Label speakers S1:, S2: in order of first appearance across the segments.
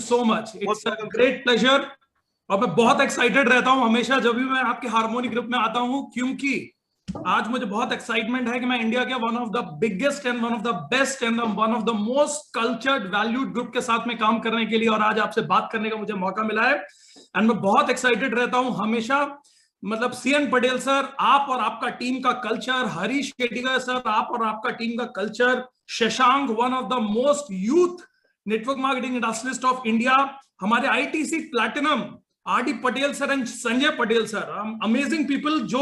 S1: So much, it's a great pleasure. और मैं बहुत एक्साइटेड रहता हूं हमेशा जब भी मैं आपके हार्मोनी ग्रुप में आता हूं, क्योंकि आज मुझे बहुत एक्साइटमेंट है कि मैं इंडिया के one of the biggest and one of the best and one of the most cultured valued group के साथ में काम करने के लिए और आज आपसे बात करने का मुझे मौका मिला है। एंड मैं बहुत एक्साइटेड रहता हूं हमेशा। मतलब सीएन पटेल सर, आप और आपका टीम का कल्चर, हरीश शेट्टीगर सर, आप और आपका टीम का culture, Shashank one of the most youth network marketing industrialist of India, हमारे ITC platinum RD Patel sir and Sanjay Patel sir, amazing people. जो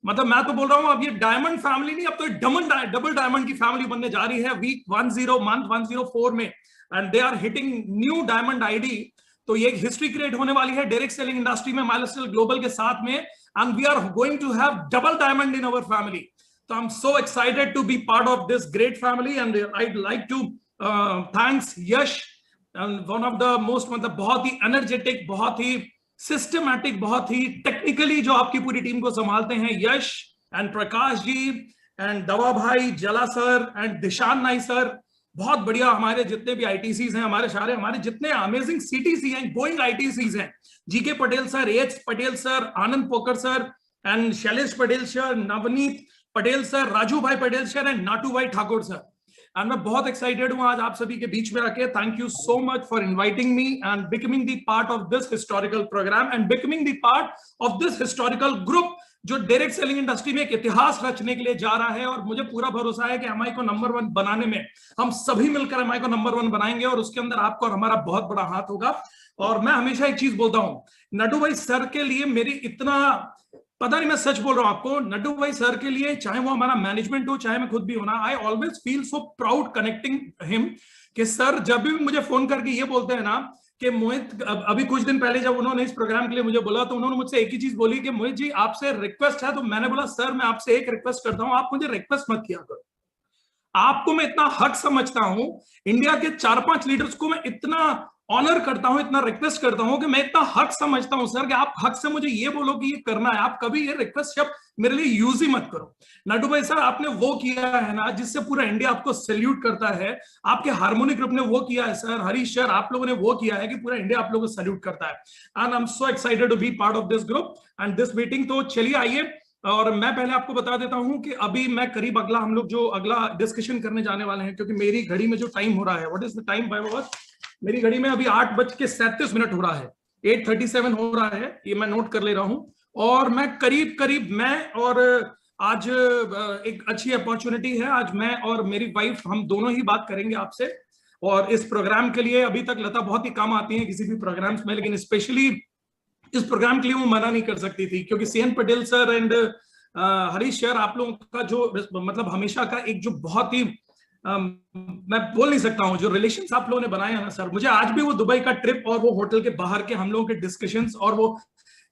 S1: मतलब मैं तो बोल रहा हूं अब ये डायमंड फैमिली नहीं, अब तो डबल डायमंड की फैमिली बनने जा रही है वीक 10 मंथ 104 में, and they are hitting new diamond ID. तो ये एक हिस्ट्री क्रिएट होने वाली है डायरेक्ट सेलिंग इंडस्ट्री में माइलस्टोन ग्लोबल के साथ में, and we are going to have double diamond in our family. तो I am so excited to be part of this great family and I'd like to thanks Yash, one of the most, मतलब बहुत ही energetic, बहुत ही systematic, बहुत ही technically जो आपकी पूरी team को संभालते हैं, यश एंड प्रकाश जी एंड दवा भाई, जला सर एंड दिशान नाई सर। बहुत बढ़िया। हमारे जितने भी आईटीसीज हैं, हमारे जितने अमेजिंग सीटीसी हैं, गोइंग आईटीसीज हैं, GK Patel sir, H Patel sir, Anand poker sir and Shailesh Patel sir, Navneet Patel sir, Raju भाई पटेल सर एंड नाटू भाई ठाकुर सर। एंड मैं बहुत एक्साइटेड हूं आज आप सभी के बीच में आके। Thank you so much for inviting me and becoming the part of this historical program and becoming the part of this historical group जो डायरेक्ट सेलिंग इंडस्ट्री में एक इतिहास रचने के लिए जा रहा है। और मुझे पूरा भरोसा है कि एमआई को नंबर 1 बनाने में हम सभी मिलकर एमआई को नंबर 1 बनाएंगे और उसके अंदर आपका और हमारा बहुत बड़ा हाथ होगा। और मैं हमेशा एक चीज बोलता हूं, नड्डू भाई सर के लिए मेरी इतना, पता नहीं मैं सच बोल रहा हूं आपको, नड्डू भाई सर के लिए, चाहे वो हमारा मैनेजमेंट हो चाहे मैं खुद भी होना, I always feel so proud connecting him कि सर जब भी मुझे फोन करके ये बोलते हैं ना कि मोहित, अभी कुछ दिन पहले जब उन्होंने इस प्रोग्राम के लिए मुझे बोला तो उन्होंने मुझसे एक ही चीज बोली कि मोहित जी आपसे रिक्वेस्ट है। तो मैंने बोला सर मैं आपसे एक रिक्वेस्ट करता हूं, आप मुझे रिक्वेस्ट मत किया करो, आपको मैं इतना हक समझता हूं, इंडिया के 4-5 लीडर्स को मैं इतना ऑनर करता हूं, इतना रिक्वेस्ट करता हूं कि मैं इतना हक समझता हूं सर कि आप हक से मुझे ये बोलो कि ये करना है। आप कभी ये रिक्वेस्ट शब्द मेरे लिए यूज ही मत करो। नाटू भाई सर आपने वो किया है ना जिससे पूरा इंडिया आपको सैल्यूट करता है, आपके हार्मोनी ग्रुप ने वो किया है सर, हरीश सर आप लोगों ने वो किया है कि पूरा इंडिया आप लोगों को सैल्यूट करता है। And I am so excited to be part of this group and this meeting. तो चलिए आइए, और मैं पहले आपको बता देता हूं कि अभी मैं करीब हम लोग जो अगला डिस्कशन करने जाने वाले हैं, क्योंकि मेरी घड़ी में जो टाइम हो रहा है, what is the time by watch, मेरी घड़ी में अभी 8:37 हो रहा है, 8:37 हो रहा है, ये मैं नोट कर ले रहा हूं। और मैं करीब मैं, और आज एक अच्छी अपॉर्चुनिटी है, आज मैं और मेरी वाइफ हम दोनों ही बात करेंगे आपसे। और इस प्रोग्राम के लिए अभी तक लता बहुत ही कम आती है किसी भी प्रोग्राम्स में, लेकिन स्पेशली इस प्रोग्राम के लिए वो मना नहीं कर सकती थी, क्योंकि CN Patel sir and Harish sir आप लोगों का जो मतलब हमेशा का एक जो बहुत ही मैं बोल नहीं सकता हूं जो रिलेशंस आप लोगों ने बनाए हैं ना सर, मुझे आज भी वो दुबई का ट्रिप और वो होटल के बाहर के हम लोगों के डिस्कशंस और वो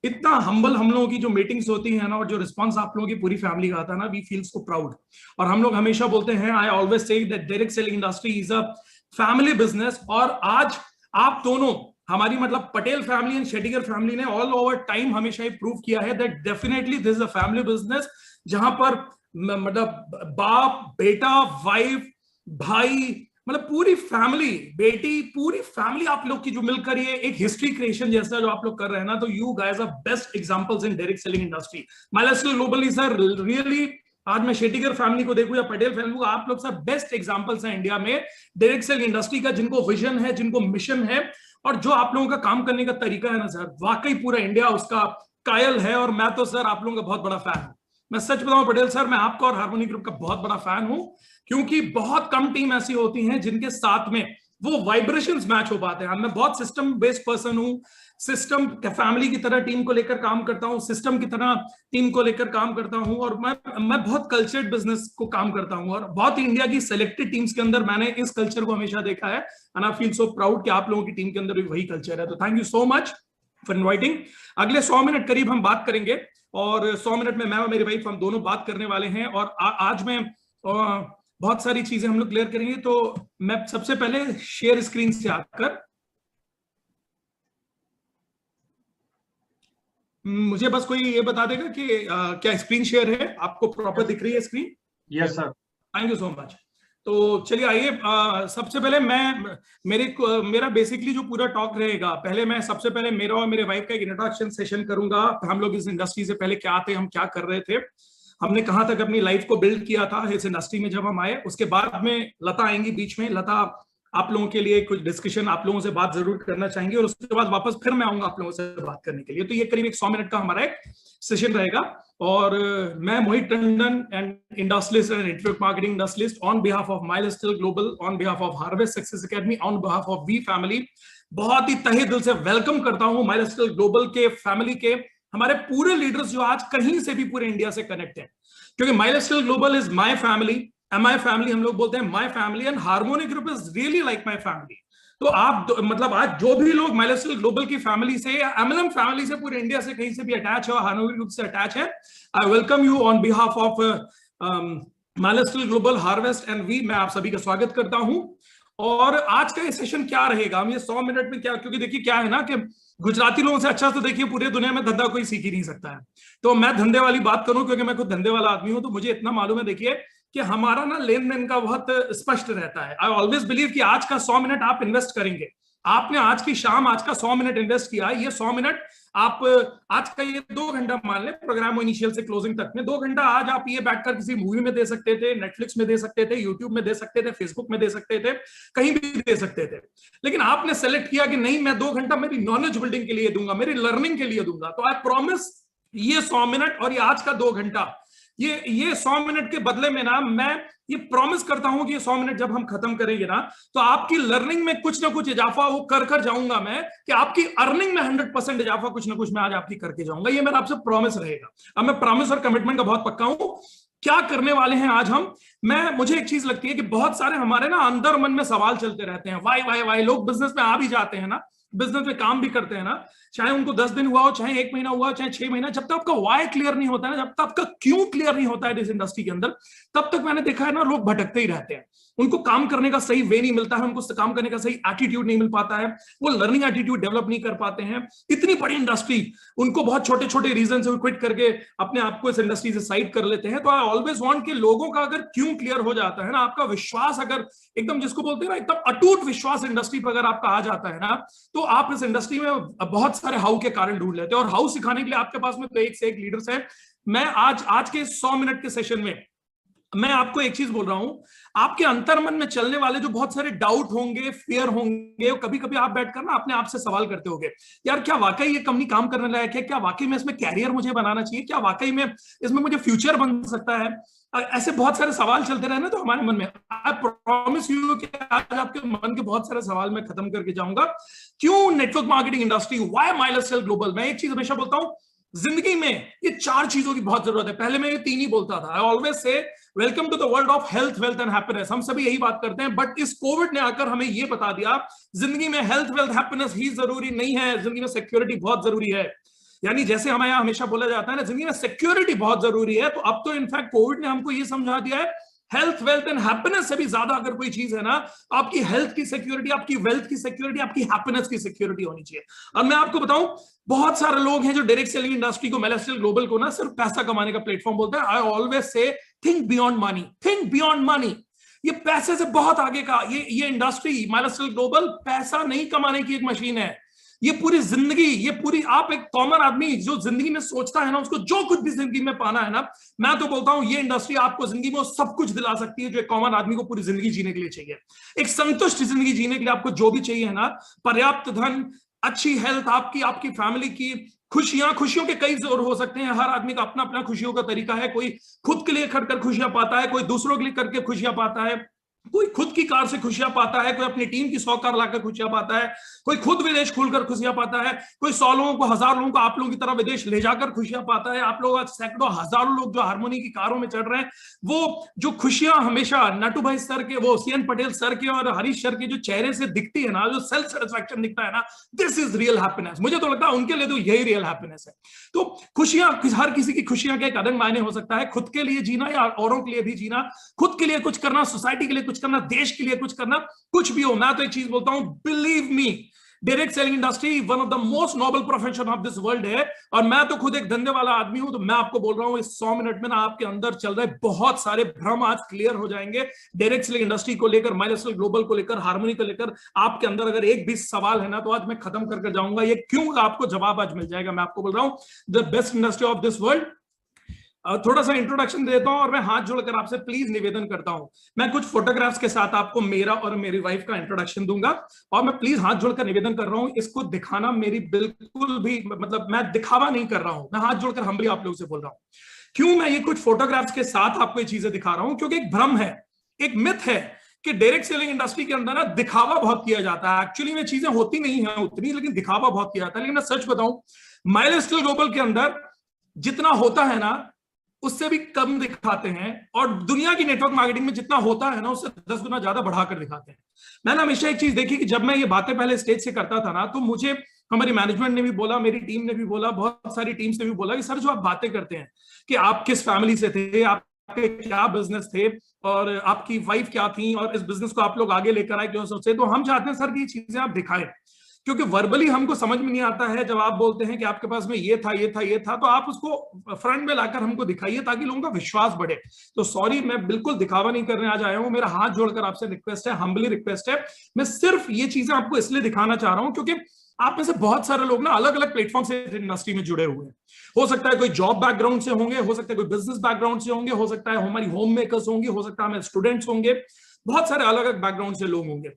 S1: इतना हम्बल हम लोगों की जो मीटिंग्स होती है ना और जो रिस्पांस आप लोगों की पूरी फैमिली का आता है ना, वी फील सो प्राउड। और हम लोग हमेशा बोलते हैं, आई always say that direct selling industry is a family business. और आज आप दोनों हमारी मतलब Patel family and Shettigar family ने ऑल ओवर टाइम हमेशा ही प्रूव किया है that definitely this is a family business, जहां पर मतलब बाप बेटा वाइफ भाई मतलब पूरी फैमिली, बेटी पूरी फैमिली आप लोग की जो मिलकर ये एक हिस्ट्री क्रिएशन जैसा जो आप लोग कर रहे हैं ना, तो you guys are best examples in direct selling industry. Milestone globally sir really, आज मैं शेट्टीगर फैमिली को देखूं या पटेल फैमिली को, आप लोग सब बेस्ट एग्जांपल्स हैं इंडिया में डायरेक्ट सेलिंग इंडस्ट्री का, जिनको विजन है, जिनको मिशन है, और जो आप लोगों का काम करने का तरीका है ना सर, वाकई पूरा इंडिया उसका कायल है। और मैं तो सर आप लोगों का बहुत बड़ा फैन हूं, मैं सच बताऊं पटेल सर, मैं आपका और हार्मोनी ग्रुप का बहुत बड़ा फैन हूं, क्योंकि बहुत कम टीम ऐसी होती हैं जिनके साथ में वो वाइब्रेशंस मैच हो पाते हैं। मैं बहुत सिस्टम बेस्ड पर्सन हूं, सिस्टम फैमिली की तरह टीम को लेकर काम करता हूं, सिस्टम की तरह टीम को लेकर काम करता हूं, और मैं बहुत कल्चर्ड बिजनेस को काम करता हूं, और बहुत इंडिया की सिलेक्टेड टीम्स के अंदर मैंने इस कल्चर को हमेशा देखा है। And I feel so proud कि आप लोगों की टीम के अंदर भी वही कल्चर है। तो thank you so much for inviting. अगले 100 मिनट करीब हम बात करेंगे, और 100 मिनट में मैं और मेरी वाइफ हम दोनों बात करने वाले हैं, और आज मैं बहुत सारी चीजें हम लोग क्लियर करेंगे। तो मैं सबसे पहले शेयर स्क्रीन से आकर, मुझे बस कोई ये बता देगा कि क्या स्क्रीन शेयर है, आपको प्रॉपर दिख रही है screen?
S2: Yes sir.
S1: Thank you so much. तो चलिए आइए, सबसे पहले मेरा बेसिकली जो पूरा टॉक रहेगा, पहले मैं सबसे पहले मेरा और मेरे वाइफ का एक इंट्रोडक्शन सेशन करूंगा। हम लोग इस इंडस्ट्री से पहले क्या थे, हम क्या कर रहे थे, हमने कहां तक अपनी लाइफ को बिल्ड किया था इस इंडस्ट्री में जब हम आए। उसके बाद में लता आएंगी बीच में। लता आप लोगों के लिए कुछ डिस्कशन, आप लोगों से बात जरूर करना चाहेंगे, और उसके बाद वापस फिर मैं आऊंगा आप लोगों से बात करने के लिए। तो ये करीब 100 मिनट का हमारा एक सेशन रहेगा। और मैं Mohit Tandon, and industrialist and network marketing industrialist, on behalf of Milestone Global, on behalf of Harvest Success Academy, on behalf of we family, बहुत ही तहे दिल से वेलकम करता हूं माइलस्टोन ग्लोबल के फैमिली के हमारे पूरे लीडर्स जो आज कहीं से भी पूरे इंडिया से कनेक्ट हैं। क्योंकि milestone global is my family, my family हम लोग बोलते हैं, my family, and harmony group is really like my family. तो आप मतलब आज जो भी लोग माइलस्टोन ग्लोबल की फैमिली से या एमएलएम फैमिली से पूरे इंडिया से कहीं से भी अटैच है, हार्मोनी ग्रुप से अटैच है, I welcome you on behalf of Milestone Global, Harvest and we. मैं आप सभी का स्वागत करता हूं। और आज का ये सेशन क्या रहेगा, हम ये 100 मिनट में क्या, क्योंकि देखिए क्या है ना कि गुजराती लोगों से अच्छा तो देखिए पूरे दुनिया में धंधा कोई सीख ही नहीं सकता है। तो मैं धंधे वाली बात करूं क्योंकि मैं खुद धंधे वाला आदमी हूं, तो मुझे इतना मालूम है देखिए कि हमारा ना लेन देन का बहुत स्पष्ट रहता है। आई ऑलवेज बिलीव कि आज का 100 मिनट आप इन्वेस्ट करेंगे, आपने आज की शाम आज का 100 मिनट इन्वेस्ट किया है, ये 100 मिनट आप आज का ये 2 घंटा मान लें प्रोग्राम इनिशियल से क्लोजिंग तक में, 2 घंटा आज आप ये बैठकर किसी मूवी में दे सकते थे, नेटफ्लिक्स में दे सकते थे, यूट्यूब में दे सकते थे, फेसबुक में दे सकते थे, कहीं भी दे सकते थे। लेकिन आपने सेलेक्ट किया कि नहीं, मैं 2 घंटा मेरी नॉलेज बिल्डिंग के लिए दूंगा, मेरी लर्निंग के लिए दूंगा। तो आई प्रॉमिस ये 100 मिनट और ये आज का 2 घंटा, ये 100 मिनट के बदले में ना मैं ये प्रॉमिस करता हूं कि ये 100 मिनट जब हम खत्म करेंगे ना, तो आपकी लर्निंग में कुछ ना कुछ इजाफा वो कर जाऊंगा मैं, कि आपकी अर्निंग में 100% इजाफा कुछ ना कुछ मैं आज आपकी करके जाऊंगा। ये मेरा आपसे प्रॉमिस रहेगा। अब मैं प्रॉमिस और कमिटमेंट का बहुत पक्का हूं। क्या करने वाले हैं आज हम, मुझे एक चीज लगती है कि बहुत सारे हमारे ना अंदर मन में सवाल चलते रहते हैं, वाई वाई वाई। लोग बिजनेस में आ भी जाते हैं ना, बिजनेस में काम भी करते हैं ना, चाहे उनको 10 दिन हुआ हो, चाहे 1 महीना हुआ हो, चाहे 6 महीना, जब तक आपका वाई क्लियर नहीं होता है ना, जब तक आपका क्यों क्लियर नहीं होता है इस इंडस्ट्री के अंदर, तब तक मैंने देखा है ना लोग भटकते ही रहते हैं। उनको काम करने का सही वे नहीं मिलता है, उनको काम करने का सही एटीट्यूड नहीं मिल पाता है, वो लर्निंग एटीट्यूड डेवलप नहीं कर पाते हैं। इतनी बड़ी इंडस्ट्री, उनको बहुत छोटे छोटे रीजन से क्विट करके अपने आप को इस इंडस्ट्री से साइड कर लेते हैं। तो आई ऑलवेज वांट कि लोगों का अगर क्यों क्लियर हो जाता है ना, आपका विश्वास अगर एकदम, जिसको बोलते हैं ना एकदम अटूट विश्वास इंडस्ट्री पर अगर आपका आ जाता है ना, तो आप इस इंडस्ट्री में बहुत सारे हाउ के कारण ढूंढ लेते हैं। और हाउ सिखाने के लिए आपके पास में तो एक से एक लीडर्स हैं। मैं आज के 100 मिनट के सेशन में मैं आपको एक चीज बोल रहा हूं, आपके अंतर मन में चलने वाले जो बहुत सारे डाउट होंगे, फियर होंगे, कभी कभी आप बैठकर ना अपने आप से सवाल करते होंगे, यार क्या वाकई ये कंपनी काम करने लायक है, क्या वाकई में इसमें कैरियर मुझे बनाना चाहिए, क्या वाकई में इसमें मुझे फ्यूचर बन सकता है। ऐसे बहुत सारे सवाल चलते रहे ना तो हमारे मन में, आई प्रॉमिस यू कि आज आपके मन के बहुत सारे सवाल मैं खत्म करके जाऊंगा। क्यों network marketing industry, why milestone global. मैं एक चीज हमेशा बोलता हूं, जिंदगी में ये 4 चीजों की बहुत जरूरत है। पहले मैं ये 3 ही बोलता था। I always say welcome to the world of health, wealth and happiness. हम सभी यही बात करते हैं, बट इस कोविड ने आकर हमें ये बता दिया, जिंदगी में हेल्थ, वेल्थ, हैप्पीनेस ही जरूरी नहीं है, जिंदगी में सिक्योरिटी बहुत जरूरी है। यानी जैसे हमें यहाँ हमेशा बोला जाता है ना, जिंदगी में सिक्योरिटी बहुत जरूरी है, तो अब तो इनफैक्ट कोविड ने हमको ये समझा दिया है, हेल्थ, वेल्थ एंड हैप्पीनेस से भी ज्यादा अगर कोई चीज है ना, आपकी हेल्थ की सिक्योरिटी, आपकी वेल्थ की सिक्योरिटी, आपकी हैप्पीनेस की सिक्योरिटी होनी चाहिए। अब मैं आपको बताऊं, बहुत सारे लोग हैं जो डायरेक्ट सेलिंग इंडस्ट्री को, माइलस्टोन ग्लोबल को ना सिर्फ पैसा कमाने का प्लेटफॉर्म बोलते हैं। आई ऑलवेज से think beyond money, think beyond money. ये पैसे से बहुत आगे का ये इंडस्ट्री माइलस्टोन ग्लोबल पैसा नहीं कमाने की एक मशीन है। ये पूरी जिंदगी, ये पूरी, आप एक कॉमन आदमी जो जिंदगी में सोचता है ना, उसको जो कुछ भी जिंदगी में पाना है ना, मैं तो बोलता हूं ये इंडस्ट्री आपको जिंदगी में सब कुछ दिला सकती है जो एक कॉमन आदमी को पूरी जिंदगी जीने के लिए चाहिए। एक संतुष्ट जिंदगी जीने के लिए आपको जो भी चाहिए है ना, पर्याप्त धन, अच्छी हेल्थ, आपकी फैमिली की खुशियों के कई जोर हो सकते हैं। हर आदमी का अपना अपना खुशियों का तरीका है। कोई खुद के लिए खड़कर खुशियां पाता है, कोई दूसरों के लिए करके खुशियां पाता है, कोई खुद की कार से खुशियां पाता है, कोई अपनी टीम की 100 कार लाकर खुशियां पाता है, कोई खुद विदेश खुलकर खुशियां पाता है, कोई 100 लोगों को, 1000 लोगों को आप लोगों की तरह विदेश ले जाकर खुशियां पाता है। आप लोग आज सैकड़ों हजारों लोग जो हारमोनी की कारों में चढ़ रहे हैं, वो जो खुशियां हमेशा नटू भाई सर के, वो सीएन पटेल सर के और हरीश सर के जो चेहरे से दिखती है ना, जो सेल्फ सेटिस्फैक्शन दिखता है ना, दिस इज रियल हैप्पीनेस। मुझे तो लगता है उनके लिए तो यही रियल हैप्पीनेस है। तो खुशियां, हर किसी की खुशियां का एक अलग मायने हो सकता है। खुद के लिए जीना या औरों के लिए भी जीना, खुद के लिए कुछ करना, सोसाइटी के लिए कुछ करना, देश के लिए कुछ करना, कुछ भी हो। मैं तो एक चीज बोलता हूं, believe me, direct selling industry one of the most noble profession of this world है, और मैं तो खुद एक धंधे वाला आदमी हूं, तो मैं आपको बोल रहा हूं इस 100 मिनट में ना आपके अंदर चल रहे बहुत सारे भ्रम आज क्लियर हो जाएंगे। डायरेक्ट सेलिंग इंडस्ट्री को लेकर, माइलस्टोन ग्लोबल को लेकर, हार्मनी को लेकर आपके अंदर अगर एक भी सवाल है ना, तो आज मैं खत्म करके जाऊंगा। ये क्यों, आपको जवाब आज मिल जाएगा। मैं आपको बोल रहा हूं the best industry of this world. थोड़ा सा इंट्रोडक्शन देता हूं, और मैं हाथ जोड़कर आपसे प्लीज निवेदन करता हूं, मैं कुछ फोटोग्राफ्स के साथ आपको मेरा और मेरी वाइफ का इंट्रोडक्शन दूंगा, और मैं प्लीज हाथ जोड़कर निवेदन कर रहा हूं, इसको दिखाना मेरी बिल्कुल भी, मतलब मैं दिखावा नहीं कर रहा हूं, मैं हाथ जोड़कर हम्बली आप लोगों से बोल रहा हूं। क्यों मैं ये कुछ फोटोग्राफ्स के साथ आपको ये चीजें दिखा रहा हूं, क्योंकि एक भ्रम है, एक मिथ है कि डायरेक्ट सेलिंग इंडस्ट्री के अंदर ना दिखावा बहुत किया जाता है। एक्चुअली में चीजें होती नहीं है उतनी, लेकिन दिखावा बहुत किया जाता है। लेकिन मैं सच बताऊं, माइलस्टोन ग्लोबल के अंदर जितना होता है ना उससे भी कम दिखाते हैं, और दुनिया की नेटवर्क मार्केटिंग में जितना होता है ना उससे 10 गुना ज्यादा बढ़ाकर दिखाते हैं। मैंने हमेशा एक चीज देखी कि जब मैं ये बातें पहले स्टेज से करता था ना, तो मुझे हमारी मैनेजमेंट ने भी बोला, मेरी टीम ने भी बोला, बहुत सारी टीम्स ने भी बोला कि सर जो आप बातें करते हैं कि आप किस फैमिली से थे, आपके क्या बिजनेस थे, और आपकी वाइफ क्या थी, और इस बिजनेस को आप लोग आगे लेकर आए क्यों सोचे, तो हम चाहते हैं सर कि ये चीजें आप दिखाएं, क्योंकि वर्बली हमको समझ में नहीं आता है। जब आप बोलते हैं कि आपके पास में ये था, ये था, ये था, तो आप उसको फ्रंट में लाकर हमको दिखाइए ताकि लोगों का विश्वास बढ़े। तो सॉरी, मैं बिल्कुल दिखावा नहीं करने आज आया हूं, मेरा हाथ जोड़कर आपसे रिक्वेस्ट है, हम्बली रिक्वेस्ट है। मैं सिर्फ ये चीजें आपको इसलिए दिखाना चाह रहा हूं क्योंकि आप में से बहुत सारे लोग ना अलग अलग प्लेटफॉर्म से इंडस्ट्री में जुड़े हुए हैं। हो सकता है कोई जॉब बैकग्राउंड से होंगे, हो सकता है कोई बिजनेस बैकग्राउंड से होंगे, हो सकता है हमारी होम मेकर्स होंगे, हो सकता है हमारे स्टूडेंट्स होंगे, बहुत सारे अलग अलग बैकग्राउंड से लोग होंगे।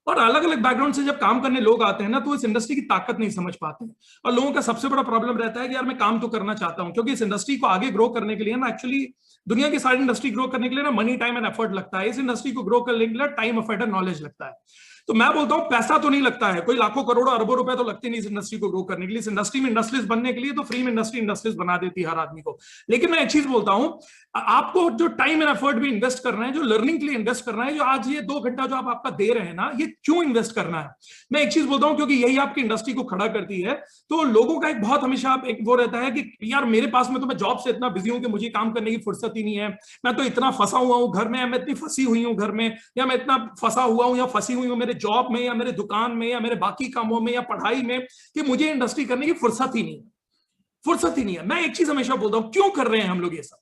S1: और अलग अलग बैकग्राउंड से जब काम करने लोग आते हैं ना, तो इस इंडस्ट्री की ताकत नहीं समझ पाते हैं। और लोगों का सबसे बड़ा प्रॉब्लम रहता है कि यार मैं काम तो करना चाहता हूं, क्योंकि इस इंडस्ट्री को आगे ग्रो करने के लिए ना, एक्चुअली दुनिया की सारी इंडस्ट्री ग्रो करने के लिए ना मनी, टाइम एंड एफर्ट लगता है। इस इंडस्ट्री को ग्रो करने के लिए टाइम, एफर्ट एंड नॉलेज लगता है। तो मैं बोलता हूं पैसा तो नहीं लगता है, कोई लाखों करोड़ों अरबों रुपए तो लगते नहीं इस इंडस्ट्री को ग्रो करने के लिए। इस इंडस्ट्री में इंडस्ट्रीज बनने के लिए तो फ्री में इंडस्ट्रीज बना देती है हर आदमी को। लेकिन मैं एक चीज बोलता हूं, आपको जो टाइम एंड एफर्ट भी इन्वेस्ट करना है, जो लर्निंग के लिए इन्वेस्ट करना है, जो आज ये 2 घंटा जो आप आपका दे रहे हैं ना, ये क्यों इन्वेस्ट करना है। मैं एक चीज बोलता हूं, क्योंकि यही आपकी इंडस्ट्री को खड़ा करती है। तो लोगों का एक बहुत हमेशा एक वो रहता है कि यार मेरे पास में तो मैं जॉब से इतना बिजी हूं कि मुझे काम करने की फुर्सत ही नहीं है, मैं तो इतना फंसा हुआ हूं घर में, मैं इतनी फंसी हुई हूं घर में, या मैं इतना फंसा हुआ हूं या फंसी हुई हूं मेरे जॉब में, या मेरे दुकान में, या मेरे बाकी कामों में, या पढ़ाई में, कि मुझे इंडस्ट्री करने की फुर्सत ही नहीं है, फुर्सत ही नहीं है। मैं एक चीज हमेशा बोलता हूं, क्यों कर रहे हैं हम लोग ये सब।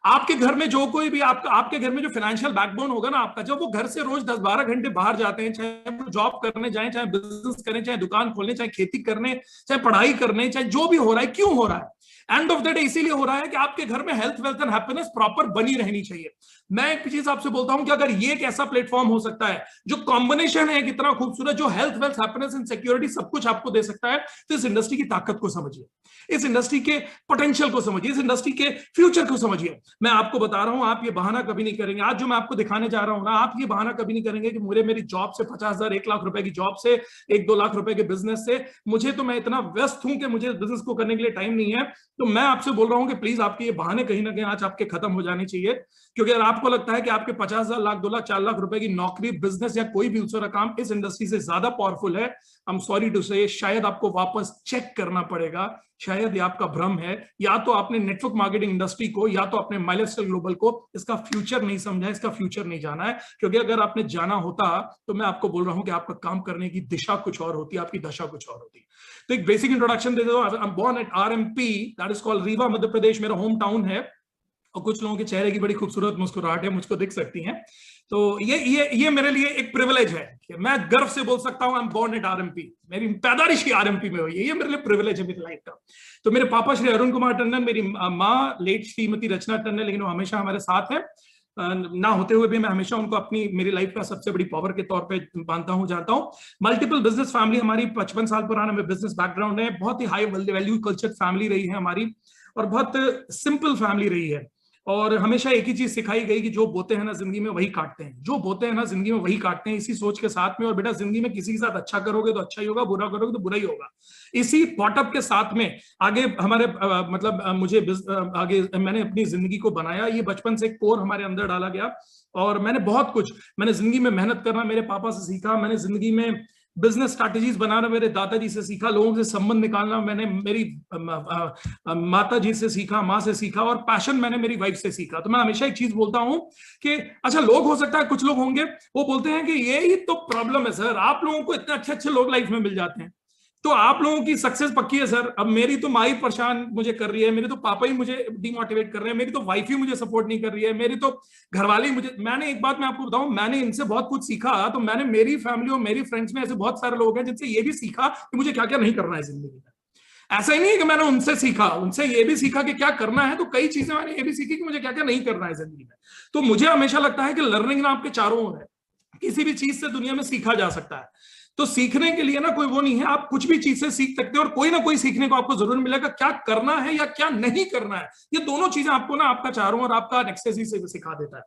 S1: आपके घर में जो कोई भी आपके घर में जो फाइनेंशियल बैकबोन होगा ना आपका, जब वो घर से रोज 10-12 घंटे बाहर जाते हैं, चाहे वो जॉब करने जाएं, चाहे बिजनेस करें, चाहे दुकान खोलने, चाहे खेती करने, चाहे पढ़ाई करने, चाहे जो भी हो रहा है, क्यों हो रहा है, एंड ऑफ द डे इसीलिए हो रहा है कि आपके घर में health, wealth and happiness proper बनी रहनी चाहिए। मैं एक चीज आपसे बोलता हूं कि अगर ये एक ऐसा प्लेटफॉर्म हो सकता है जो कॉम्बिनेशन है कितना खूबसूरत, जो health, wealth, happiness and security सब कुछ आपको दे सकता है, तो इस इंडस्ट्री की ताकत को समझिए, इस इंडस्ट्री के पोटेंशियल को समझिए, इस इंडस्ट्री के फ्यूचर को समझिए। मैं आपको बता रहा हूं, आप ये बहाना कभी नहीं करेंगे। आज जो मैं आपको दिखाने जा रहा हूं ना, आप ये बहाना कभी नहीं करेंगे कि मुझे मेरी जॉब से 50,000, 1 लाख रुपए की जॉब से, 1-2 लाख रुपए के बिजनेस से, मुझे तो मैं इतना व्यस्त हूं कि मुझे बिजनेस को करने के लिए टाइम नहीं है। तो मैं आपसे बोल रहा हूं कि प्लीज आपके ये बहाने कहीं ना कहीं आज आपके खत्म हो जाने चाहिए। क्योंकि अगर आपको लगता है कि आपके 50,000, लाख, 2 लाख, 4 लाख रुपए की नौकरी, बिजनेस या कोई भी दूसरा काम इस इंडस्ट्री से ज्यादा पावरफुल है, आई एम सॉरी टू से, शायद आपको वापस चेक करना पड़ेगा। शायद ये आपका भ्रम है, या तो आपने नेटवर्क मार्केटिंग इंडस्ट्री को, या तो आपने माइलस्टोन ग्लोबल को इसका फ्यूचर नहीं समझा, इसका फ्यूचर नहीं जाना है। क्योंकि अगर आपने जाना होता तो मैं आपको बोल रहा हूं कि आपका काम करने की दिशा कुछ और होती, आपकी दशा कुछ और होती। तो एक बेसिक इंट्रोडक्शन दे दो। I am born at RMP, that is called Rewa, Madhya Pradesh, मेरा होम टाउन है। और कुछ लोगों के चेहरे की बड़ी खूबसूरत मुस्कुराहट है, मुझको दिख सकती हैं। तो ये मेरे लिए एक प्रिविलेज है कि मैं गर्व से बोल सकता हूं I am born at RMP, मेरी पैदाइश ही आरएमपी में हुई है। ये मेरे लिए प्रिविलेज है मेरी लाइफ का। तो मेरे पापा श्री अरुण कुमार टंडन, मेरी माँ लेट श्रीमती रचना टंडन, लेकिन वो हमेशा हमारे साथ है। ना होते हुए भी मैं हमेशा उनको अपनी मेरी लाइफ का सबसे बड़ी पावर के तौर पे मानता हूं, जानता हूं। मल्टीपल बिजनेस फैमिली हमारी, 55 साल पुराना में बिजनेस बैकग्राउंड है। बहुत ही हाई वैल्यू कल्चर फैमिली रही है हमारी, और बहुत सिंपल फैमिली रही है। और हमेशा एक ही चीज सिखाई गई कि जो बोते हैं ना जिंदगी में वही काटते हैं, जो बोते हैं ना जिंदगी में वही काटते हैं, इसी सोच के साथ में। और बेटा जिंदगी में किसी के साथ अच्छा करोगे तो अच्छा ही होगा, बुरा करोगे तो बुरा ही होगा। इसी थॉटअप के साथ में आगे हमारे मुझे आगे मैंने अपनी जिंदगी को बनाया। ये बचपन से कोर हमारे अंदर डाला गया, और मैंने बहुत कुछ, मैंने जिंदगी में मेहनत करना मेरे पापा से सीखा। मैंने जिंदगी में बिजनेस स्ट्रैटेजीज बनाना मेरे दादाजी से सीखा, लोगों से संबंध निकालना मैंने मेरी माता जी से सीखा, माँ से सीखा, और पैशन मैंने मेरी वाइफ से सीखा। तो मैं हमेशा एक चीज बोलता हूं कि अच्छा, लोग हो सकता है कुछ लोग होंगे वो बोलते हैं कि ये ही तो प्रॉब्लम है सर, आप लोगों को इतने अच्छे अच्छे लोग लाइफ में मिल जाते हैं तो आप लोगों की सक्सेस पक्की है सर। अब मेरी तो माँ ही परेशान मुझे कर रही है, मेरे तो पापा ही मुझे डिमोटिवेट कर रहे हैं, मेरी तो वाइफ ही मुझे सपोर्ट नहीं कर रही है, मेरी तो घरवाली मुझे, मैंने एक बात मैं आपको बताऊं, मैंने इनसे बहुत कुछ सीखा। तो मैंने मेरी फैमिली और मेरी फ्रेंड्स में ऐसे बहुत सारे लोग हैं जिनसे ये भी सीखा कि मुझे क्या क्या नहीं करना है जिंदगी में। ऐसा ही नहीं है कि मैंने उनसे सीखा, उनसे ये भी सीखा कि क्या करना है, तो कई चीजें मैंने ये भी सीखी कि मुझे क्या क्या नहीं करना है जिंदगी में। तो मुझे हमेशा लगता है कि लर्निंग ना आपके चारों ओर है, किसी भी चीज से दुनिया में सीखा जा सकता है। तो सीखने के लिए ना कोई वो नहीं है, आप कुछ भी चीज से सीख सकते हो और कोई ना कोई सीखने को आपको जरूर मिलेगा। क्या करना है या क्या नहीं करना है, ये दोनों चीजें आपको ना आपका चारों और आपका नेक्सस ही से सिखा देता है।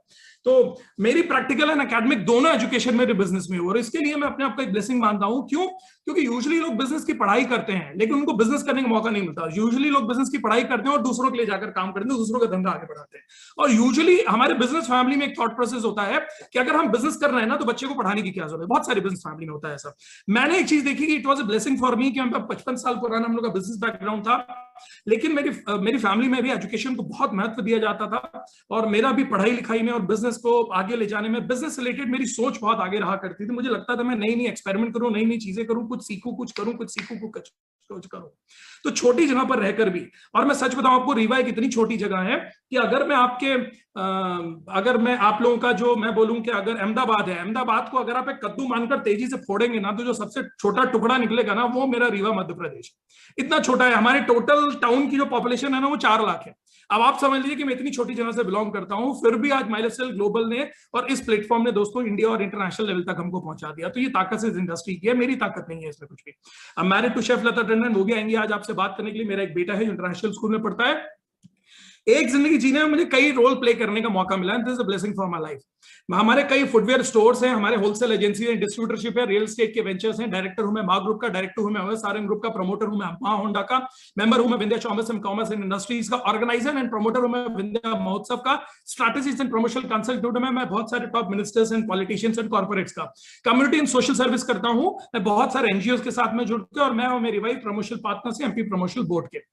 S1: तो मेरी प्रैक्टिकल एंड एकेडमिक दोनों एजुकेशन मेरे बिजनेस में हो, और इसके लिए मैं अपने आप को एक ब्लेसिंग मानता हूं। क्यों? क्योंकि यूजुअली लोग बिजनेस की पढ़ाई करते हैं लेकिन उनको बिजनेस करने का मौका नहीं मिलता। यूजुअली लोग बिजनेस की पढ़ाई करते हैं और दूसरों के लिए जाकर काम करते हैं, दूसरों का धंधा आगे बढ़ाते हैं। और यूजुअली हमारे बिजनेस फैमिली में एक थॉट प्रोसेस होता है कि अगर हम बिजनेस कर रहे हैं ना तो बच्चे को पढ़ाने की क्या जरूरत है। बहुत सारे बिजनेस फैमिली में होता है ऐसा। मैंने एक चीज देखी कि it was a blessing for me कि हम 55 साल पुराना हम लोग का बिजनेस बैकग्राउंड था, लेकिन मेरी फैमिली में भी एजुकेशन को बहुत महत्व दिया जाता था और मेरा भी पढ़ाई लिखाई में और बिजनेस को आगे ले जाने में, बिजनेस रिलेटेड मेरी सोच बहुत आगे रहा करती थी। मुझे लगता था मैं नई नई एक्सपेरिमेंट करूं, नई नई चीजें करूं, कुछ सीखूं, कुछ करूं, कुछ सीखूं, कुछ करूं। तो छोटी जगह पर रहकर भी, और मैं सच बताऊं आपको, रीवा एक इतनी छोटी जगह है कि अगर मैं आप लोगों का जो मैं बोलूं कि अगर अहमदाबाद है, अहमदाबाद को अगर आप एक कद्दू मानकर तेजी से फोड़ेंगे ना तो जो सबसे छोटा टुकड़ा निकलेगा ना वो मेरा रीवा मध्य प्रदेश। इतना छोटा है। हमारे टोटल टाउन की जो पॉपुलेशन है ना वो 4 लाख है। अब आप समझ लीजिए कि मैं इतनी छोटी जगह से बिलोंग करता हूं, फिर भी आज माई लाइफस्टाइल ग्लोबल ने और इस प्लेटफॉर्म ने दोस्तों इंडिया और इंटरनेशनल लेवल तक हमको पहुंचा दिया। तो ये ताकत इस इंडस्ट्री की है, मेरी ताकत नहीं है इसमें कुछ भी। अब married to chef Lata Tandon, वो भी आएंगे आज आपसे बात करने के लिए। मेरा एक बेटा है जो इंटरनेशनल स्कूल में पढ़ता है। एक जिंदगी जीने में मुझे कई रोल प्ले करने का मौका मिला है, this is a blessing for my life. हमारे कई फुटवेयर स्टोर्स हैं, हमारे होलसेल एजेंसी है, डिस्ट्रीब्यूटरशिप है, रियल एस्टेट के वेंचर्स हैं। डायरेक्टर हूं मैं माँ ग्रुप का, डायरेक्टर हूं मैं सारंग ग्रुप का, प्रमोटर हूं मैं माँ होंडा का, मेंबर हूं मैं विंध्या कॉमर्स एंड इंडस्ट्रीज का, ऑर्गेनाइजर एंड प्रमोटर हूं मैं विंध्या महोत्सव का, स्ट्रैटेजिस्ट एंड प्रमोशनल कंसल्टेंट हूं मैं बहुत सारे top ministers and politicians and corporates का। कम्युनिटी एंड सोशल सर्विस करता हूं मैं बहुत सारे एनजीओ के साथ में जुड़ के, और मैं और मेरी वाइफ प्रमोशनल पार्टनर्स हैं एमपी प्रमोशनल बोर्ड के।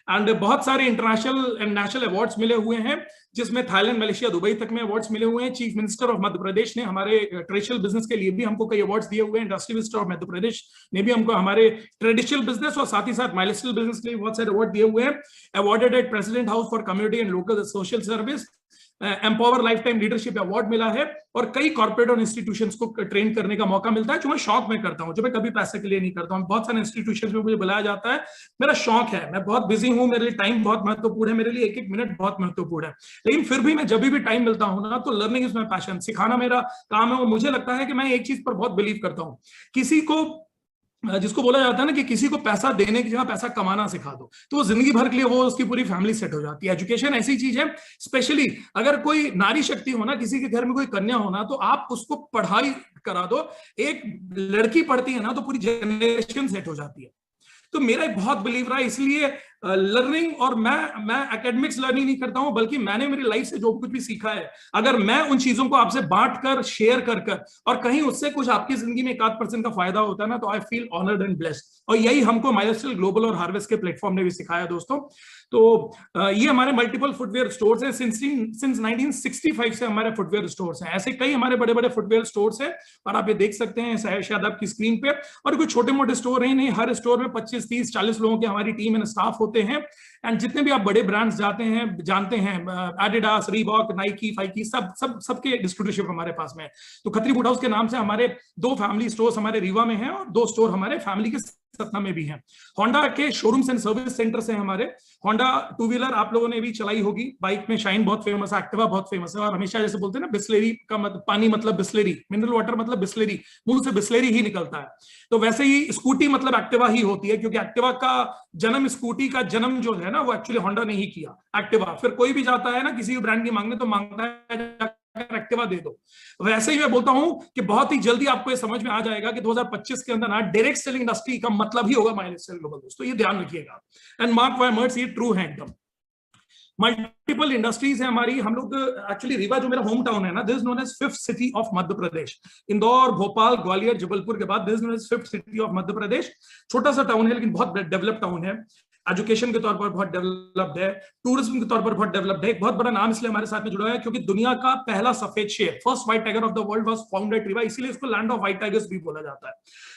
S1: एंड बहुत सारे इंटरनेशनल एंड नेशनल अवार्ड्स मिले हुए हैं, जिसमें थाईलैंड, मलेशिया, दुबई तक में अवार्ड्स मिले हुए हैं। चीफ मिनिस्टर ऑफ मध्य प्रदेश ने हमारे ट्रेडिशनल बिजनेस के लिए भी हमको कई अवार्ड्स दिए हुए हैं। इंडस्ट्री मिनिस्टर ऑफ मध्य प्रदेश ने भी हमको हमारे ट्रेडिशनल बिजनेस और साथ ही साथ माइलस्टाइल बिजनेस के लिए बहुत सारे अवार्ड दिए हुए हैं। Awarded at President House for community and local social service, empower lifetime leadership award मिला है, और कई कॉर्पोरेट और इंस्टीट्यूशंस को ट्रेन करने का मौका मिलता है, जो मैं शौक में करता हूं, जो मैं कभी पैसे के लिए नहीं करता हूं। बहुत सारे इंस्टीट्यूशंस में मुझे बुलाया जाता है, मेरा शौक है, मैं बहुत बिजी हूं, मेरे लिए टाइम बहुत महत्वपूर्ण है, मेरे लिए एक एक मिनट बहुत महत्वपूर्ण है। लेकिन फिर भी मैं जब भी टाइम मिलता हूं ना तो लर्निंग इज माय पैशन, सिखाना मेरा काम है। और मुझे लगता है कि मैं एक चीज पर बहुत बिलीव करता हूं, किसी को, जिसको बोला जाता है ना कि किसी को पैसा देने की जगह पैसा कमाना सिखा दो तो वो जिंदगी भर के लिए वो उसकी पूरी फैमिली सेट हो जाती है। एजुकेशन ऐसी चीज है, स्पेशली अगर कोई नारी शक्ति हो ना, किसी के घर में कोई कन्या हो ना, तो आप उसको पढ़ाई करा दो। एक लड़की पढ़ती है ना तो पूरी जनरेशन सेट हो जाती है। तो मेरा बहुत बिलीव रहा है, इसलिए लर्निंग, और मैं एकेडमिक्स लर्निंग नहीं करता हूं, बल्कि मैंने मेरी लाइफ से जो कुछ भी सीखा है, अगर मैं उन चीजों को आपसे बांट कर, शेयर कर और कहीं उससे कुछ आपकी जिंदगी में 1% का फायदा होता है ना, तो I feel honoured and blessed. और यही हमको माई लाइफस्टाइल ग्लोबल और हार्वेस्ट के प्लेटफॉर्म ने भी सिखाया दोस्तों। तो ये हमारे मल्टीपल फुटवेयर स्टोर्स हैं, सिंस 1965 से हमारे फुटवेयर स्टोर्स हैं। ऐसे कई हमारे बड़े बड़े फुटवेयर स्टोर्स हैं और आप ये देख सकते हैं शायद आपकी स्क्रीन पे। और कोई छोटे मोटे स्टोर नहीं, हर स्टोर में 25, 30, 40 लोगों की हमारी टीम एंड स्टाफ होते हैं। एंड जितने भी आप बड़े ब्रांड्स जानते हैं, एडिडास, रीबॉक, नाइकी, फाइकी, सबके डिस्ट्रीब्यूटरशिप हमारे पास में है। तो खत्री बूट हाउस के नाम से हमारे 2 फैमिली स्टोर्स हमारे रीवा में हैं और 2 स्टोर हमारे फैमिली के सतना में भी हैं। होंडा के शोरूम्स एंड सर्विस सेंटर से हमारे। होंडा 2 व्हीलर आप लोगों ने भी चलाई होगी, बाइक में शाइन बहुत फेमस है, एक्टिवा बहुत फेमस है। और हमेशा जैसे बोलते हैं ना, बिस्लेरी का मतलब पानी मतलब बिस्लेरी, मिनरल वाटर मतलब बिस्लेरी, मुंह से बिस्लेरी ही निकलता है। तो वैसे ही स्कूटी मतलब एक्टिवा ही होती है, क्योंकि एक्टिवा का जन्म, स्कूटी का जन्म जो है ना, वो एक्चुअली होंडा ने ही किया, एक्टिवा। फिर कोई भी जाता है ना किसी भी ब्रांड की मांगने, तो मांगता है एक्टिवा दे दो। वैसे ही मैं बोलता हूं कि बहुत ही जल्दी आपको ये समझ में आ जाएगा कि 2025 के अंदर ना डायरेक्ट सेलिंग इंडस्ट्री का मतलब ही होगा माई लाइफस्टाइल ग्लोबल। दोस्तों ये ध्यान रखिएगा, एंड मार्क माय वर्ड्स, ये ट्रू है एकदम। मल्टीपल इंडस्ट्रीज है हमारी। हम लोग एक्चुअली रीवा जो मेरा होम टाउन है ना, this is known as 5th city of Madhya Pradesh. Indore, Bhopal, Gwalior, Jabalpur के बाद this is known as 5th city of Madhya Pradesh. छोटा सा टाउन है लेकिन बहुत डेवलप्ड टाउन है। एजुकेशन के तौर पर बहुत डेवलप्ड है, टूरिज्म के तौर पर बहुत डेवलप्ड है। एक बहुत बड़ा नाम इसलिए हमारे साथ में जुड़ा है क्योंकि दुनिया का पहला सफेद शेर, first white tiger of the world was found at Rewa, इसीलिए इसको लैंड ऑफ व्हाइट टाइगर्स भी बोला जाता है।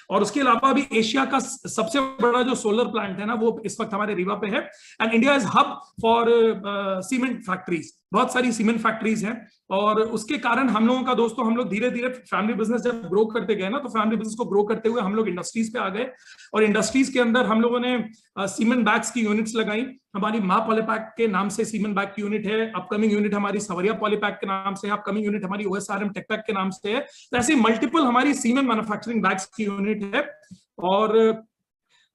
S1: और उसके अलावा अभी एशिया का सबसे बड़ा जो सोलर प्लांट है ना, वो इस वक्त हमारे रीवा पे है। And India is hub for cement factories, बहुत सारी सीमेंट फैक्ट्रीज हैं। और उसके कारण हम लोगों का दोस्तों, हम लोग धीरे धीरे फैमिली बिजनेस जब ग्रो करते गए ना, तो फैमिली बिजनेस को ग्रो करते हुए हम लोग इंडस्ट्रीज पे आ गए। और इंडस्ट्रीज के अंदर हम लोगों ने सीमेंट बैग्स की यूनिट्स लगाई। हमारी माँ पॉलीपैक के नाम से सीमेंट बैग की यूनिट है। अपकमिंग यूनिट हमारी सवरिया पॉलीपैक के नाम से है। अपकमिंग यूनिट हमारी OSRM टेकपैक के नाम से है। तो ऐसी मल्टीपल हमारी सीमेंट मैन्युफैक्चरिंग बैग्स की यूनिट है। और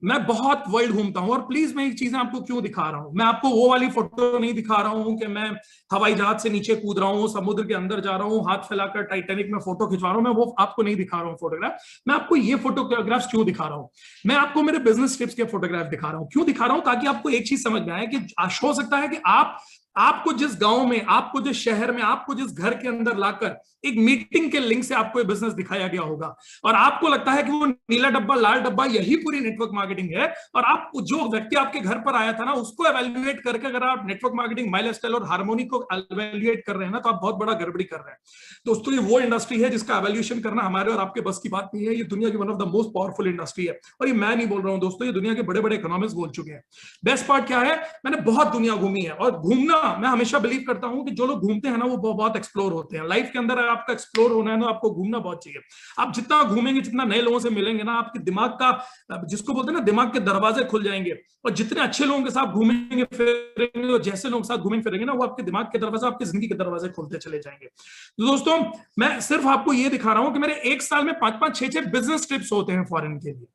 S1: मैं बहुत वर्ल्ड घूमता हूं। और प्लीज मैं एक चीजें आपको क्यों दिखा रहा हूं, मैं आपको वो वाली फोटो नहीं दिखा रहा हूं कि मैं हवाई जहाज से नीचे कूद रहा हूं, समुद्र के अंदर जा रहा हूं, हाथ फैलाकर टाइटैनिक में फोटो खिंचवा रहा हूं। मैं वो आपको नहीं दिखा रहा हूं फोटोग्राफ। मैं आपको ये फोटोग्राफ्स क्यों दिखा रहा हूं, मैं आपको मेरे बिजनेस ट्रिप्स के फोटोग्राफ दिखा रहा हूं। क्यों दिखा रहा हूं? ताकि आपको एक चीज समझ में आए कि हो सकता है कि आपको जिस गांव में, आपको जिस शहर में, आपको जिस घर के अंदर लाकर एक मीटिंग के लिंक से आपको ये बिजनेस दिखाया गया होगा और आपको लगता है कि वो नीला डब्बा, लाल डब्बा यही पूरी नेटवर्क मार्केटिंग है। और आप जो व्यक्ति आपके घर पर आया था ना, उसको एवेल्युएट करके अगर आप नेटवर्क मार्केटिंग, माई लाइफस्टाइल और हार्मोनी को एवेल्युएट कर रहे हैं ना, तो आप बहुत बड़ा गड़बड़ी कर रहे हैं दोस्तों। ये वो इंडस्ट्री है जिसका एवेल्यूएशन करना हमारे और आपके बस की बात नहीं है। ये दुनिया की one of the most powerful industry है। और ये मैं नहीं बोल रहा हूं दोस्तों, ये दुनिया के बड़े बड़े इकोनॉमिस्ट बोल चुके हैं। बेस्ट पार्ट क्या है, मैंने बहुत दुनिया घूमी है। और घूमना, मैं हमेशा बिलीव करता हूं कि जो लोग घूमते हैं ना, वो बहुत एक्सप्लोर होते हैं। लाइफ के अंदर आपका एक्सप्लोर होना है ना, आपको घूमना बहुत चाहिए। आप जितना घूमेंगे, जितना नए लोगों से मिलेंगे ना, आपके दिमाग का, जिसको बोलते हैं ना, दिमाग के दरवाजे खुल जाएंगे। और जितने अच्छे लोगों के साथ घूमेंगे फिरेंगे, और जैसे लोगों के साथ घूमेंगे फिरेंगे ना, वो आपके दिमाग के दरवाजे, आपकी जिंदगी के दरवाजे खुलते चले जाएंगे। तो दोस्तों, मैं सिर्फ आपको ये दिखा रहा हूं कि मेरे एक साल में 5-5, 6-6 बिजनेस ट्रिप्स होते हैं फॉरेन के लिए।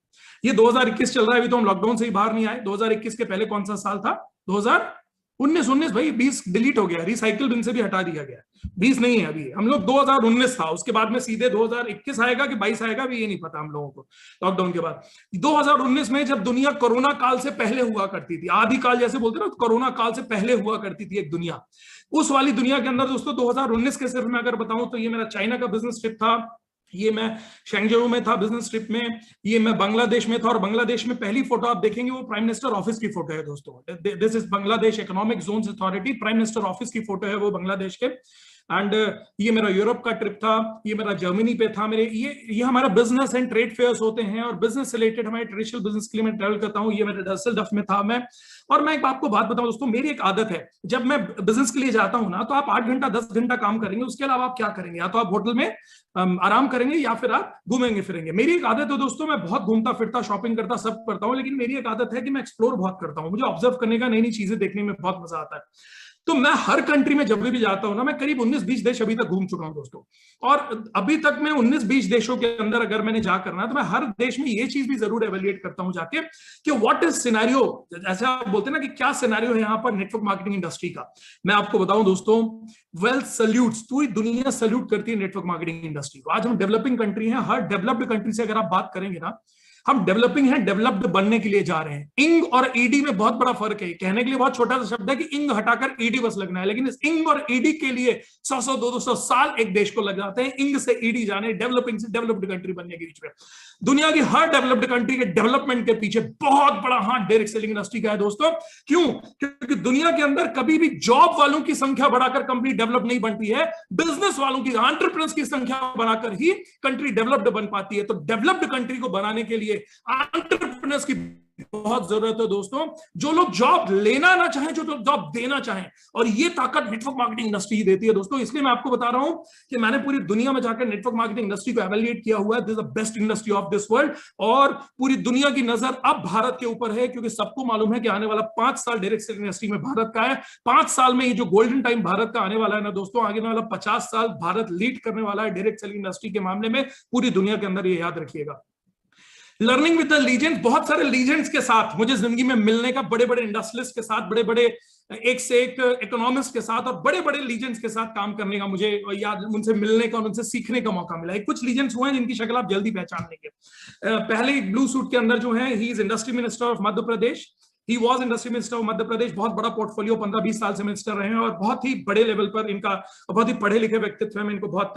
S1: ये 2021 चल रहा है, अभी तो हम लॉकडाउन से ही बाहर नहीं आए। 2021 के पहले कौन सा साल था? 2019 भाई, 20 डिलीट हो गया, रिसाइकिल बिन से भी हटा दिया गया, 20 नहीं है अभी। हम लोग 2019 था, उसके बाद में सीधे 2021 आएगा कि 22 आएगा, अभी ये नहीं पता हम लोगों को। लॉकडाउन के बाद 2019 में, जब दुनिया कोरोना काल से पहले हुआ करती थी, आदि काल जैसे बोलते ना, कोरोना काल से पहले हुआ करती थी एक दुनिया, उस वाली दुनिया के अंदर दोस्तों 2019 के सिर्फ मैं अगर बताऊं तो ये मेरा चाइना का बिजनेस ट्रिप था, ये मैं शेंगजू में था बिजनेस ट्रिप में, ये मैं बांग्लादेश में था। और बांग्लादेश में पहली फोटो आप देखेंगे वो प्राइम मिनिस्टर ऑफिस की फोटो है दोस्तों। This is Bangladesh economic zones authority, prime minister office की फोटो है वो बांग्लादेश के। एंड ये मेरा यूरोप का ट्रिप था, ये मेरा जर्मनी पे था। मेरे ये हमारा बिजनेस एंड ट्रेड फेयर्स होते हैं, और बिजनेस रिलेटेड हमारे ट्रेडिशनल बिजनेस के लिए मैं ट्रैवल करता हूँ। ये मेरे डसेल्डॉर्फ में था मैं। और मैं आपको बात बताऊं दोस्तों, मेरी एक आदत है, जब मैं बिजनेस के लिए जाता हूं ना, तो आप 8 घंटा 10 घंटा काम करेंगे, उसके अलावा आप क्या करेंगे? या तो आप होटल में आराम करेंगे या फिर आप घूमेंगे फिरेंगे। मेरी एक आदत है दोस्तों, मैं बहुत घूमता फिरता, शॉपिंग करता, सब करता हूं, लेकिन मेरी एक आदत है कि मैं एक्सप्लोर बहुत करता हूं। मुझे ऑब्जर्व करने का, नई नई चीजें देखने में बहुत मजा आता है। तो मैं हर कंट्री में जब भी जाता हूं ना, मैं करीब 19-20 देश अभी तक घूम चुका हूं दोस्तों। और अभी तक मैं 19-20 देशों के अंदर अगर मैंने जा करना, तो मैं हर देश में ये चीज भी जरूर एवेल्युएट करता हूं जाके कि व्हाट इज सिनेरियो, जैसे आप बोलते हैं ना कि क्या सिनेरियो है यहाँ पर नेटवर्क मार्केटिंग इंडस्ट्री का। मैं आपको बताऊं दोस्तों, वेल सल्यूट्स, पूरी दुनिया सल्यूट करती है नेटवर्क मार्केटिंग इंडस्ट्री को। आज हम डेवलपिंग कंट्री हैं, हर डेवलप्ड कंट्री से अगर आप बात करेंगे ना, हम डेवलपिंग है, डेवलप्ड बनने के लिए जा रहे हैं। इंग और ईडी में बहुत बड़ा फर्क है। कहने के लिए बहुत छोटा सा शब्द है कि इंग हटाकर ईडी बस लगना है, लेकिन इस इंग और ईडी के लिए 100-200 साल एक देश को लग जाते हैं, इंग से ईडी जाने, डेवलपिंग से डेवलप्ड कंट्री बनने के बीच में। दुनिया की हर डेवलप्ड कंट्री के डेवलपमेंट के पीछे बहुत बड़ा हाथ डायरेक्ट सेलिंग इंडस्ट्री का है दोस्तों। क्यों? क्योंकि दुनिया के अंदर कभी भी जॉब वालों की संख्या बढ़ाकर कंपनी डेवलप नहीं बनती है, बिजनेस वालों की, एंटरप्रेन्योर्स की संख्या बढ़ाकर ही कंट्री डेवलप्ड बन पाती है। तो डेवलप्ड कंट्री को बनाने के लिए एंटरप्रेन्योर्स की बहुत जरूरत है दोस्तों, जो लोग जॉब लेना ना चाहें, जो लोग जॉब देना चाहें। और ये ताकत नेटवर्क मार्केटिंग इंडस्ट्री ही देती है दोस्तों। इसलिए मैं आपको बता रहा हूं कि मैंने पूरी दुनिया में जाकर नेटवर्क मार्केटिंग इंडस्ट्री को एवेल्युएट किया हुआ है। This is the best industry of this world. और पूरी दुनिया की नजर अब भारत के ऊपर है, क्योंकि सबको मालूम है कि आने वाला 5 साल डायरेक्ट सेलिंग इंडस्ट्री में भारत का है। 5 साल में ये जो गोल्डन टाइम भारत का आने वाला है ना दोस्तों, आगे वाला 50 साल भारत लीड करने वाला है डायरेक्ट सेलिंग इंडस्ट्री के मामले में पूरी दुनिया के अंदर। ये याद रखिएगा। लर्निंग विद द लीजेंड्स, बहुत सारे लीजेंड्स के साथ मुझे जिंदगी में मिलने का, बड़े बड़े इंडस्ट्रियलिस्ट के साथ, बड़े बड़े एक से एक इकोनॉमिस्ट के साथ और बड़े बड़े लीजेंड्स के साथ काम करने का, मुझे याद, उनसे मिलने का और उनसे सीखने का मौका मिला है। कुछ लीजेंड्स हुए हैं जिनकी शक्ल आप जल्दी पहचान लेंगे। पहले ब्लू सूट के अंदर जो है, he is industry minister of Madhya Pradesh, he was industry minister of Madhya Pradesh, बहुत बड़ा पोर्टफोलियो, 15-20 साल से मिनिस्टर रहे हैं और बहुत ही बड़े लेवल पर इनका, बहुत ही पढ़े लिखे व्यक्तित्व है, मैं इनको बहुत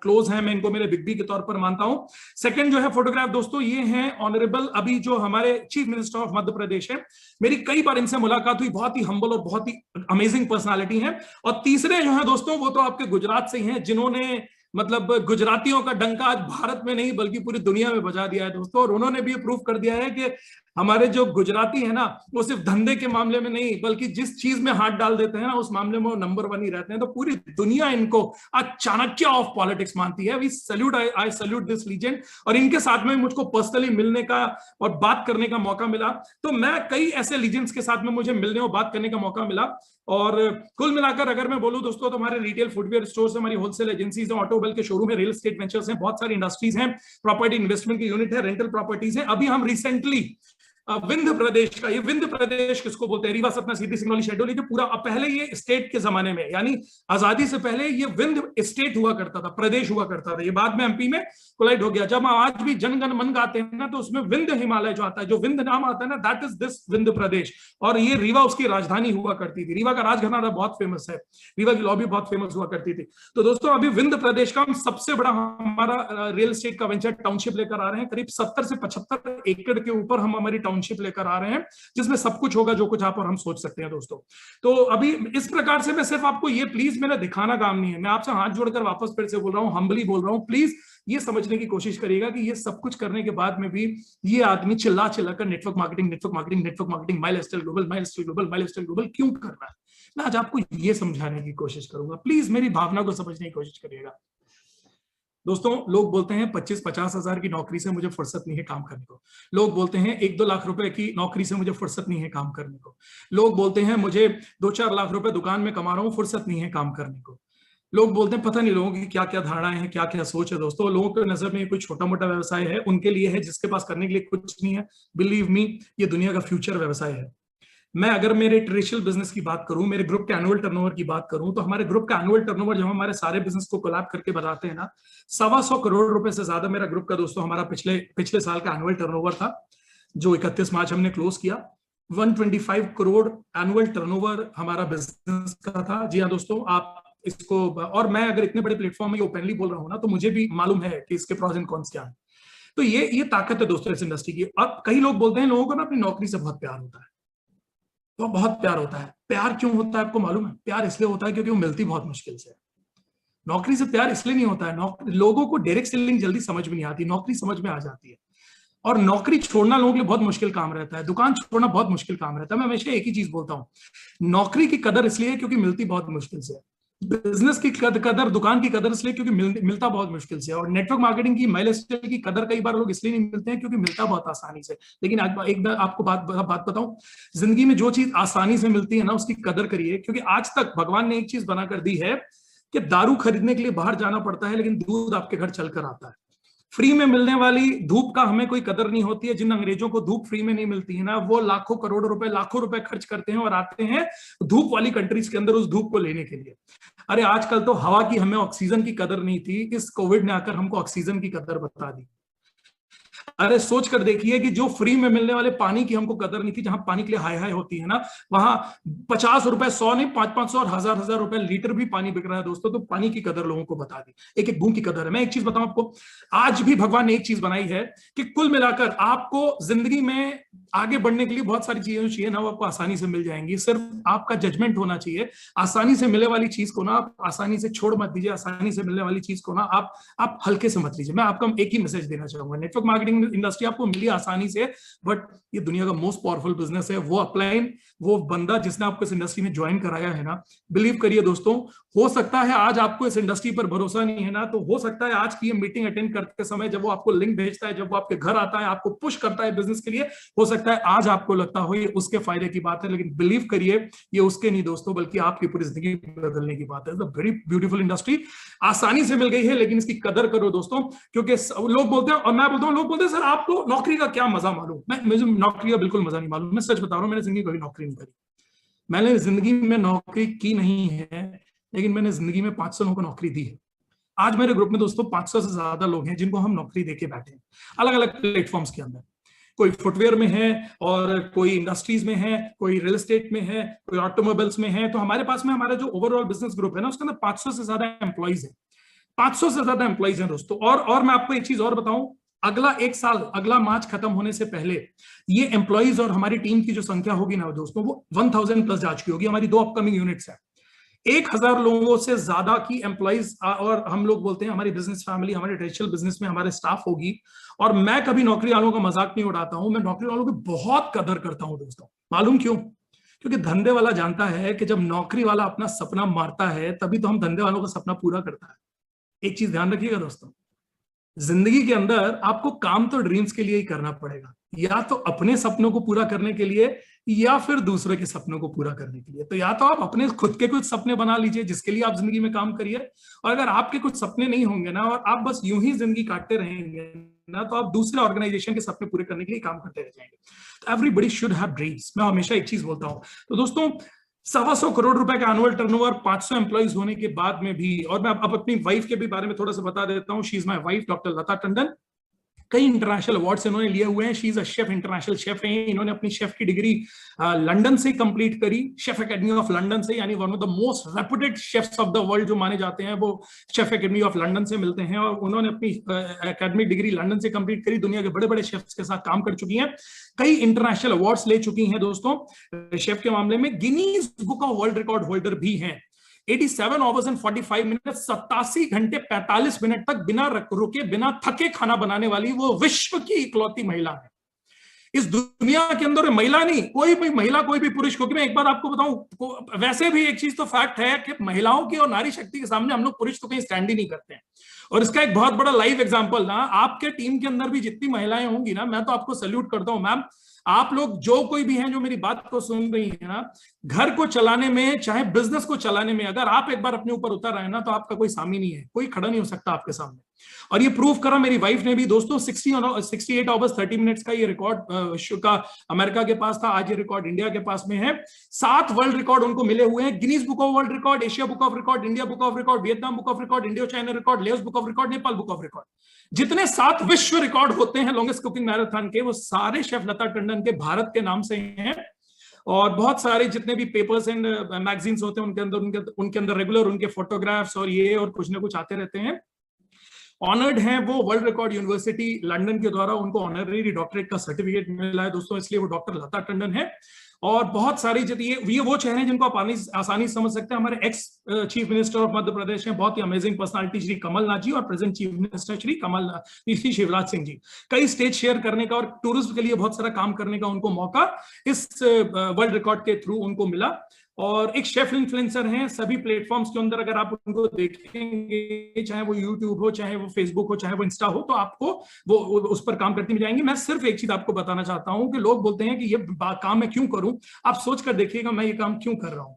S1: क्लोज है, मैं इनको मेरे बिग बी के तौर पर मानता हूं। सेकंड जो है फोटोग्राफ दोस्तों, ये हैं ऑनरेबल अभी जो हमारे चीफ मिनिस्टर ऑफ मध्य प्रदेश है। मेरी कई बार इनसे मुलाकात हुई, बहुत ही हम्बल और बहुत ही अमेजिंग पर्सनालिटी है। और तीसरे जो है दोस्तों, वो तो आपके गुजरात से ही हैं, जिन्होंने मतलब गुजरातियों का डंका आज भारत में नहीं बल्कि पूरी दुनिया में बजा दिया है दोस्तों। और उन्होंने भी प्रूव कर दिया है कि हमारे जो गुजराती है ना, वो सिर्फ धंधे के मामले में नहीं बल्कि जिस चीज में हाथ डाल देते हैं ना, उस मामले में वो नंबर 1 ही रहते हैं। तो पूरी दुनिया इनको आज चाणक्य ऑफ पॉलिटिक्स मानती है। We salute, I salute this legend. और इनके साथ में मुझको पर्सनली मिलने का और बात करने का मौका मिला। तो मैं कई ऐसे लीजेंड्स के साथ में मुझे मिलने और बात करने का मौका मिला। और कुल मिलाकर अगर मैं बोलूं दोस्तों, तो हमारे रिटेल फुटवेयर स्टोर्स, हमारी होलसेल एजेंसीज हैं, ऑटोमोबाइल के शोरूम है, रियल एस्टेट वेंचर्स हैं, बहुत सारी इंडस्ट्रीज हैं, प्रॉपर्टी इन्वेस्टमेंट की यूनिट है, रेंटल प्रॉपर्टीज हैं। अभी हम रिसेंटली विंध्य प्रदेश का, ये विंध्य प्रदेश किसको बोलते हैं, रीवा, सतना, सीधी, सिंगरौली, शहडोल, जो पूरा पहले ये स्टेट के जमाने में यानी आजादी से पहले ये विंध्य स्टेट हुआ करता था, प्रदेश हुआ करता था। ये बाद में एमपी में कोलाइड हो गया। जब आज भी जनगण मन गाते हैं ना, तो उसमें विंध्य हिमालय जो आता है, जो विंध्य नाम आता है ना, दैट इज दिस विंध्य प्रदेश। और ये रीवा उसकी राजधानी हुआ करती थी। रीवा का राजघराना बहुत फेमस है, रीवा की लॉबी बहुत फेमस हुआ करती थी। तो दोस्तों अभी विंध्य प्रदेश का हम सबसे बड़ा हमारा रियल एस्टेट का वेंचर टाउनशिप लेकर आ रहे हैं। करीब 70 से 75 एकड़ के ऊपर हम हमारी टाउनशिप लेकर आ रहे हैं, जिसमें सब कुछ होगा जो कुछ आप और हम सोच सकते हैं दोस्तों। तो अभी इस प्रकार से मैं सिर्फ आपको ये, प्लीज मेरा दिखाना काम नहीं है, मैं आपसे हाथ जोड़कर वापस फिर से बोल रहा हूं, हम्बली बोल रहा हूं, प्लीज ये समझने की कोशिश करिएगा कि ये सब कुछ करने के बाद में भी ये आदमी चिल्ला चिल्ला कर network marketing, network marketing, network marketing, my lifestyle global, my lifestyle global, my lifestyle global क्यों कर रहा है। मैं आज आपको ये समझाने की कोशिश करूंगा, प्लीज मेरी भावना को समझने की कोशिश करिएगा। दोस्तों लोग बोलते हैं 25-50 हजार की नौकरी से मुझे फुर्सत नहीं है काम करने को। लोग बोलते हैं 1-2 लाख रुपए की नौकरी से मुझे फुर्सत नहीं है काम करने को। लोग बोलते हैं मुझे 2-4 लाख रुपए दुकान में कमा रहा हूं, फुर्सत नहीं है काम करने को। लोग बोलते हैं, पता नहीं लोगों की क्या क्या धारणाएं हैं, क्या क्या सोच है दोस्तों। लोगों की नजर में कोई छोटा मोटा व्यवसाय है, उनके लिए है, जिसके पास करने के लिए कुछ नहीं है। बिलीव मी, ये दुनिया का फ्यूचर व्यवसाय है। मैं अगर मेरे ट्रेडिशनल बिजनेस की बात करूं, मेरे ग्रुप के एनुअल टर्नओवर की बात करूं, तो हमारे ग्रुप का एनुअल टर्नओवर जब हमारे सारे बिजनेस को कोलैब करके बताते हैं ना, 125 करोड़ रुपए से ज्यादा मेरा ग्रुप का दोस्तों हमारा पिछले साल का एनुअल टर्नओवर था, जो 31 मार्च हमने क्लोज किया। 125 करोड़ एनुअल टर्नओवर हमारा बिजनेस का था। जी हाँ दोस्तों, आप इसको, और मैं अगर इतने बड़े प्लेटफॉर्म में ओपनली बोल रहा हूँ ना, तो मुझे भी मालूम है कि इसके प्रॉस एंड कॉन्स क्या है। तो ये ताकत है दोस्तों इस इंडस्ट्री की। अब कई लोग बोलते हैं लोगों को ना अपनी नौकरी से बहुत प्यार होता है, तो बहुत प्यार होता है। प्यार क्यों होता है आपको मालूम है? प्यार इसलिए होता है क्योंकि वो मिलती बहुत मुश्किल से है। नौकरी से प्यार इसलिए नहीं होता है, लोगों को डायरेक्ट सेलिंग जल्दी समझ में नहीं आती, नौकरी समझ में आ जाती है। और नौकरी छोड़ना लोगों के लिए बहुत मुश्किल काम रहता है, दुकान छोड़ना बहुत मुश्किल काम रहता है। मैं हमेशा एक ही चीज बोलता हूँ, नौकरी की कदर इसलिए है क्योंकि मिलती बहुत मुश्किल से है। बिजनेस की कदर, दुकान की कदर इसलिए क्योंकि मिलता बहुत मुश्किल से। और नेटवर्क मार्केटिंग की, माई लाइफस्टाइल की कदर कई बार लोग इसलिए नहीं मिलते हैं क्योंकि मिलता बहुत आसानी से। लेकिन एक आपको बात बताऊं, जिंदगी में जो चीज आसानी से मिलती है ना, उसकी कदर करिए। क्योंकि आज तक भगवान ने एक चीज बना कर दी है कि दारू खरीदने के लिए बाहर जाना पड़ता है, लेकिन दूध आपके घर चलकर आता है। फ्री में मिलने वाली धूप का हमें कोई कदर नहीं होती है। जिन अंग्रेजों को धूप फ्री में नहीं मिलती है ना, वो लाखों करोड़ों रुपए, लाखों रुपए खर्च करते हैं और आते हैं धूप वाली कंट्रीज के अंदर उस धूप को लेने के लिए। अरे आजकल तो हवा की, हमें ऑक्सीजन की कदर नहीं थी, इस कोविड ने आकर हमको ऑक्सीजन की कदर बता दी। अरे सोच कर देखिए कि जो फ्री में मिलने वाले पानी की हमको कदर नहीं थी, जहां पानी के लिए हाई हाई होती है ना, वहां 50 रुपए, 100 नहीं, 500 और 1000 रुपए लीटर भी पानी बिक रहा है दोस्तों। तो पानी की कदर लोगों को बता दी, एक एक बूंद की कदर है। मैं एक चीज बताऊं आपको, आज भी भगवान ने एक चीज बनाई है कि कुल मिलाकर आपको जिंदगी में आगे बढ़ने के लिए बहुत सारी चीजें चाहिए ना, वो आपको आसानी से मिल जाएंगी। सिर्फ आपका जजमेंट होना चाहिए। आसानी से मिलने वाली चीज को ना आप आसानी से छोड़ मत दीजिए, आसानी से मिलने वाली चीज को ना आप हल्के से मत लीजिए। मैं आपको एक ही मैसेज देना चाहूंगा, नेटवर्क मार्केटिंग इंडस्ट्री आपको मिली आसानी से, बट ये दुनिया का मोस्ट पावरफुल बिजनेस है। वो अपलाइन, वो बंदा जिसने आपको इस इंडस्ट्री में ज्वाइन कराया है ना, बिलीव करिए दोस्तों, हो सकता है आज आपको इस इंडस्ट्री पर भरोसा नहीं है ना, तो हो सकता है आज की ये मीटिंग अटेंड करते समय जब वो आपको लिंक भेजता है, जब वो आपके घर आता है, आपको पुश करता है बिजनेस के लिए, हो सकता है आज आपको लगता हो ये उसके फायदे की बात है, लेकिन बिलीव करिए ये उसके नहीं दोस्तों, बल्कि आपकी पूरी जिंदगी बदलने की बात है। वेरी ब्यूटीफुल इंडस्ट्री आसानी से मिल गई है, लेकिन इसकी कदर करो दोस्तों। क्योंकि लोग बोलते हैं, और मैं बोलता हूँ, लोग बोलते हैं सर आपको नौकरी का क्या मजा मालूम। मुझे नौकरी का बिल्कुल मजा नहीं मालूम। मैं सच बता रहा हूँ, मैंने जिंदगी कभी नौकरी नहीं करी। मैंने जिंदगी में नौकरी की नहीं है, लेकिन मैंने जिंदगी में 500 लोगों को नौकरी दी है। आज मेरे ग्रुप में दोस्तों 500 से ज्यादा लोग हैं जिनको हम नौकरी देके बैठे हैं, अलग अलग प्लेटफॉर्म्स के अंदर। कोई फुटवेयर में है और कोई इंडस्ट्रीज में है, कोई रियल एस्टेट में है, कोई ऑटोमोबाइल्स में है। तो हमारे पास में हमारा जो ओवरऑल बिजनेस ग्रुप है ना, उसके अंदर 500 से ज्यादा एम्प्लॉइज है, 500 से ज्यादा एम्प्लॉइज हैं दोस्तों। और मैं आपको एक चीज और बताऊं, अगला एक साल, अगला मार्च खत्म होने से पहले ये एम्प्लॉइज और हमारी टीम की जो संख्या होगी ना दोस्तों, वो 1000 प्लस जा चुकी होगी। हमारी 2 अपकमिंग यूनिट्स है, 1000 लोगों से ज्यादा की एम्प्लॉइज, और हम लोग बोलते हैं हमारी बिजनेस फैमिली, हमारे ट्रेडिशनल बिजनेस में हमारे स्टाफ होगी। और मैं कभी नौकरी वालों का मजाक नहीं उड़ाता हूं, मैं नौकरी वालों की बहुत कदर करता हूं दोस्तों। मालूम क्यों? क्योंकि धंधे वाला जानता है कि जब नौकरी वाला अपना सपना मारता है तभी तो हम धंधे वालों का सपना पूरा करता है। एक चीज ध्यान रखिएगा दोस्तों, जिंदगी के अंदर आपको काम तो ड्रीम्स के लिए ही करना पड़ेगा, या तो अपने सपनों को पूरा करने के लिए या फिर दूसरे के सपनों को पूरा करने के लिए। तो या तो आप अपने खुद के कुछ सपने बना लीजिए जिसके लिए आप जिंदगी में काम करिए, और अगर आपके कुछ सपने नहीं होंगे ना और आप बस यूं ही जिंदगी काटते रहेंगे ना, तो आप दूसरे ऑर्गेनाइजेशन के सपने पूरे करने के लिए काम करते रह जाएंगे। तो एवरीबडी शुड हैव ड्रीम्स। मैं हमेशा एक चीज बोलता हूं। तो दोस्तों, 125 करोड़ रुपए का एनुअल टर्नओवर, 500 एम्प्लॉइज होने के बाद में भी, और मैं अब अपनी वाइफ के भी बारे में थोड़ा सा बता देता हूं। She is my wife, doctor Lata Tandon. कई इंटरनेशनल अवार्ड्स इन्होंने लिए हुए हैं। She is a chef, international chef है। इन्होंने अपनी शेफ की डिग्री लंदन से कंप्लीट करी, शेफ एकेडमी ऑफ लंदन से, यानी one of the most reputed chefs of the world जो माने जाते हैं वो शेफ एकेडमी ऑफ लंदन से मिलते हैं। और उन्होंने अपनी एकेडमिक डिग्री लंदन से कंप्लीट करी, दुनिया के बड़े बड़े शेफ्स के साथ काम कर चुकी हैं, कई इंटरनेशनल अवार्ड्स ले चुकी हैं दोस्तों। शेफ के मामले में Guinness book of world record holder भी हैं। 87 आवर्स एंड 45 मिनट, 87 घंटे 45 मिनट तक बिना रुके, बिना थके खाना बनाने वाली वो विश्व की इकलौती महिला है। इस दुनिया के अंदर महिला नहीं, कोई भी महिला, कोई भी पुरुष, क्योंकि मैं एक बार आपको बताऊं, वैसे भी एक चीज तो फैक्ट है कि महिलाओं की और नारी शक्ति के सामने हम लोग पुरुष तो कहीं स्टैंड ही नहीं करते हैं। और इसका एक बहुत बड़ा लाइव एग्जांपल ना, आपके टीम के अंदर भी जितनी महिलाएं होंगी ना, मैं तो आपको सैल्यूट करता हूं मैम। आप लोग जो कोई भी हैं जो मेरी बात को सुन रही है ना, घर को चलाने में, चाहे बिजनेस को चलाने में, अगर आप एक बार अपने ऊपर उतर आए ना, तो आपका कोई सामी नहीं है, कोई खड़ा नहीं हो सकता आपके सामने। और ये प्रूव करा मेरी वाइफ ने भी दोस्तों। 68 आवर्स 30 मिनट्स का ये रिकॉर्ड का अमेरिका के पास था, आज ये रिकॉर्ड इंडिया के पास में है। 7 वर्ल्ड रिकॉर्ड उनको मिले हुए हैं, Guinness book of world record, Asia book of record, India book of record, Vietnam book of record, Indo China record, Laos book of record, Nepal book of record. जितने 7 विश्व record होते हैं लॉन्गेस्ट कुकिंग मैराथन के, वो सारे chef Lata Tandon के भारत के नाम से हैं। और बहुत सारे जितने भी पेपर्स एंड मैगजीन्स होते हैं उनके अंदर रेगुलर उनके फोटोग्राफ्स और ये और कुछ ना कुछ आते रहते हैं। ऑनर्ड हैं वो वर्ल्ड रिकॉर्ड यूनिवर्सिटी लंदन के द्वारा, उनको ऑनररी डॉक्टरेट का सर्टिफिकेट मिला है दोस्तों, इसलिए वो डॉक्टर लता टंडन है। और बहुत सारी ये वो चेहरे हैं जिनको आप आसानी समझ सकते हैं। हमारे ex chief minister of Madhya Pradesh हैं, बहुत ही अमेजिंग पर्सनालिटी श्री कमलनाथ जी, और present chief minister Shri Shivraj Singh ji. कई स्टेज शेयर करने का और टूरिज्म के लिए बहुत सारा काम करने का उनको मौका इस वर्ल्ड रिकॉर्ड के थ्रू उनको मिला। और एक शेफ इन्फ्लुएंसर हैं, सभी प्लेटफॉर्म्स के अंदर अगर आप उनको देखेंगे, चाहे वो यूट्यूब हो, चाहे वो फेसबुक हो, चाहे वो इंस्टा हो, तो आपको वो उस पर काम करती मिल जाएंगी। मैं सिर्फ एक चीज आपको बताना चाहता हूं कि लोग बोलते हैं कि ये काम मैं क्यों करूं, आप सोच कर देखिएगा मैं ये काम क्यों कर रहा हूं।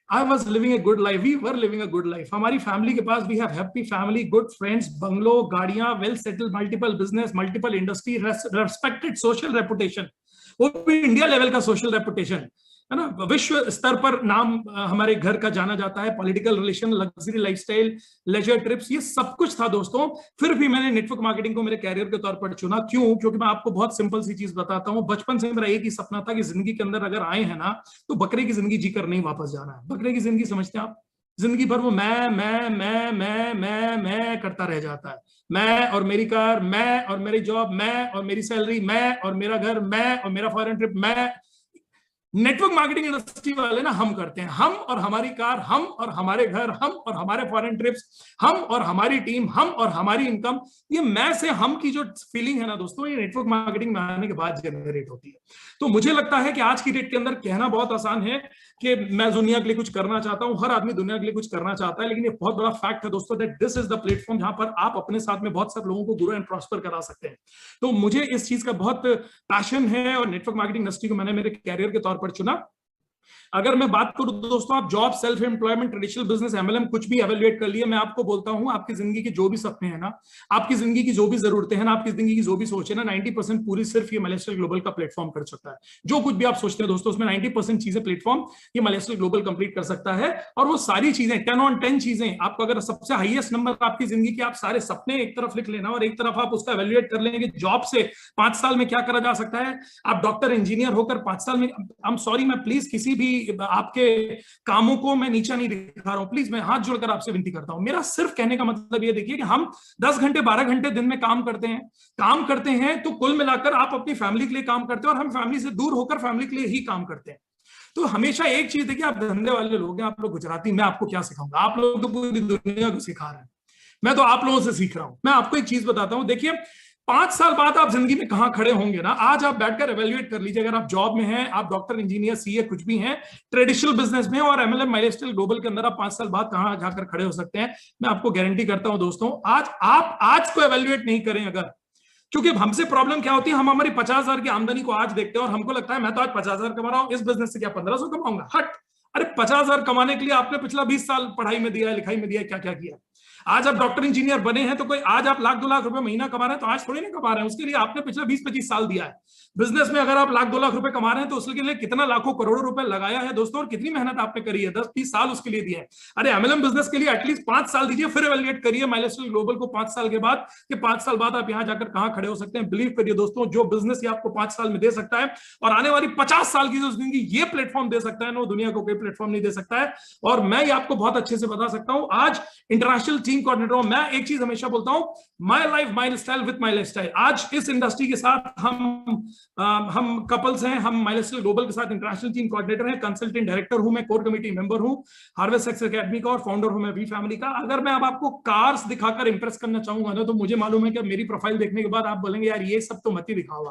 S1: I was living a good life. We were living a good life. हमारी फैमिली के पास we have happy family, good friends, bungalow, गाड़ियां, well settled, multiple business, multiple industry, respected social reputation, वो भी इंडिया लेवल का social reputation है ना, विश्व स्तर पर नाम हमारे घर का जाना जाता है, political relation, luxury lifestyle, leisure trips, ये सब कुछ था दोस्तों। फिर भी मैंने नेटवर्क मार्केटिंग को मेरे कैरियर के तौर पर चुना। क्यों? क्योंकि मैं आपको बहुत सिंपल सी चीज बताता हूं, बचपन से मेरा एक ही सपना था कि जिंदगी के अंदर अगर आए हैं ना, तो बकरे की जिंदगी जीकर नहीं वापस जाना है। बकरे की जिंदगी समझते हैं आप? जिंदगी भर वो मैं करता रह जाता है। मैं और मेरी कार, मैं और मेरी जॉब, मैं और मेरी सैलरी, मैं और मेरा घर, मैं और मेरा फॉरेन ट्रिप। मैं नेटवर्क मार्केटिंग इंडस्ट्री वाले ना हम करते हैं, हम और हमारी कार, हम और हमारे घर, हम और हमारे फॉरेन ट्रिप्स, हम और हमारी टीम, हम और हमारी इनकम। ये मैं से हम की जो फीलिंग है ना दोस्तों, ये नेटवर्क मार्केटिंग में आने के बाद जनरेट होती है। तो मुझे लगता है कि आज की डेट के अंदर कहना बहुत आसान है कि मैं दुनिया के लिए कुछ करना चाहता हूं। हर आदमी दुनिया के लिए कुछ करना चाहता है, लेकिन ये बहुत बड़ा फैक्ट है दोस्तों that this is the platform जहां पर आप अपने साथ में बहुत सारे लोगों को ग्रो एंड प्रॉस्पर करा सकते हैं। तो मुझे इस चीज का बहुत पैशन है और नेटवर्क मार्केटिंग इंडस्ट्री को मैंने मेरे कैरियर के तौर पर चुना। अगर मैं बात करूं दोस्तों, आप job, self employment, traditional business, MLM कुछ भी एवेल्युएट कर लिए, मैं आपको बोलता हूं आपकी जिंदगी के जो भी सपने हैं ना, आपकी जिंदगी की जो भी जरूरतें हैं ना, आपकी जिंदगी की जो भी सोच है ना, 90% पूरी सिर्फ ये माइलस्टाइल ग्लोबल का प्लेटफॉर्म कर सकता है। जो कुछ भी आप सोचते हैं दोस्तों, उसमें 90% चीजें प्लेटफॉर्म ये माइलस्टाइल ग्लोबल कंप्लीट कर सकता है। और वो सारी चीजें 10 on 10 चीजें आपको, अगर सबसे हाईएस्ट नंबर आपकी जिंदगी के, आप सारे सपने एक तरफ लिख लेना और एक तरफ आप उसका एवेल्युएट कर लेंगे जॉब से 5 साल में क्या करा जा सकता है। आप डॉक्टर इंजीनियर होकर 5 साल में, आई एम सॉरी, मैं प्लीज किसी भी आपके कामों को मैं नीचा नहीं दिखा रहा हूं, प्लीज मैं हाथ जोड़कर आपसे विनती करता हूं। मेरा सिर्फ कहने का मतलब ये देखिए कि हम 10 घंटे 12 घंटे दिन में काम करते हैं तो कुल मिलाकर आप अपनी फैमिली के लिए काम करते हैं और हम फैमिली से दूर होकर फैमिली के लिए ही काम करते हैं। तो हमेशा एक चीज देखिए, आप धंधे वाले लोग हैं, आप लोग गुजराती, मैं आपको क्या सिखाऊंगा, आप लोग तो पूरी दुनिया को सिखा रहे हैं, मैं तो आप लोगों से सीख रहा हूं। मैं आपको एक चीज बताता हूं, देखिए 5 साल बाद आप जिंदगी में कहां खड़े होंगे ना, आज आप बैठकर एवेल्युएट कर लीजिए। अगर आप जॉब में हैं, आप डॉक्टर, इंजीनियर, सीए कुछ भी हैं, ट्रेडिशनल बिजनेस में और एमएलएम माइलस्टाइल ग्लोबल के अंदर, आप 5 साल बाद कहां जाकर खड़े हो सकते हैं, मैं आपको गारंटी करता हूं दोस्तों। आज आप आज को एवेल्युएट नहीं करें अगर, क्योंकि हमसे प्रॉब्लम क्या होती है, हम हमारी 50,000 की आमदनी को आज देखते हैं और हमको लगता है मैं तो आज 50,000 कमा रहा हूं, इस बिजनेस से क्या 1500 कमाऊंगा, हट। अरे 50,000 कमाने के लिए आपने पिछला 20 साल पढ़ाई में दिया है, लिखाई में दिया है, क्या क्या किया। आज आप डॉक्टर इंजीनियर बने हैं तो कोई आज आप लाख 2 लाख रुपए महीना कमा रहे हैं तो आज थोड़ी ना कमा रहे हैं, उसके लिए आपने पिछले 20-25 साल दिया है। बिजनेस में अगर आप लाख 2 लाख रुपए कमा रहे हैं तो उसके लिए कितना लाखों करोड़ों रुपए लगाया है दोस्तों, और कितनी मेहनत आपने करी है, 10-30 साल उसके लिए दिए हैं। अरे एमएलएम बिजनेस के लिए एटलीस्ट 5 साल दीजिए, फिर एवेल्युएट करिए माइलस्टाइल ग्लोबल को 5 साल के बाद, कि 5 साल बाद आप यहां जाकर कहां खड़े हो सकते हैं। बिलीव करिए दोस्तों, जो बिजनेस ये आपको 5 साल में दे सकता है और आने वाली 50 साल की जो जिंदगी ये प्लेटफॉर्म दे सकता है ना, वो दुनिया को कोई प्लेटफॉर्म नहीं दे सकता है। और मैं ये आपको बहुत अच्छे से बता सकता हूं, आज इंटरनेशनल टीम कोऑर्डिनेटर हूं मैं, एक चीज हमेशा बोलता हूं, my life my style with my lifestyle. आज इस इंडस्ट्री के साथ हम कपल्स हैं, हम माइलस्टाइल ग्लोबल के साथ इंटरनेशनल टीम कोऑर्डिनेटर हैं, कंसल्टेंट डायरेक्टर हूं मैं, कोर कमेटी मेंबर हूं हार्वेस्ट सक्सेस एकेडमी का, और फाउंडर हूं मैं वी फैमिली का। अगर मैं अब आपको कार्स दिखाकर इंप्रेस करना चाहूंगा ना, तो मुझे मालूम है कि मेरी प्रोफाइल देखने के बाद आप बोलेंगे यार ये सब तो मत ही दिखाओ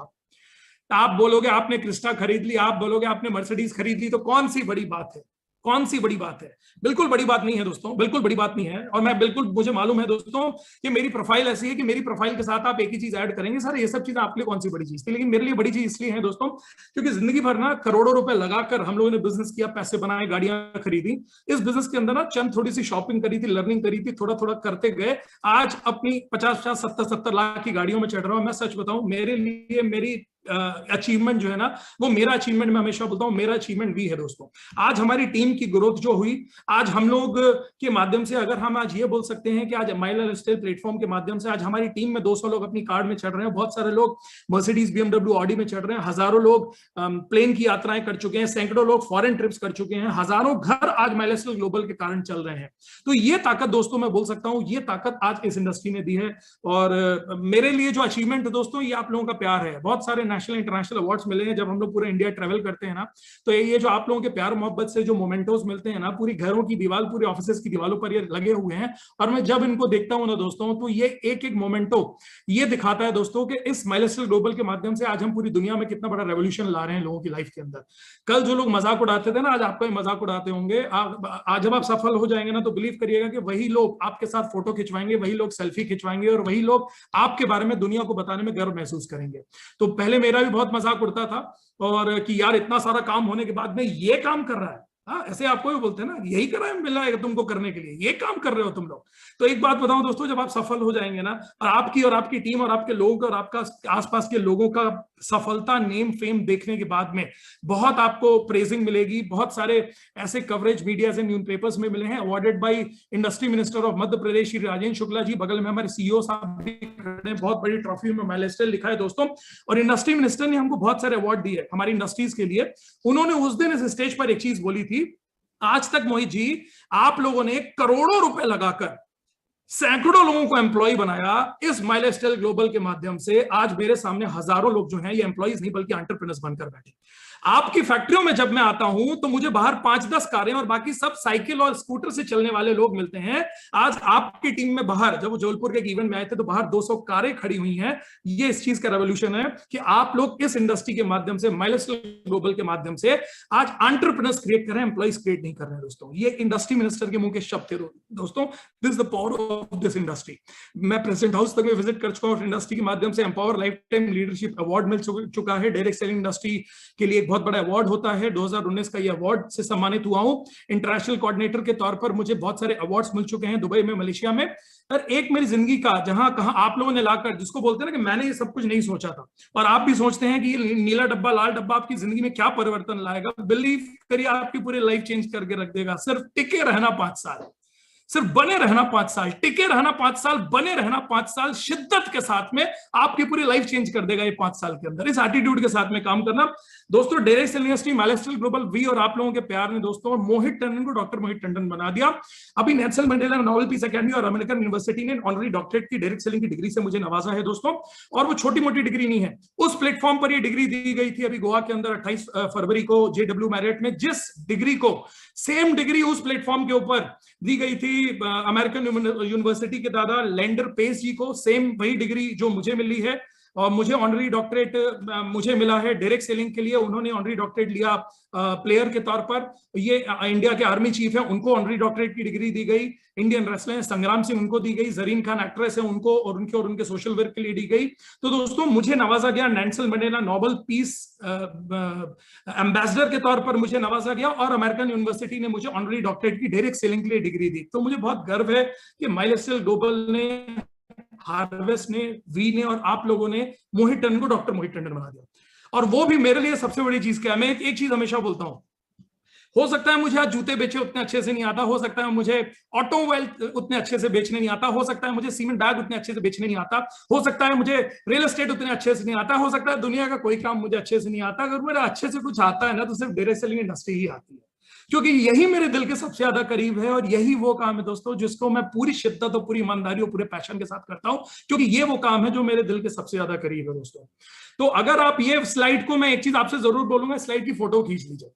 S1: आप बोलोगे आपने क्रिस्टा खरीद ली, आप बोलोगे आपने मर्सिडीज खरीद ली, तो कौन सी बड़ी बात है, कौन सी बड़ी बात है। बिल्कुल बड़ी बात नहीं है दोस्तों, बिल्कुल बड़ी बात नहीं है। और मैं बिल्कुल, मुझे मालूम है दोस्तों कि मेरी प्रोफाइल ऐसी है कि मेरी प्रोफाइल के साथ आप एक ही चीज ऐड करेंगे, सर ये सब चीजें आपके लिए कौन सी बड़ी चीज थी, लेकिन मेरे लिए बड़ी चीज इसलिए है दोस्तों क्योंकि जिंदगी भर ना करोड़ों रुपए लगाकर हम लोगों ने बिजनेस किया, पैसे बनाए, गाड़ियां खरीदी। इस बिजनेस के अंदर ना चंद थोड़ी सी शॉपिंग करी थी, लर्निंग करी थी, थोड़ा थोड़ा करते गए, आज अपनी 50-50, 70-70 लाख की गाड़ियों में चढ़ रहा हूं। मैं सच बताऊं, मेरे लिए मेरी अचीवमेंट जो है ना, वो मेरा अचीवमेंट, मैं हमेशा बोलता हूं मेरा अचीवमेंट भी है दोस्तों। आज हमारी टीम की ग्रोथ जो हुई, आज हम लोग के माध्यम से, अगर हम आज ये बोल सकते हैं कि आज माइलस्टाइल प्लेटफॉर्म के माध्यम से आज हमारी टीम में 200 लोग अपनी कार में चढ़ रहे हैं, बहुत सारे लोग मर्सिडीज, बीएमडब्ल्यू, ऑडी में चढ़ रहे हैं, हजारों लोग प्लेन की यात्राएं कर चुके हैं, सैकड़ों लोग फॉरेन ट्रिप्स कर चुके हैं, हजारों घर आज माइलस्टाइल ग्लोबल के कारण चल रहे हैं। तो ये ताकत दोस्तों, मैं बोल सकता हूं ये ताकत आज इस इंडस्ट्री ने दी है। और मेरे लिए जो अचीवमेंट है दोस्तों, ये आप लोगों का प्यार है। बहुत सारे नेशनल इंटरनेशनल अवार्ड्स मिले हैं, जब हम लोग पूरे इंडिया ट्रेवल करते हैं ना, तो ये जो आप लोगों के प्यार मोहब्बत से जो मोमेंटोस मिलते हैं ना, पूरी घरों की दीवार, पूरे ऑफिसेस की दीवारों पर ये लगे हुए हैं, और मैं जब इनको देखता हूं ना दोस्तों, तो ये एक एक मोमेंटो ये दिखाता है दोस्तों कि इस माइलस्टाइल ग्लोबल के माध्यम से आज हम पूरी दुनिया में कितना बड़ा रेवोल्यूशन ला रहे हैं लोगों की लाइफ के अंदर। कल जो लोग मजाक उड़ाते थे ना, आज आपका ही मजाक उड़ाते होंगे। आज जब आप सफल हो जाएंगे ना, तो बिलीव करिएगा कि वही लोग आपके साथ फोटो खिंचवाएंगे, वही लोग सेल्फी खिंचवाएंगे, और वही लोग आपके बारे में दुनिया को बताने में गर्व महसूस करेंगे। तो पहले मेरा भी बहुत मजाक उड़ता था, और कि यार इतना सारा काम होने के बाद में ये काम कर रहा है, हाँ ऐसे आपको भी बोलते हैं ना, यही कर रहा है, मिला है तुमको करने के लिए, ये काम कर रहे हो तुम लोग। तो एक बात बताऊं दोस्तों, जब आप सफल हो जाएंगे ना, और आपकी टीम और आपके लोग और आपका आसपास के लोगों का सफलता, नेम, फेम देखने के बाद में बहुत आपको प्रेजिंग मिलेगी। बहुत सारे ऐसे कवरेज मीडिया से न्यूज़पेपर्स में मिले हैं, awarded by industry minister of Madhya Pradesh Shri Rajendra Shukla ji, बगल में हमारे सीईओ साहब भी खड़े हैं, बहुत बड़ी ट्रॉफी में माइलस्टाइल लिखा है दोस्तों। और इंडस्ट्री मिनिस्टर ने हमको बहुत सारे अवार्ड दिए हमारी इंडस्ट्रीज के लिए। उन्होंने उस दिन इस स्टेज पर एक चीज बोली थी, आज तक मोहित जी आप लोगों ने करोड़ों रुपए लगाकर सैकड़ों लोगों को एम्प्लॉय बनाया, इस माइलस्टाइल ग्लोबल के माध्यम से आज मेरे सामने हजारों लोग जो हैं ये एम्प्लॉयज नहीं बल्कि एंटरप्रेन्योर्स बनकर बैठे। आपकी फैक्ट्रियों में जब मैं आता हूं तो मुझे बाहर 5-10 कारें और बाकी सब साइकिल और स्कूटर से चलने वाले लोग मिलते हैं। आज आपकी टीम में बाहर, जब वो जबलपुर के एक इवेंट में आए थे तो बाहर 200 कारें खड़ी हुई हैं। ये इस चीज का रेवोल्यूशन है कि आप लोग इस इंडस्ट्री के माध्यम से, माइलस्टाइल ग्लोबल के माध्यम से आज एंटरप्रेन्योर्स क्रिएट कर रहे हैं, एम्प्लॉइज क्रिएट नहीं कर रहे हैं दोस्तों। ये इंडस्ट्री मिनिस्टर के मुंह के शब्द थे दोस्तों। This is the power of this industry. मैं प्रेसिडेंट हाउस तक में विजिट कर चुका हूँ, इंडस्ट्री के माध्यम से empower lifetime leadership award मिल चुका है। डायरेक्ट सेलिंग इंडस्ट्री के लिए एक बहुत बड़ा अवार्ड होता है, 2019 का ये अवार्ड से सम्मानित हुआ हूँ। इंटरनेशनल कोऑर्डिनेटर के तौर पर मुझे बहुत सारे अवार्ड्स मिल चुके हैं दुबई में, मलेशिया में। और एक मेरी जिंदगी का जहां कहां आप लोगों ने लाकर, जिसको बोलते हैं ना कि मैंने ये सब कुछ नहीं सोचा था, और आप भी सोचते हैं कि ये नीला डब्बा लाल डब्बा आपकी जिंदगी में क्या परिवर्तन लाएगा, बिलीव करिए आपकी पूरी लाइफ चेंज करके रख देगा। सिर्फ टिके रहना 5 साल, सिर्फ बने रहना 5 साल, टिके रहना 5 साल, बने रहना 5 साल, शिद्दत के साथ में आपकी पूरी लाइफ चेंज कर देगा ये 5 साल के अंदर। इस एटीट्यूड के साथ में काम करना दोस्तों। Direct selling industry, my lifestyle global, we और आप लोगों के प्यार ने दोस्तों मोहित टंडन को डॉक्टर मोहित टंडन बना दिया। अभी Nelson Mandela Nobel peace academy और अमेरिकन यूनिवर्सिटी ने ऑनरी डॉक्टरेट की डायरेक्ट सेलिंग की डिग्री से मुझे नवाजा है दोस्तों। और वो छोटी मोटी डिग्री नहीं है, उस प्लेटफॉर्म पर ये डिग्री दी गई थी अभी गोवा के अंदर 28 फरवरी को JW मैरियट में। जिस डिग्री को सेम डिग्री उस प्लेटफॉर्म के ऊपर दी गई थी अमेरिकन यूनिवर्सिटी के दादा लैंडर पेस जी को, सेम वही डिग्री जो मुझे मिली है। और मुझे ऑनरी डॉक्टरेट मुझे मिला है डायरेक्ट सेलिंग के लिए। उन्होंने ऑनरी डॉक्टरेट लिया प्लेयर के तौर पर। ये इंडिया के आर्मी चीफ है, उनको ऑनरी डॉक्टरेट की डिग्री दी गई। इंडियन रेसलर हैं संग्राम सिंह, उनको दी गई। जरीन खान एक्ट्रेस है, उनको और उनके सोशल वर्क के लिए दी गई। तो दोस्तों मुझे नवाजा गया। Nelson Mandela Nobel peace ambassador के तौर पर मुझे नवाजा गया, और अमेरिकन यूनिवर्सिटी ने मुझे ऑनरी डॉक्टरेट की डायरेक्ट सेलिंग के लिए डिग्री दी। तो मुझे बहुत गर्व है कि माइलस्टाइल ग्लोबल ने, हार्वेस्ट ने, वी ने और आप लोगों ने मोहित टंडन को डॉक्टर मोहित टंडन बना दिया। और वो भी मेरे लिए सबसे बड़ी चीज क्या है, मैं एक चीज हमेशा बोलता हूं, हो सकता है मुझे आज जूते बेचे उतने अच्छे से नहीं आता, हो सकता है मुझे ऑटोमोबाइल उतने अच्छे से बेचने नहीं आता, हो सकता है मुझे सीमेंट बैग उतने अच्छे से बेचने नहीं आता, हो सकता है मुझे रियल एस्टेट उतने अच्छे से नहीं आता, हो सकता है दुनिया का कोई काम मुझे अच्छे से नहीं आता। अगर मेरा अच्छे से कुछ आता है ना तो सिर्फ डायरेक्ट सेलिंग इंडस्ट्री ही आती है, क्योंकि यही मेरे दिल के सबसे ज्यादा करीब है। और यही वो काम है दोस्तों जिसको मैं पूरी शिद्दत और पूरी ईमानदारी और पूरे पैशन के साथ करता हूं, क्योंकि ये वो काम है जो मेरे दिल के सबसे ज्यादा करीब है दोस्तों। तो अगर आप ये स्लाइड को, मैं एक चीज आपसे जरूर बोलूंगा, स्लाइड की फोटो खींच लीजिए।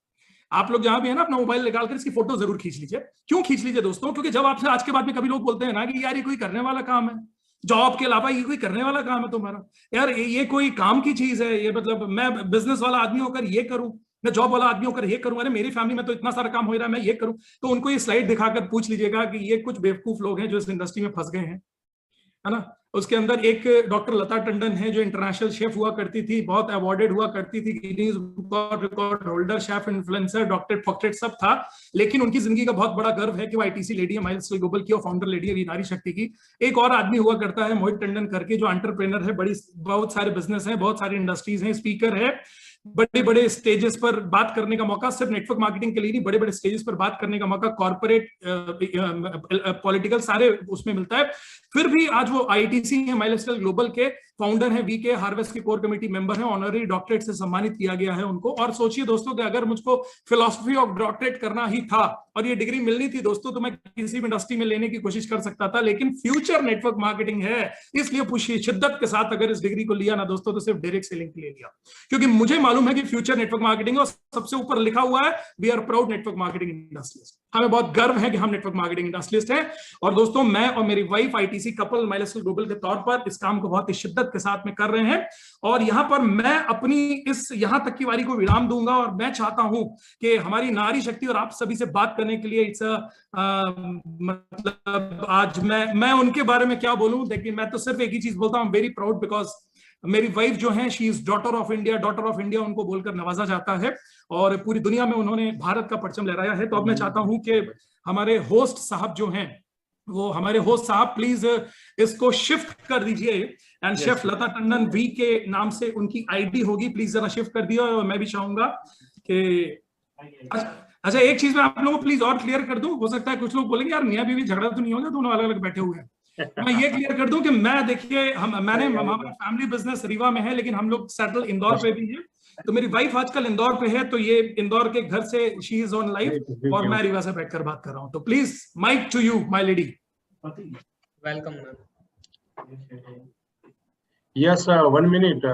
S1: आप लोग जहां भी है ना, अपना मोबाइल निकालकर इसकी फोटो जरूर खींच लीजिए। क्यों खींच लीजिए दोस्तों? क्योंकि जब आपसे आज के बाद में कभी लोग बोलते हैं ना कि यार ये कोई करने वाला काम है, जॉब के अलावा ये कोई करने वाला काम है तुम्हारा, यार ये कोई काम की चीज है, ये मतलब मैं बिजनेस वाला आदमी होकर ये करूं, मैं जॉब वाला आदमी होकर ये करूं, अरे मेरी फैमिली में तो इतना सारा काम हो रहा है मैं ये करूं। तो उनको ये स्लाइड दिखाकर पूछ लीजिएगा कि ये कुछ बेवकूफ लोग हैं जो इस इंडस्ट्री में फंस गए हैं, है ना। उसके अंदर एक डॉक्टर लता टंडन है जो इंटरनेशनल शेफ हुआ करती थी, बहुत अवार्डेड हुआ करती थी, Guinness book record holder, chef, influencer, doctor, फॉक्टेट सब था। लेकिन उनकी जिंदगी का बहुत बड़ा गर्व है कि वो आईटीसी लेडी है, माइलस्टाइल ग्लोबल की, और फाउंडर लेडी है नारी शक्ति की। एक और आदमी हुआ करता है मोहित टंडन करके, जो एंटरप्रेन्योर है, बहुत सारे बिजनेस है, बहुत सारी इंडस्ट्रीज है, स्पीकर है, बड़े बड़े स्टेजेस पर बात करने का मौका, सिर्फ नेटवर्क मार्केटिंग के लिए नहीं, बड़े बड़े स्टेजेस पर बात करने का मौका, कॉर्पोरेट, पॉलिटिकल, सारे उसमें मिलता है। फिर भी आज वो आईटीसी है, माइलस्टाइल ग्लोबल के फाउंडर हैं, वीके हार्वेस्ट के कोर कमेटी मेंबर हैं, ऑनररी डॉक्टरेट से सम्मानित किया गया है उनको। और सोचिए दोस्तों कि अगर मुझको फिलॉसफी ऑफ डॉक्टरेट करना ही था और ये डिग्री मिलनी थी दोस्तों, तो मैं किसी भी इंडस्ट्री में लेने की कोशिश कर सकता था, लेकिन फ्यूचर नेटवर्क मार्केटिंग है, इसलिए पूछिए शिद्दत के साथ अगर इस डिग्री को लिया ना दोस्तों, तो सिर्फ डायरेक्ट सेलिंग के लिए लिया, क्योंकि मुझे मालूम है कि फ्यूचर नेटवर्क मार्केटिंग, और सबसे ऊपर लिखा हुआ है we are proud network marketing industrialist. हमें बहुत गर्व है कि हम नेटवर्क मार्केटिंग इंडस्ट्रियलिस्ट हैं। और दोस्तों मैं और मेरी वाइफ आईटीसी कपल माइलस्टाइल ग्लोबल के तौर पर इस काम को बहुत ही शिद्दत के साथ में कर रहे हैं। और यहां पर मैं अपनी इस यहां तक की वारी को विराम दूंगा, और मैं चाहता हूं कि हमारी नारी शक्ति और आप सभी से बात करने के लिए मतलब आज मैं उनके बारे में क्या बोलूं, लेकिन मैं तो सिर्फ एक ही चीज बोलता हूं, वेरी प्राउड, बिकॉज मेरी वाइफ जो है she is daughter of India उनको बोलकर नवाजा जाता है, और पूरी दुनिया में उन्होंने भारत का परचम लहराया है। तो अब मैं चाहता हूं कि हमारे होस्ट साहब जो हैं, वो हमारे होस्ट साहब प्लीज इसको शिफ्ट कर दीजिए, and chef Lata Tandon V के नाम से उनकी आईडी होगी, प्लीज जरा शिफ्ट कर दिया। और मैं भी चाहूंगा कि अच्छा एक चीज मैं आप लोगों को प्लीज और क्लियर कर दूं, हो सकता है कुछ लोग बोलेंगे यार मियां बीवी झगड़ा तो नहीं होगा, दोनों अलग अलग बैठे हुए हैं। मैं ये क्लियर कर दूं कि मैं, देखिए मैंने हमारा फैमिली बिजनेस रीवा में है, लेकिन हम लोग सेटल इंदौर पे भी है। तो मेरी वाइफ आजकल इंदौर पे है, तो ये इंदौर के घर से शी इज ऑन लाइव, और मैं रीवा से बैठकर बात कर रहा हूं। तो please mic to you my lady.
S2: Welcome ma'am.
S3: Yes, 1 minute,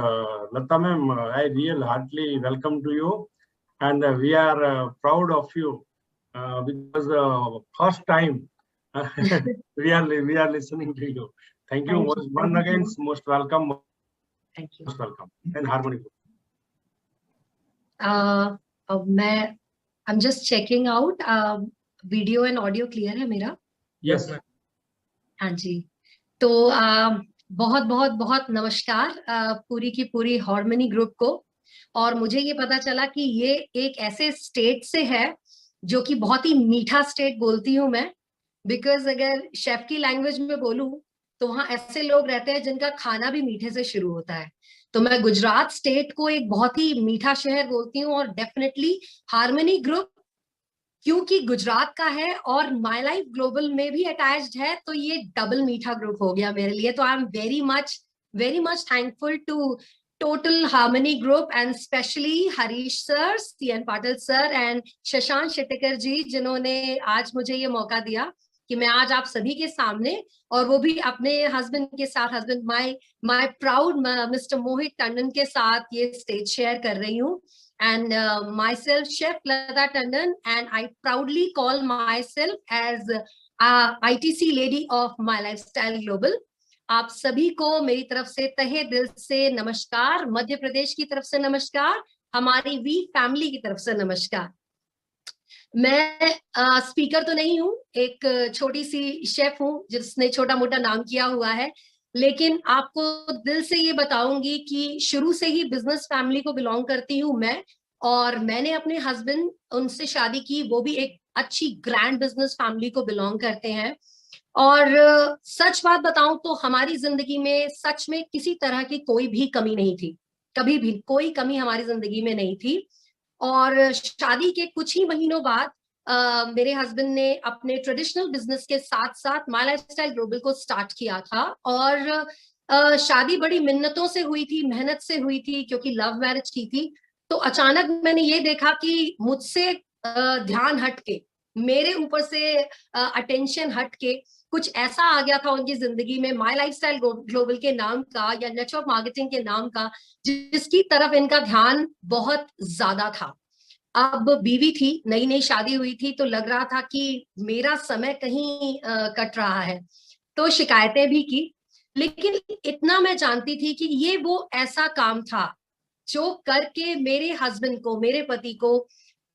S3: Lata ma'am, I really heartily welcome to you, and we are proud of you because first time we are listening to you. Thank you once again, most welcome.
S4: Thank you.
S3: Most welcome and harmony.
S4: I'm just checking out. Video and audio clear है मेरा?
S3: Yes.
S4: हाँ जी, तो बहुत बहुत बहुत नमस्कार पूरी की पूरी हार्मनी ग्रुप को। और मुझे ये पता चला कि ये एक ऐसे स्टेट से है जो कि बहुत ही मीठा स्टेट बोलती हूँ मैं, बिकॉज अगर शेफ की लैंग्वेज में बोलूं तो वहां ऐसे लोग रहते हैं जिनका खाना भी मीठे से शुरू होता है। तो मैं गुजरात स्टेट को एक बहुत ही मीठा शहर बोलती हूँ, और डेफिनेटली हार्मनी ग्रुप क्योंकि गुजरात का है और माय लाइफ ग्लोबल में भी अटैच्ड है, तो ये डबल मीठा ग्रुप हो गया मेरे लिए। तो I am very much thankful to total harmony group and specially Harish sir, CN Patil sir and Shashank Shettekar ji, जिन्होंने आज मुझे ये मौका दिया कि मैं आज आप सभी के सामने, और वो भी अपने हस्बैंड के साथ, हस्बैंड माय प्राउड मिस्टर मोहित टंडन के साथ ये स्टेज शेयर कर रही हूँ। And myself, Chef Lata Tandon, and I proudly call myself as ITC lady of My Lifestyle Global. आप सभी को मेरी तरफ से तहे दिल से नमस्कार, मध्य प्रदेश की तरफ से नमस्कार, हमारी वी फैमिली की तरफ से नमस्कार। मैं स्पीकर तो नहीं हूँ, एक छोटी सी शेफ हूँ जिसने छोटा मोटा नाम किया हुआ है, लेकिन आपको दिल से ये बताऊंगी कि शुरू से ही बिजनेस फैमिली को बिलोंग करती हूँ मैं। और मैंने अपने हस्बैंड, उनसे शादी की, वो भी एक अच्छी ग्रैंड बिजनेस फैमिली को बिलोंग करते हैं। और सच बात बताऊं तो हमारी जिंदगी में सच में किसी तरह की कोई भी कमी नहीं थी, कभी भी कोई कमी हमारी जिंदगी में नहीं थी। और शादी के कुछ ही महीनों बाद मेरे हस्बैंड ने अपने ट्रेडिशनल बिजनेस के साथ साथ माय लाइफस्टाइल ग्लोबल को स्टार्ट किया था। और शादी बड़ी मिन्नतों से हुई थी, मेहनत से हुई थी, क्योंकि लव मैरिज की थी। तो अचानक मैंने ये देखा कि मुझसे ध्यान हट के, मेरे ऊपर से अटेंशन हट के कुछ ऐसा आ गया था उनकी जिंदगी में, माय लाइफस्टाइल ग्लोबल के नाम का या नेटवर्क मार्केटिंग के नाम का, जिसकी तरफ इनका ध्यान बहुत ज्यादा था। अब बीवी थी, नई नई शादी हुई थी, तो लग रहा था कि मेरा समय कहीं कट रहा है, तो शिकायतें भी की। लेकिन इतना मैं जानती थी कि ये वो ऐसा काम था जो करके मेरे हस्बैंड को, मेरे पति को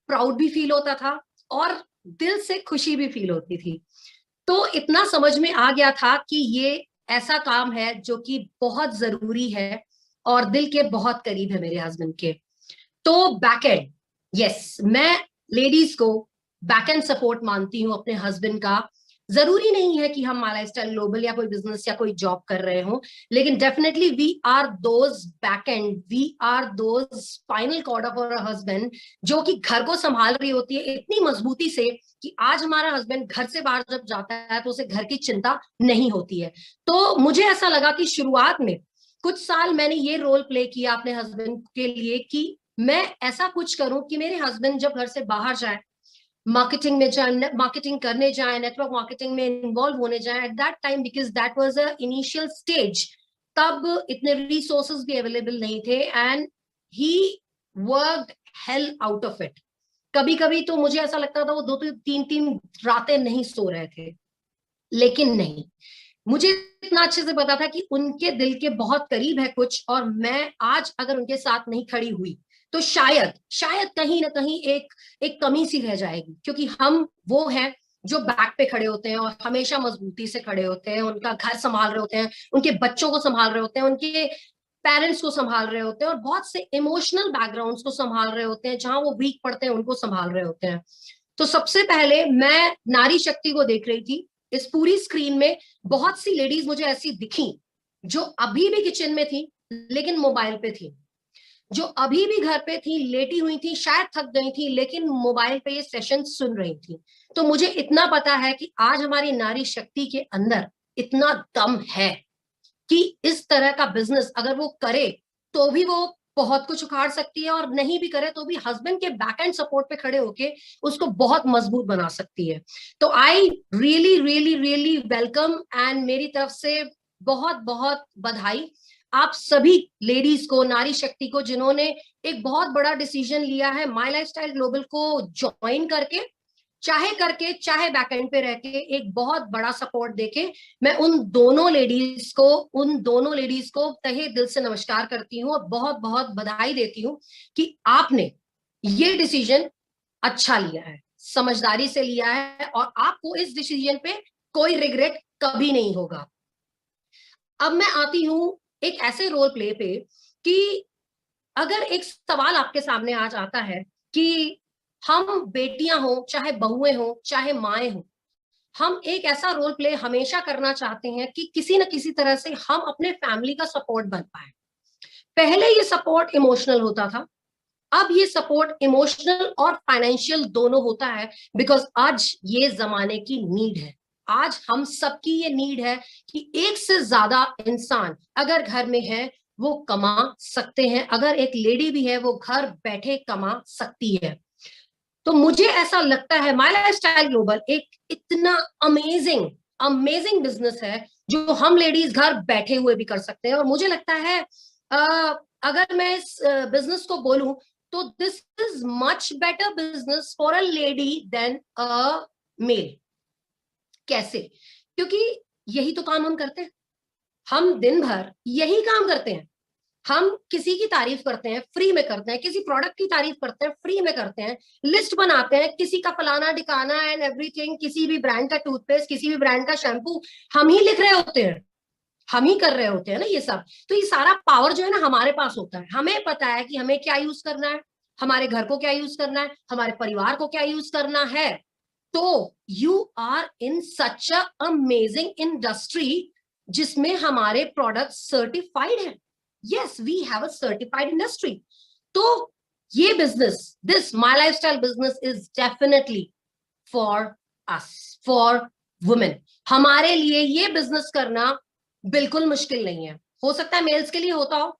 S4: प्राउड भी फील होता था और दिल से खुशी भी फील होती थी। तो इतना समझ में आ गया था कि ये ऐसा काम है जो कि बहुत जरूरी है और दिल के बहुत करीब है मेरे हस्बैंड के। तो बैकएंड, यस, मैं लेडीज को बैकएंड सपोर्ट मानती हूँ अपने हस्बैंड का। जरूरी नहीं है कि हम माय लाइफस्टाइल ग्लोबल या कोई बिजनेस या कोई जॉब कर रहे हो, लेकिन definitely we are those backend, we are those spinal cord of our husband, जो कि घर को संभाल रही होती है इतनी मजबूती से कि आज हमारा हस्बैंड घर से बाहर जब जाता है तो उसे घर की चिंता नहीं होती है। तो मुझे ऐसा लगा कि शुरुआत में कुछ साल मैंने ये रोल प्ले किया अपने हस्बैंड के लिए कि मैं ऐसा कुछ करूं कि मेरे हस्बैंड जब घर से बाहर जाए, मार्केटिंग में जाए, मार्केटिंग करने जाए, नेटवर्क मार्केटिंग में इन्वॉल्व होने जाए at that time, because that was a initial stage, तब इतने रिसोर्सेज भी अवेलेबल नहीं थे and he worked hell out of it. कभी कभी तो मुझे ऐसा लगता था वो 2-3 रातें नहीं सो रहे थे, लेकिन नहीं, मुझे इतना अच्छे से पता था कि उनके दिल के बहुत करीब है कुछ, और मैं आज अगर उनके साथ नहीं खड़ी हुई तो शायद कहीं ना कहीं एक कमी सी रह जाएगी, क्योंकि हम वो हैं जो बैक पे खड़े होते हैं और हमेशा मजबूती से खड़े होते हैं, उनका घर संभाल रहे होते हैं, उनके बच्चों को संभाल रहे होते हैं, उनके पेरेंट्स को संभाल रहे होते हैं, और बहुत से इमोशनल बैकग्राउंड्स को संभाल रहे होते हैं, जहां वो वीक पड़ते हैं उनको संभाल रहे होते हैं। तो सबसे पहले मैं नारी शक्ति को देख रही थी। इस पूरी स्क्रीन में बहुत सी लेडीज मुझे ऐसी दिखी जो अभी भी किचन में थी लेकिन मोबाइल पे थी, जो अभी भी घर पे थी, लेटी हुई थी, शायद थक गई थी, लेकिन मोबाइल पे ये सेशन सुन रही थी। तो मुझे इतना पता है कि आज हमारी नारी शक्ति के अंदर इतना दम है कि इस तरह का बिजनेस अगर वो करे तो भी वो बहुत कुछ उखाड़ सकती है, और नहीं भी करे तो भी हस्बैंड के बैक एंड सपोर्ट पे खड़े होके उसको बहुत मजबूत बना सकती है। तो I really really really welcome, and मेरी तरफ से बहुत बहुत बधाई आप सभी लेडीज को, नारी शक्ति को, जिन्होंने एक बहुत बड़ा डिसीजन लिया है माय लाइफस्टाइल ग्लोबल को ज्वाइन करके, चाहे बैकएंड पे रह के एक बहुत बड़ा सपोर्ट देके। मैं उन दोनों लेडीज को तहे दिल से नमस्कार करती हूँ और बहुत बहुत बधाई देती हूँ कि आपने ये डिसीजन अच्छा लिया है, समझदारी से लिया है, और आपको इस डिसीजन पे कोई रिग्रेट कभी नहीं होगा। अब मैं आती हूं एक ऐसे रोल प्ले पे कि अगर एक सवाल आपके सामने आज आता है कि हम बेटियां हो, चाहे बहुएं हो, चाहे माएं हो, हम एक ऐसा रोल प्ले हमेशा करना चाहते हैं कि किसी न किसी तरह से हम अपने फैमिली का सपोर्ट बन पाए। पहले ये सपोर्ट इमोशनल होता था, अब ये सपोर्ट इमोशनल और फाइनेंशियल दोनों होता है, बिकॉज आज ये जमाने की नीड है। आज हम सबकी ये नीड है कि एक से ज्यादा इंसान अगर घर में है वो कमा सकते हैं, अगर एक लेडी भी है वो घर बैठे कमा सकती है। तो मुझे ऐसा लगता है माय लाइफस्टाइल ग्लोबल एक इतना अमेजिंग बिजनेस है जो हम लेडीज घर बैठे हुए भी कर सकते हैं। और मुझे लगता है अगर मैं इस बिजनेस को बोलूं तो this is much better business for a lady than a male. कैसे? क्योंकि यही तो काम हम करते हैं, हम दिन भर यही काम करते हैं। हम किसी की तारीफ करते हैं, फ्री में करते हैं, किसी प्रोडक्ट की तारीफ करते हैं, फ्री में करते हैं, लिस्ट बनाते हैं किसी का फलाना ठिकाना एंड एवरीथिंग, किसी भी ब्रांड का टूथपेस्ट, किसी भी ब्रांड का शैम्पू हम ही लिख रहे होते हैं, हम ही कर रहे होते हैं ना ये सब। तो ये सारा पावर जो है ना हमारे पास होता है, हमें पता है कि हमें क्या यूज करना है, हमारे घर को क्या यूज करना है, हमारे परिवार को क्या यूज करना है। तो you are in such a amazing industry जिसमें हमारे प्रोडक्ट सर्टिफाइड है। Yes, we have a certified industry. तो ये business, this My Lifestyle business is definitely for us, for women. हमारे लिए ये business करना बिल्कुल मुश्किल नहीं है। हो सकता है मेल्स के लिए होता हो,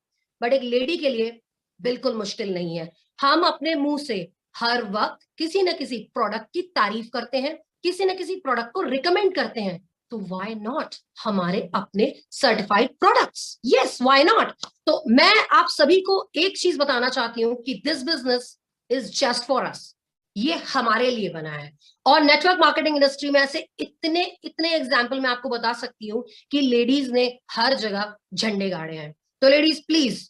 S4: बट एक लेडी के लिए बिल्कुल मुश्किल नहीं है। हम अपने मुंह से हर वक्त किसी न किसी प्रोडक्ट की तारीफ करते हैं, किसी न किसी प्रोडक्ट को रिकमेंड करते हैं, तो व्हाई नॉट हमारे अपने certified products. Yes, why not. तो मैं आप सभी को एक चीज बताना चाहती हूँ कि this business is just for us, ये हमारे लिए बना है। और नेटवर्क मार्केटिंग इंडस्ट्री में ऐसे इतने एग्जाम्पल मैं आपको बता सकती हूँ कि लेडीज ने हर जगह झंडे गाड़े हैं। तो लेडीज प्लीज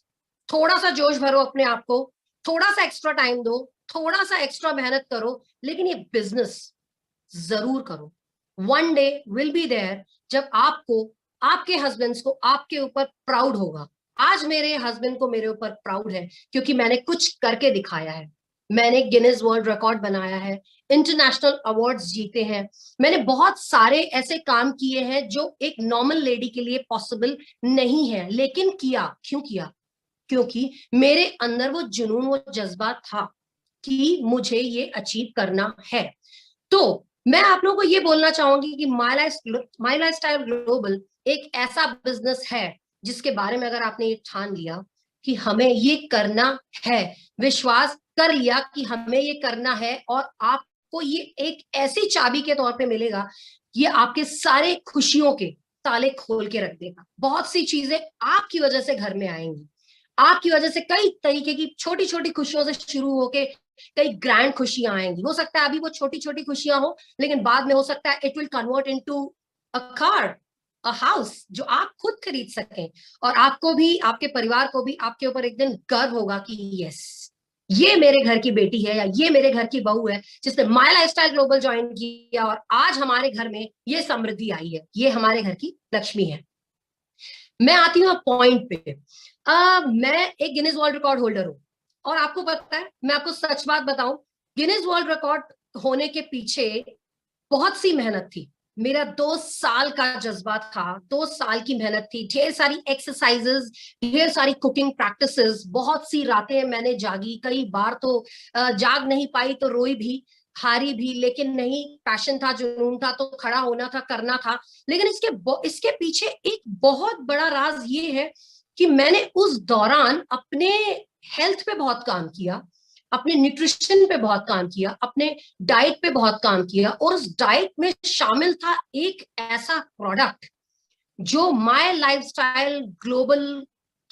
S4: थोड़ा सा जोश भरो अपने आप को, थोड़ा सा एक्स्ट्रा टाइम दो, थोड़ा सा एक्स्ट्रा मेहनत करो, लेकिन ये बिजनेस जरूर करो। One day will be there जब आपको, आपके हस्बैंड्स को आपके ऊपर प्राउड होगा। आज मेरे हस्बैंड को मेरे ऊपर प्राउड है क्योंकि मैंने कुछ करके दिखाया है। मैंने गिनीज वर्ल्ड रिकॉर्ड बनाया है, इंटरनेशनल अवार्ड्स जीते हैं, मैंने बहुत सारे ऐसे काम किए हैं जो एक नॉर्मल लेडी के लिए पॉसिबल नहीं है, लेकिन किया। क्यों किया? क्योंकि मेरे अंदर वो जुनून, वो जज्बा था कि मुझे ये अचीव करना है। तो मैं आप लोगों को ये बोलना चाहूंगी कि माय लाइफस्टाइल ग्लोबल एक ऐसा बिजनेस है जिसके बारे में अगर आपने ये ठान लिया कि हमें ये करना है, विश्वास कर लिया कि हमें ये करना है, और आपको ये एक ऐसी चाबी के तौर पे मिलेगा, ये आपके सारे खुशियों के ताले खोल के रख देगा। बहुत सी चीजें आपकी वजह से घर में आएंगी, आपकी वजह से कई तरीके की छोटी छोटी खुशियों से शुरू होके कई ग्रैंड खुशियां आएंगी। हो सकता है अभी वो छोटी छोटी खुशियां हो, लेकिन बाद में हो सकता है it will convert into a car, a house जो आप खुद खरीद सकें, और आपको भी, आपके परिवार को भी आपके ऊपर एक दिन गर्व होगा कि यस, ये मेरे घर की बेटी है या ये मेरे घर की बहू है जिसने माय लाइफस्टाइल ग्लोबल ज्वाइन किया और आज हमारे घर में ये समृद्धि आई है, ये हमारे घर की लक्ष्मी है। मैं आती हूँ पॉइंट पे। मैं एक गिनीज वर्ल्ड रिकॉर्ड होल्डर हूँ, और आपको पता है, मैं आपको सच बात बताऊं, गिनीज वर्ल्ड रिकॉर्ड होने के पीछे बहुत सी मेहनत थी। मेरा 2 साल का जज्बा था, 2 साल की मेहनत थी, ढेर सारी एक्सरसाइजेस, ढेर सारी कुकिंग प्रैक्टिसेस, बहुत सी रातें मैंने जागी, कई बार तो जाग नहीं पाई तो रोई भी, हारी भी, लेकिन नहीं, पैशन था, जुनून था, तो खड़ा होना था, करना था। लेकिन इसके पीछे एक बहुत बड़ा राज ये है कि मैंने उस दौरान अपने हेल्थ पे बहुत काम किया, अपने न्यूट्रिशन पे बहुत काम किया, अपने डाइट पे बहुत काम किया, और उस डाइट में शामिल था एक ऐसा प्रोडक्ट जो माय लाइफस्टाइल ग्लोबल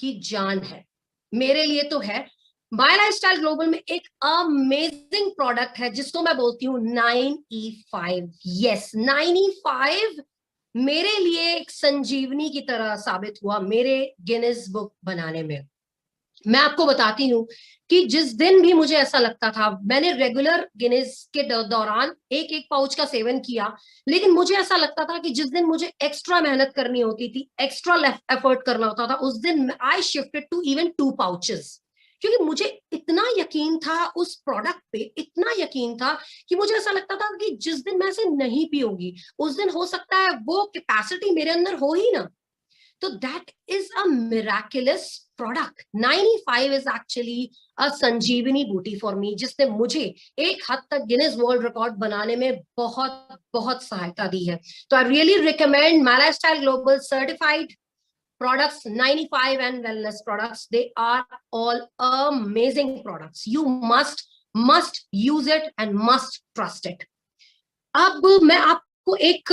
S4: की जान है। मेरे लिए तो है। माय लाइफस्टाइल ग्लोबल में एक अमेजिंग प्रोडक्ट है जिसको मैं बोलती हूँ 9E5। यस, 9E5 मेरे लिए एक संजीवनी की तरह साबित हुआ मेरे गिनीज बुक बनाने में। मैं आपको बताती हूँ कि जिस दिन भी मुझे ऐसा लगता था, मैंने रेगुलर गिनीज के दौरान एक एक पाउच का सेवन किया, लेकिन मुझे ऐसा लगता था कि जिस दिन मुझे एक्स्ट्रा मेहनत करनी होती थी, एक्स्ट्रा एफर्ट करना होता था, उस दिन I shifted to even 2 pouches, क्योंकि मुझे इतना यकीन था उस प्रोडक्ट पे, इतना यकीन था कि मुझे ऐसा लगता था कि जिस दिन मैं इसे नहीं पीऊंगी उस दिन हो सकता है वो कैपेसिटी मेरे अंदर हो ही ना। तो that is a miraculous product. 95 is actually a Sanjeevani booti for मी, जिसने मुझे एक हद तक गिनीज वर्ल्ड रिकॉर्ड बनाने में बहुत बहुत सहायता दी है। तो I really recommend my lifestyle global certified products, 95 and wellness products. They are all amazing products. You must use it and must trust it. अब मैं आपको एक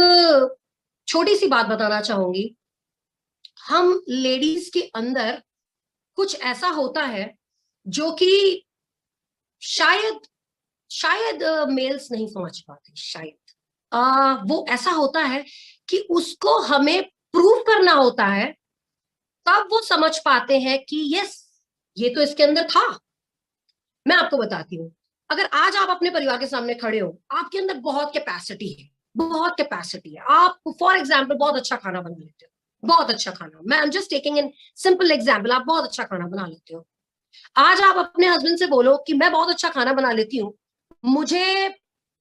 S4: छोटी सी बात बताना चाहूंगी। हम लेडीज के अंदर कुछ ऐसा होता है जो कि शायद मेल्स नहीं समझ पाते, शायद वो ऐसा होता है कि उसको हमें प्रूव करना होता है, तब वो समझ पाते हैं कि यस, ये तो इसके अंदर था। मैं आपको बताती हूँ, अगर आज आप अपने परिवार के सामने खड़े हो, आपके अंदर बहुत कैपेसिटी है, बहुत कैपेसिटी है, आप फॉर एग्जाम्पल बहुत अच्छा खाना बना लेते हो, बहुत अच्छा खाना, मैं I am just taking an simple example, आप बहुत अच्छा खाना बना लेते हो। आज आप अपने हस्बैंड से बोलो कि मैं बहुत अच्छा खाना बना लेती हूँ, मुझे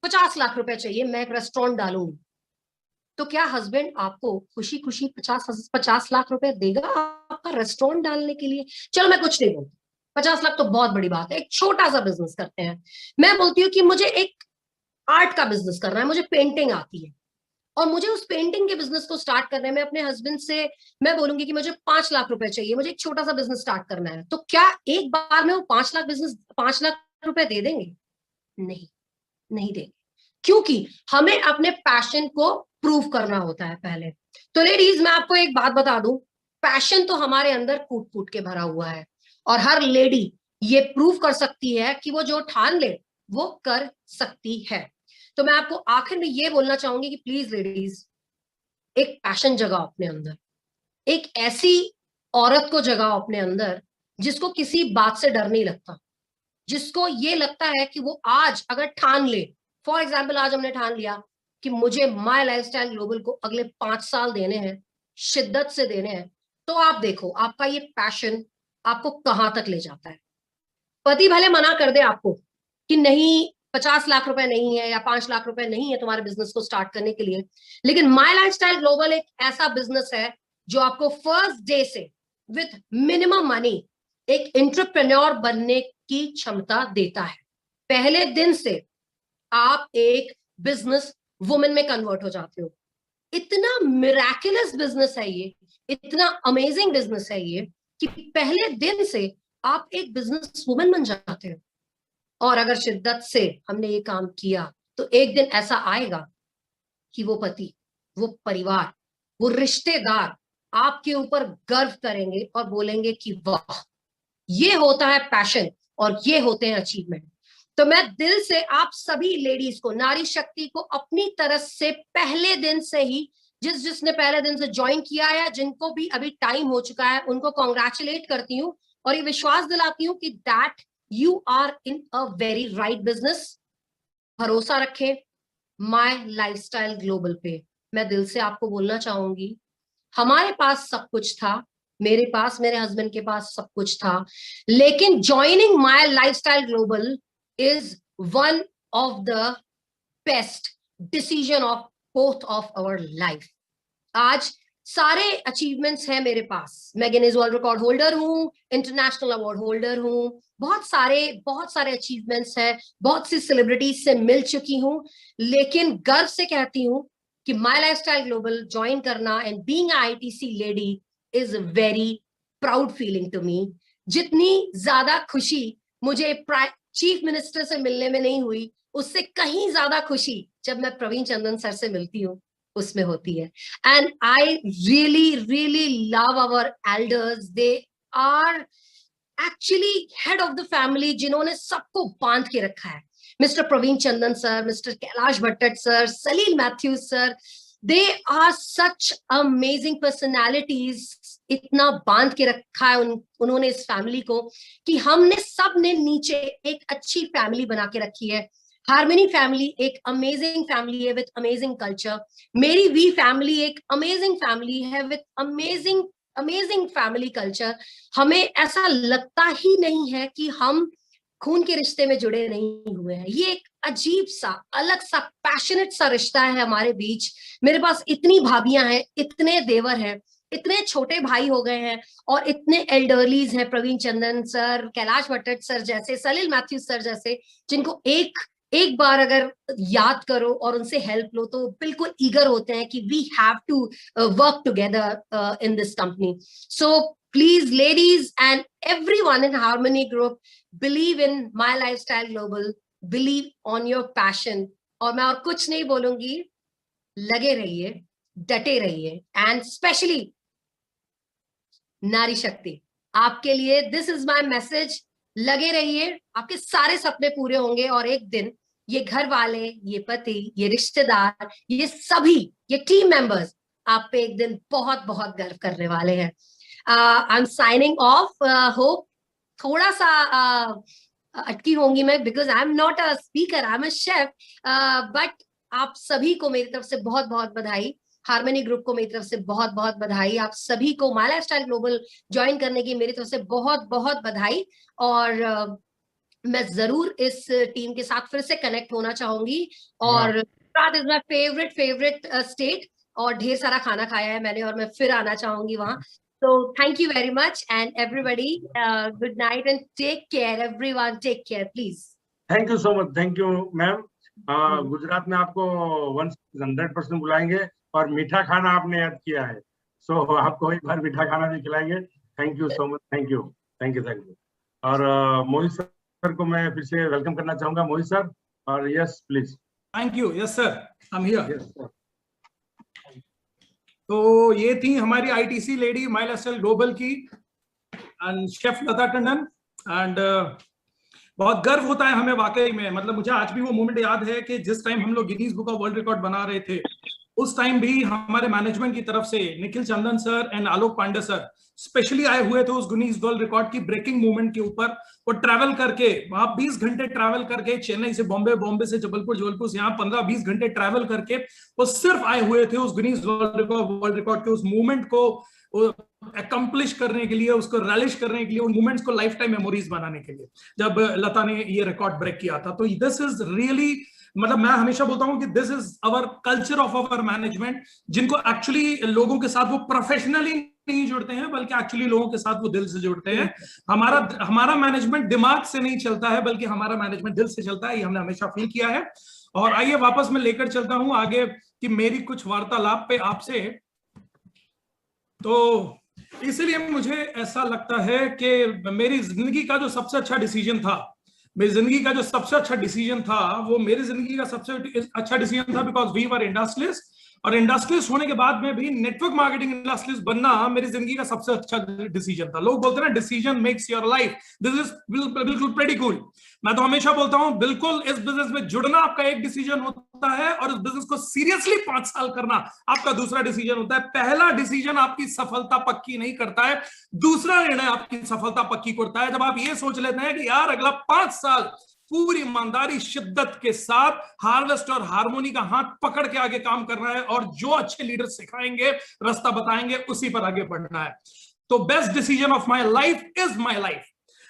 S4: 50 लाख रुपए चाहिए, मैं एक रेस्टोरेंट डालूंगी, तो क्या हस्बैंड आपको खुशी खुशी 50 लाख रुपए देगा आपका रेस्टोरेंट डालने के लिए? चलो मैं कुछ नहीं बोलती, 50 लाख तो बहुत बड़ी बात है, एक छोटा सा बिजनेस करते हैं। मैं बोलती हूँ कि मुझे एक आर्ट का बिजनेस करना है, मुझे पेंटिंग आती है, और मुझे उस पेंटिंग के बिजनेस को स्टार्ट करने में अपने हस्बैंड से मैं बोलूंगी कि मुझे 5 लाख रुपए चाहिए, मुझे एक छोटा सा बिजनेस स्टार्ट करना है, तो क्या एक बार में वो 5 लाख रुपए दे देंगे? नहीं, नहीं देंगे, क्योंकि हमें अपने पैशन को प्रूव करना होता है पहले। तो लेडीज, मैं आपको एक बात बता दूं, पैशन तो हमारे अंदर कूट कूट के भरा हुआ है, और हर लेडी ये प्रूव कर सकती है कि वो जो ठान ले वो कर सकती है। तो मैं आपको आखिर में ये बोलना चाहूंगी कि प्लीज लेडीज, एक पैशन जगाओ अपने अंदर, एक ऐसी औरत को जगाओ अपने अंदर जिसको किसी बात से डर नहीं लगता, जिसको ये लगता है कि वो आज अगर ठान ले, फॉर एग्जाम्पल आज हमने ठान लिया कि मुझे माय लाइफस्टाइल ग्लोबल को अगले 5 साल देने हैं, शिद्दत से देने हैं, तो आप देखो आपका ये पैशन आपको कहां तक ले जाता है। पति भले मना कर दे आपको कि नहीं 50 लाख रुपए नहीं है या 5 लाख रुपए नहीं है तुम्हारे बिजनेस को स्टार्ट करने के लिए, लेकिन माय लाइफस्टाइल ग्लोबल एक ऐसा बिजनेस है जो आपको फर्स्ट डे से विथ मिनिमम मनी एक एंटरप्रेन्योर बनने की क्षमता देता है। पहले दिन से आप एक बिजनेस वुमेन में कन्वर्ट हो जाते हो। इतना मिराकुलस बिजनेस है ये, इतना अमेजिंग बिजनेस है ये कि पहले दिन से आप एक बिजनेस वुमेन बन जाते हो। और अगर शिद्दत से हमने ये काम किया तो एक दिन ऐसा आएगा कि वो पति, वो परिवार, वो रिश्तेदार आपके ऊपर गर्व करेंगे और बोलेंगे कि वाह, ये होता है पैशन और ये होते हैं अचीवमेंट। तो मैं दिल से आप सभी लेडीज को, नारी शक्ति को अपनी तरफ से पहले दिन से ही, जिसने पहले दिन से ज्वाइन किया है, जिनको भी अभी टाइम हो चुका है, उनको कॉन्ग्रेचुलेट करती हूँ और ये विश्वास दिलाती हूँ कि that you are in a very right business. भरोसा रखें माय लाइफस्टाइल ग्लोबल पे। मैं दिल से आपको बोलना चाहूंगी, हमारे पास सब कुछ था, मेरे पास, मेरे हस्बैंड के पास सब कुछ था, लेकिन joining my lifestyle global is one of the best decision of both of our life। आज सारे अचीवमेंट्स हैं मेरे पास, मैं गिनीज वर्ल्ड रिकॉर्ड होल्डर हूँ, इंटरनेशनल अवार्ड होल्डर हूँ, बहुत सारे अचीवमेंट्स हैं, बहुत सी सेलिब्रिटीज से मिल चुकी हूँ, लेकिन गर्व से कहती हूँ कि माय लाइफस्टाइल ग्लोबल ज्वाइन करना and being a ITC lady is very proud feeling to me. जितनी ज्यादा खुशी मुझे चीफ मिनिस्टर से मिलने में नहीं हुई, उससे कहीं ज्यादा खुशी जब मैं प्रवीण चंदन सर से मिलती हूँ उसमें होती है। And I really love our elders, they are actually head of the family, जिन्होंने सबको बांध के रखा है। Mister Praveen Chandan sir, mister Kailash Bhatt sir, Salil Mathews sir, they are such amazing personalities इतना बांध के रखा है उन्होंने इस फैमिली को कि हमने सब ने नीचे एक अच्छी फैमिली बना के रखी है। हार्मनी फैमिली एक अमेजिंग फैमिली है विद अमेजिंग कल्चर। मेरी वी फैमिली एक अमेजिंग फैमिली है विद अमेजिंग फैमिली कल्चर। हमें ऐसा लगता ही नहीं है कि हम खून के रिश्ते में जुड़े नहीं हुए हैं। ये एक अजीब सा, अलग सा, पैशनेट सा रिश्ता है हमारे बीच। मेरे पास इतनी भाभियां हैं, इतने देवर हैं, इतने छोटे भाई हो गए हैं और इतने एल्डरलीज हैं, प्रवीण चंदन सर, कैलाश भट्ट सर जैसे, सलिल मैथ्यूज सर जैसे, जिनको एक बार अगर याद करो और उनसे हेल्प लो तो बिल्कुल ईगर होते हैं कि we have to work together in this company. So please ladies and everyone in Harmony Group, believe in My lifestyle Global, believe on your passion. और मैं और कुछ नहीं बोलूंगी, लगे रहिए, डटे रहिए, एंड स्पेशली नारी शक्ति आपके लिए दिस इज माय मैसेज। लगे रहिए, आपके सारे सपने पूरे होंगे और एक दिन ये घर वाले, ये पति, ये रिश्तेदार, ये सभी, ये टीम मेंबर्स आप पे एक दिन बहुत बहुत गर्व करने वाले हैं। I am signing off. Hope थोड़ा सा अटकी होंगी मैं, because I am not a speaker, I am a chef, but आप सभी को मेरी तरफ से बहुत बहुत बधाई। हार्मनी ग्रुप को मेरी तरफ से बहुत बहुत बधाई। आप सभी को माय लाइफस्टाइल ग्लोबल ज्वाइन करने की मेरी तरफ से बहुत बहुत बधाई। और मैं जरूर इस टीम के साथ फिर से कनेक्ट होना चाहूंगी। और Gujarat is my favourite state, और ढेर सारा खाना खाया है मैंने और मैं फिर आना चाहूंगी वहां। So thank you very much and everybody, good night and take care everyone, take care please.
S3: Thank you so much, thank you ma'am. Gujarat में आपको 100% बुलाएंगे और मीठा खाना आपने याद किया है, सो आपको एक बार मीठा खाना भी खिलाएंगे। Thank you so much, thank you. और मोहित सर को मैं फिर से वेलकम करना चाहूंगा। मोहित सर, और yes please.
S1: Thank you. Yes sir, I am here. तो ये थी हमारी ITC lady my lifestyle global की and chef Lata Tandon. And बहुत गर्व होता है हमें वाकई में। मतलब मुझे आज भी वो मोमेंट याद है कि जिस टाइम हम लोग Guinness book of world record बना रहे थे, उस टाइम भी हमारे मैनेजमेंट की तरफ से Nikhil Chandan sir and Alok Pandey sir specially आए हुए थे उस गिनीज वर्ल्ड रिकॉर्ड की ब्रेकिंग मूवमेंट के ऊपर। वो ट्रैवल करके वहां 20 घंटे ट्रैवल करके, चेन्नई से बॉम्बे, बॉम्बे से जबलपुर, जबलपुर से यहाँ 15-20 घंटे ट्रैवल करके वो सिर्फ आए हुए थे उस गिनीज वर्ल्ड रिकॉर्ड के उस मूवमेंट को अकम्प्लिश करने के लिए, उसको रैलिश करने के लिए, उन मूवमेंट्स को लाइफ टाइम मेमोरीज बनाने के लिए, जब लता ने ये रिकॉर्ड ब्रेक किया था। तो दिस इज रियली, मतलब मैं हमेशा बोलता हूं कि this is our culture of our management, जिनको एक्चुअली लोगों के साथ वो प्रोफेशनली नहीं जुड़ते हैं बल्कि एक्चुअली लोगों के साथ वो दिल से जुड़ते हैं। हमारा मैनेजमेंट दिमाग से नहीं चलता है बल्कि हमारा मैनेजमेंट दिल से चलता है, ये हमने हमेशा फील किया है। और आइए वापस मैं लेकर चलता हूं आगे कि मेरी कुछ वार्तालाप पे आपसे। तो इसलिए मुझे ऐसा लगता है कि मेरी जिंदगी का जो सबसे अच्छा डिसीजन था, मेरी जिंदगी का जो सबसे अच्छा डिसीजन था, वो मेरी जिंदगी का सबसे अच्छा डिसीजन था बिकॉज वी वर इंडस्ट्रियलिस्ट। और इंडस्ट्रियलिस्ट होने के बाद में भी नेटवर्क मार्केटिंग इंडस्ट्रियलिस्ट बनना मेरी जिंदगी का सबसे अच्छा डिसीजन था। लोग बोलते हैं ना decision makes your life, this is बिल्कुल प्रेटी कूल। मैं तो हमेशा बोलता हूं बिल्कुल इस बिजनेस में जुड़ना आपका एक डिसीजन होता है और इस बिजनेस को सीरियसली 5 साल करना आपका दूसरा डिसीजन होता है। पहला डिसीजन आपकी सफलता पक्की नहीं करता है, दूसरा निर्णय आपकी सफलता पक्की करता है। जब आप ये सोच लेते हैं कि यार अगला 5 साल पूरी ईमानदारी, शिद्दत के साथ हार्वेस्ट और हार्मोनी का हाथ पकड़ के आगे काम करना है और जो अच्छे लीडर सिखाएंगे, रास्ता बताएंगे, उसी पर आगे बढ़ना है। तो best decision of my life is my life.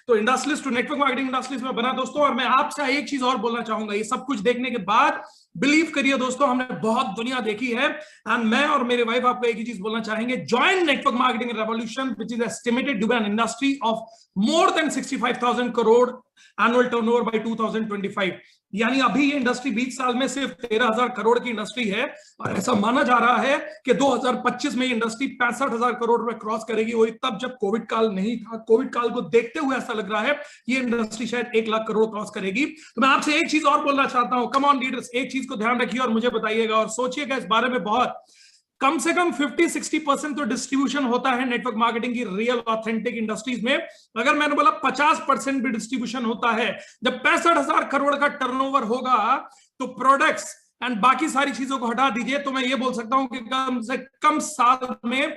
S1: तो industrialist to network marketing industries में बना दोस्तों। और मैं आपसे एक चीज और बोलना चाहूंगा, ये सब कुछ देखने के बाद बिलीव करिए दोस्तों, हमने बहुत दुनिया देखी है एंड मैं और मेरे वाइफ आपको एक ही चीज बोलना चाहेंगे, join network marketing revolution which is estimated to be an industry of more than 65,000 crore annual turnover by 2025। यानी अभी ये इंडस्ट्री 20 साल में सिर्फ 13,000 करोड़ की इंडस्ट्री है और ऐसा माना जा रहा है कि 2025 में ये इंडस्ट्री 65,000 करोड़ रुपए क्रॉस करेगी। वही तब जब कोविड काल नहीं था। कोविड काल को देखते हुए ऐसा लग रहा है ये इंडस्ट्री शायद 1 लाख करोड़ क्रॉस करेगी। तो मैं आपसे एक चीज और बोलना चाहता हूं, कम ऑन लीडर्स, एक चीज को ध्यान रखिए और मुझे बताइएगा और सोचिएगा इस बारे में बहुत। कम से कम 50-60% तो डिस्ट्रीब्यूशन होता है नेटवर्क मार्केटिंग की रियल ऑथेंटिक इंडस्ट्रीज में। अगर मैंने बोला 50% भी डिस्ट्रीब्यूशन होता है, जब 65,000 करोड़ का टर्नओवर होगा तो प्रोडक्ट्स एंड बाकी सारी चीजों को हटा दीजिए तो मैं ये बोल सकता हूं कि कम से कम साल में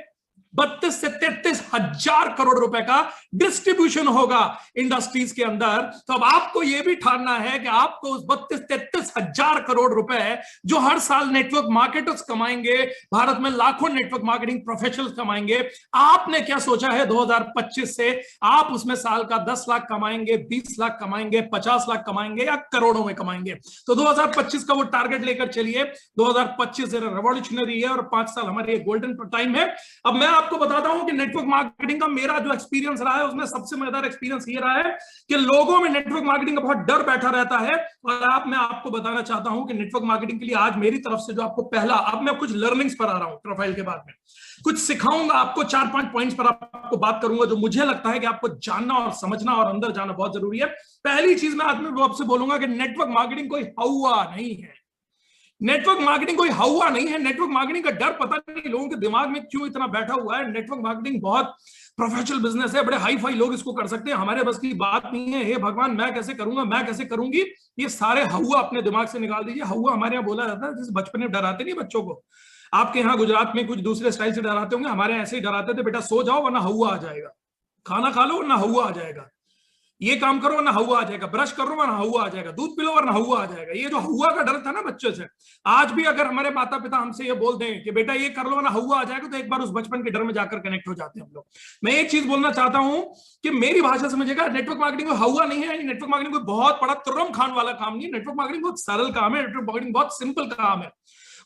S1: 32 से 33 हजार करोड़ रुपए का डिस्ट्रीब्यूशन होगा इंडस्ट्रीज के अंदर। तो अब आपको यह भी ठानना है कि आपको उस 32-33 हजार करोड़ रुपए जो हर साल नेटवर्क मार्केटर्स कमाएंगे, भारत में लाखों नेटवर्क मार्केटिंग प्रोफेशनल्स कमाएंगे, आपने क्या सोचा है 2025 से आप उसमें साल का 10 लाख कमाएंगे, 20 लाख कमाएंगे, 50 लाख कमाएंगे या करोड़ों में कमाएंगे? तो 2025 का वो टारगेट लेकर चलिए। 2025 रेवोल्यूशनरी है और 5 साल हमारे गोल्डन टाइम है। अब मैं आपको बताता हूं कि नेटवर्क मार्केटिंग का मेरा जो एक्सपीरियंस रहा है उसमें सबसे मजेदार एक्सपीरियंस ये रहा है कि लोगों में नेटवर्क मार्केटिंग का बहुत डर बैठा रहता है। और मैं आपको बताना चाहता हूं कि नेटवर्क मार्केटिंग के लिए आज मेरी तरफ से जो आपको पहला, अब मैं कुछ लर्निंग्स पर आ रहा हूं प्रोफाइल के बाद में, कुछ सिखाऊंगा आपको, 4-5 पॉइंट्स पर आपको बात करूंगा जो मुझे लगता है कि आपको जानना और समझना और अंदर जाना बहुत जरूरी है। पहली चीज मैं आज में आपसे बोलूंगा कि नेटवर्क मार्केटिंग कोई हवा नहीं है। नेटवर्क मार्केटिंग कोई हवा नहीं है। नेटवर्क मार्केटिंग का डर पता नहीं लोगों के दिमाग में क्यों इतना बैठा हुआ है। नेटवर्क मार्केटिंग बहुत प्रोफेशनल बिजनेस है, बड़े हाई फाई लोग इसको कर सकते हैं, हमारे बस की बात नहीं है। हे भगवान, मैं कैसे करूंगा, मैं कैसे करूंगी, ये सारे हवा अपने दिमाग से निकाल दीजिए। हवा हमारे यहाँ बोला जाता है, जैसे बचपन में डराते नहीं बच्चों को, आपके यहाँ गुजरात में कुछ दूसरे स्टाइल से डराते होंगे, हमारे यहाँ ऐसे ही डराते थे, बेटा सो जाओ वरना हवा आ जाएगा, खाना खा लो वरना हवा आ जाएगा, ये काम करो वरना हवा आ जाएगा, ब्रश करो वरना हवा आ जाएगा, दूध पिलो वरना हवा आ जाएगा। ये जो हवा का डर था ना बच्चे से, आज भी अगर हमारे माता पिता हमसे ये बोल दें कि बेटा ये कर लो वरना हवा आ जाएगा, तो एक बार उस बचपन के डर में जाकर कनेक्ट हो जाते हैं हम लोग। मैं एक चीज बोलना चाहता हूं कि मेरी भाषा समझिएगा, नेटवर्क मार्केटिंग कोई हवा नहीं है। नेटवर्क मार्केटिंग कोई बहुत बड़ा तुर्रम खान वाला काम नहीं है। नेटवर्क मार्केटिंग बहुत सरल काम है। नेटवर्क मार्केटिंग बहुत सिंपल काम है।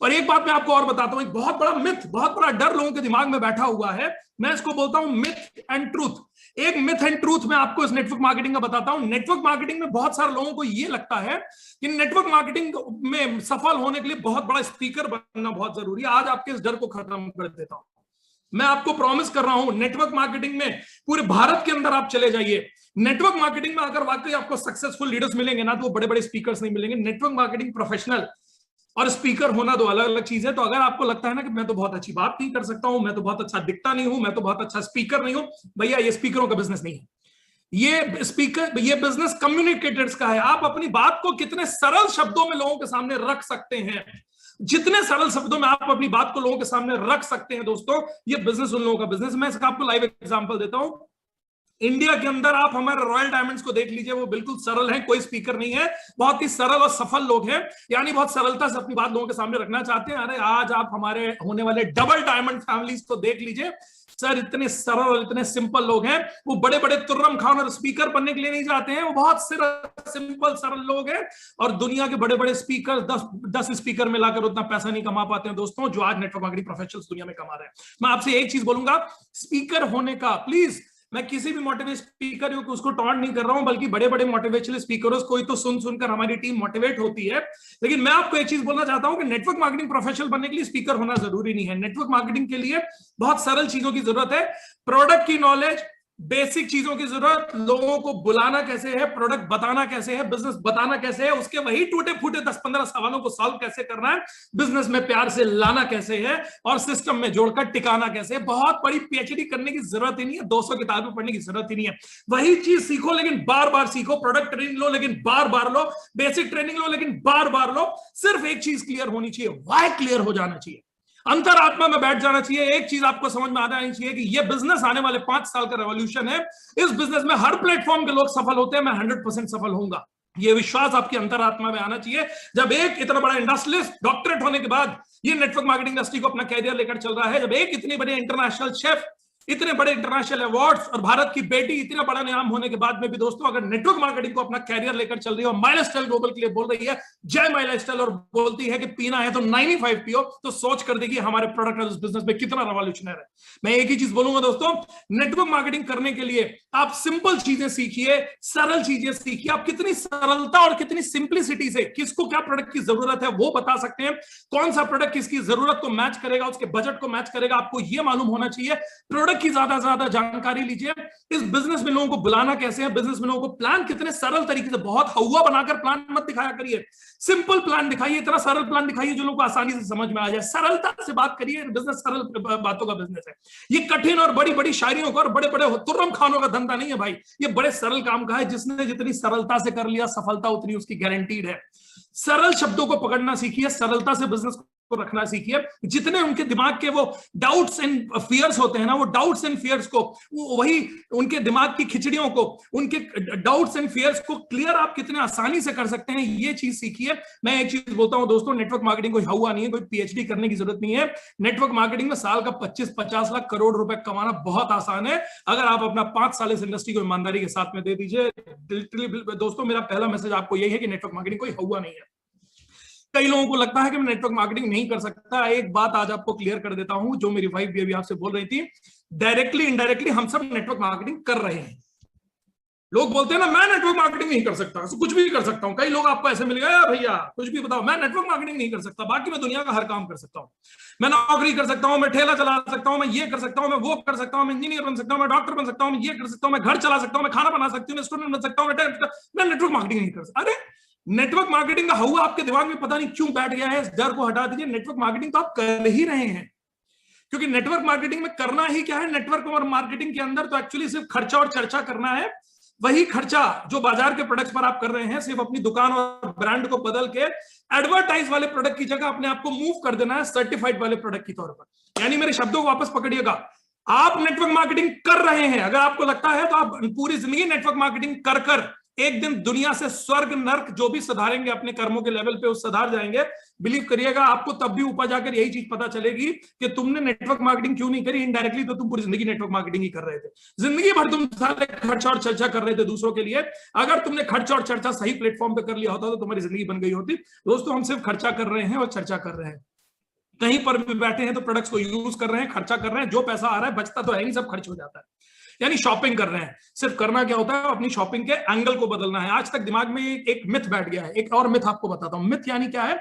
S1: और एक बात मैं आपको और बताता हूं, एक बहुत बड़ा मिथ, बहुत बड़ा डर लोगों के दिमाग में बैठा हुआ है, मैं इसको बोलता हूं मिथ एंड ट्रूथ। एक मिथ एंड ट्रूथ मैं आपको इस नेटवर्क मार्केटिंग का बताता हूं। नेटवर्क मार्केटिंग में बहुत सारे लोगों को यह लगता है कि नेटवर्क मार्केटिंग में सफल होने के लिए बहुत बड़ा स्पीकर बनना बहुत जरूरी है। आज आपके इस डर को खत्म कर देता हूं। मैं आपको प्रॉमिस कर रहा हूं, नेटवर्क मार्केटिंग में पूरे भारत के अंदर आप चले जाइए, नेटवर्क मार्केटिंग में अगर वाकई आपको सक्सेसफुल लीडर्स मिलेंगे ना, तो वो बड़े बड़े स्पीकर्स नहीं मिलेंगे। नेटवर्क मार्केटिंग प्रोफेशनल और स्पीकर होना दो अलग अलग चीज है। तो अगर आपको लगता है ना कि मैं तो बहुत अच्छी बात नहीं कर सकता हूं, मैं तो बहुत अच्छा दिखता नहीं हूं, मैं तो बहुत अच्छा स्पीकर नहीं हूं, भैया ये स्पीकरों का बिजनेस नहीं है। ये बिजनेस कम्युनिकेटर्स का है। आप अपनी बात को कितने सरल शब्दों में लोगों के सामने रख सकते हैं, जितने सरल शब्दों में आप अपनी बात को लोगों के सामने रख सकते हैं दोस्तों, ये बिजनेस उन लोगों का बिजनेस। मैं इसका आपको लाइव एग्जांपल देता हूं। इंडिया के अंदर आप हमारे रॉयल डायमंड्स को देख लीजिए, वो बिल्कुल सरल है, कोई स्पीकर नहीं है, बहुत ही सरल और सफल लोग हैं, यानी बहुत सरलता से अपनी बात लोगों के सामने रखना चाहते हैं। अरे आज आप हमारे होने वाले डबल डायमंड फैमिलीज को देख लीजिए सर, इतने सरल और इतने सिंपल लोग हैं। वो बड़े बड़े तुर्रम खान और स्पीकर बनने के लिए नहीं जाते हैं, वो बहुत सिंपल सरल लोग हैं। और दुनिया के बड़े बड़े स्पीकर 10 स्पीकर मिलाकर उतना पैसा नहीं कमा पाते हैं दोस्तों, जो आज नेटवर्क मार्केटिंग प्रोफेशनल्स दुनिया में कमा रहे हैं। मैं आपसे एक चीज बोलूंगा, स्पीकर होने का प्लीज, मैं किसी भी मोटिवेट स्पीकर उसको टॉन्ट नहीं कर रहा हूं, बल्कि बड़े बड़े मोटिवेशनल स्पीकर्स को ही तो सुन सुनकर हमारी टीम मोटिवेट होती है। लेकिन मैं आपको एक चीज बोलना चाहता हूं कि नेटवर्क मार्केटिंग प्रोफेशनल बनने के लिए स्पीकर होना जरूरी नहीं है। नेटवर्क मार्केटिंग के लिए बहुत सरल चीजों की जरूरत है, प्रोडक्ट की नॉलेज, बेसिक चीजों की जरूरत, लोगों को बुलाना कैसे है, प्रोडक्ट बताना कैसे है, बिजनेस बताना कैसे है, उसके वही टूटे फूटे 10-15 सवालों को सॉल्व कैसे करना है, बिजनेस में प्यार से लाना कैसे है और सिस्टम में जोड़कर टिकाना कैसे है। बहुत बड़ी पीएचडी करने की जरूरत ही नहीं है, 200 किताबें पढ़ने की जरूरत ही नहीं है। वही चीज सीखो लेकिन बार बार सीखो, प्रोडक्ट ट्रेनिंग लो लेकिन बार बार लो, बेसिक ट्रेनिंग लो लेकिन बार बार लो। सिर्फ एक चीज क्लियर होनी चाहिए, वाई क्लियर हो जाना चाहिए, अंतरात्मा में बैठ जाना चाहिए। एक चीज आपको समझ में आना चाहिए कि ये बिजनेस आने वाले 5 साल का रेवोल्यूशन है। इस बिजनेस में हर प्लेटफॉर्म के लोग सफल होते हैं, मैं 100% सफल होऊंगा। ये विश्वास आपकी अंतरात्मा में आना चाहिए। जब एक इतना बड़ा इंडस्ट्रियलिस्ट डॉक्टरेट होने के बाद ये नेटवर्क मार्केटिंग इंडस्ट्री को अपना कैरियर लेकर चल रहा है, जब एक इतने बड़े इंटरनेशनल शेफ, इतने बड़े इंटरनेशनल अवार्ड्स और भारत की बेटी इतना बड़ा नाम होने के बाद में भी दोस्तों अगर नेटवर्क मार्केटिंग को अपना कैरियर लेकर चल रही है और माई लाइफस्टाइल ग्लोबल के लिए बोल रही है जय माई लाइफस्टाइल और बोलती है कि पीना है तो 95 पियो, तो सोच कर देखिए हमारे प्रोडक्ट और बिजनेस में कितना रेवोल्यूशनर है। मैं एक ही चीज बोलूंगा दोस्तों, नेटवर्क मार्केटिंग करने के लिए आप सिंपल चीजें सीखिए, सरल चीजें सीखिए। आप कितनी सरलता और कितनी सिंप्लिसिटी से किसको क्या प्रोडक्ट की जरूरत है वो बता सकते हैं, कौन सा प्रोडक्ट किसकी जरूरत को मैच करेगा, उसके बजट को मैच करेगा, आपको यह मालूम होना चाहिए। प्रोडक्ट की ज्यादा जानकारी लीजिए। इस बिजनेस में लोगों को बुलाना कैसे है, बिजनेस में लोगों को प्लान कितने सरल तरीके से, बहुत हवा बनाकर प्लान मत दिखाया करिए, सिंपल प्लान दिखाइए, इतना सरल प्लान दिखाइए जो लोगों को आसानी से समझ में आ जाए। सरलता से बात करिए, बिजनेस सरल बातों का बिजनेस है। ये कठिन और बड़ी बड़ी शायरियों का और बड़े बड़े तुर्रम खानों का धंधा नहीं है भाई, ये बड़े सरल काम का है। जिसने जितनी सरलता से कर लिया, सफलता उतनी उसकी गारंटीड है। सरल शब्दों को पकड़ना सीखिए, सरलता से बिजनेस को रखना सीखिए। जितने उनके दिमाग के वो डाउट्स एंड फियर्स होते हैं ना, वो डाउट्स एंड फियर्स को, वही उनके दिमाग की खिचड़ियों को, उनके डाउट्स एंड फियर्स को क्लियर आप कितने आसानी से कर सकते हैं, ये चीज सीखिए। मैं एक चीज बोलता हूं दोस्तों, नेटवर्क मार्केटिंग कोई हुआ नहीं है, कोई पीएचडी करने की जरूरत नहीं है। नेटवर्क मार्केटिंग में साल का 25-50 लाख करोड़ रुपए कमाना बहुत आसान है, अगर आप अपना 5 साल इस इंडस्ट्री को ईमानदारी के साथ में दे दीजिए। दोस्तों मेरा पहला मैसेज आपको यही है कि नेटवर्क मार्केटिंग कोई हुआ नहीं है। कई लोगों को लगता है कि मैं नेटवर्क मार्केटिंग नहीं कर सकता। एक बात आज आपको क्लियर कर देता हूं, जो मेरी वाइफ भी अभी आपसे बोल रही थी, डायरेक्टली इनडायरेक्टली हम सब नेटवर्क मार्केटिंग कर रहे हैं। लोग बोलते हैं ना मैं नेटवर्क मार्केटिंग नहीं कर सकता, कुछ भी कर सकता हूं। कई लोग आपको ऐसे मिल गए, भैया कुछ भी बताओ, मैं नेटवर्क मार्केटिंग नहीं कर सकता, बाकी मैं दुनिया का हर काम कर सकता हूं। मैं नौकरी कर सकता हूं, मैं ठेला चला सकता हूं, मैं ये कर सकता हूं, मैं वो कर सकता हूं, मैं इंजीनियर बन सकता हूं, मैं डॉक्टर बन सकता हूं, मैं ये कर सकता हूं, मैं घर चला सकता हूं, मैं खाना बना सकती हूँ, मैं स्टूडेंट बन सकता हूं, मैं नेटवर्क मार्केटिंग नहीं कर सकता। अरे नेटवर्क मार्केटिंग का हुआ आपके दिमाग में पता नहीं क्यों बैठ गया है, इस डर को हटा दीजिए। नेटवर्क मार्केटिंग तो आप कर ही रहे हैं, क्योंकि नेटवर्क मार्केटिंग में करना ही क्या है, नेटवर्क और मार्केटिंग के अंदर तो एक्चुअली सिर्फ खर्चा और चर्चा करना है। वही खर्चा जो बाजार के प्रोडक्ट्स पर आप कर रहे हैं, सिर्फ अपनी दुकान और ब्रांड को बदल के एडवर्टाइज वाले प्रोडक्ट की जगह अपने आप को मूव कर देना है सर्टिफाइड वाले प्रोडक्ट की तौर पर। यानी मेरे शब्दों को वापस पकड़िएगा, आप नेटवर्क मार्केटिंग कर रहे हैं। अगर आपको लगता है तो आप पूरी जिंदगी नेटवर्क मार्केटिंग कर कर एक दिन दुनिया से स्वर्ग नर्क जो भी सुधारेंगे अपने कर्मों के लेवल पे, उस सुधार जाएंगे। बिलीव करिएगा, आपको तब भी ऊपर जाकर यही चीज पता चलेगी कि तुमने नेटवर्क मार्केटिंग क्यों नहीं करी। इनडायरेक्टली तो तुम पूरी जिंदगी नेटवर्क मार्केटिंग ही कर रहे थे, जिंदगी भर तुम सारे खर्च और चर्चा कर रहे थे दूसरों के लिए। अगर तुमने खर्च और चर्चा सही प्लेटफॉर्म पे कर लिया होता तो तुम्हारी जिंदगी बन गई होती। दोस्तों हम सिर्फ खर्चा कर रहे हैं और चर्चा कर रहे हैं, कहीं पर भी बैठे हैं तो प्रोडक्ट्स को यूज कर रहे हैं, खर्चा कर रहे हैं, जो पैसा आ रहा है बचता तो है नहीं, सब खर्च हो जाता है। यानी शॉपिंग कर रहे हैं। सिर्फ करना क्या होता है, अपनी शॉपिंग के एंगल को बदलना है। आज तक दिमाग में एक मिथ बैठ गया है, एक और मिथ आपको बताता हूं। मिथ यानी क्या है,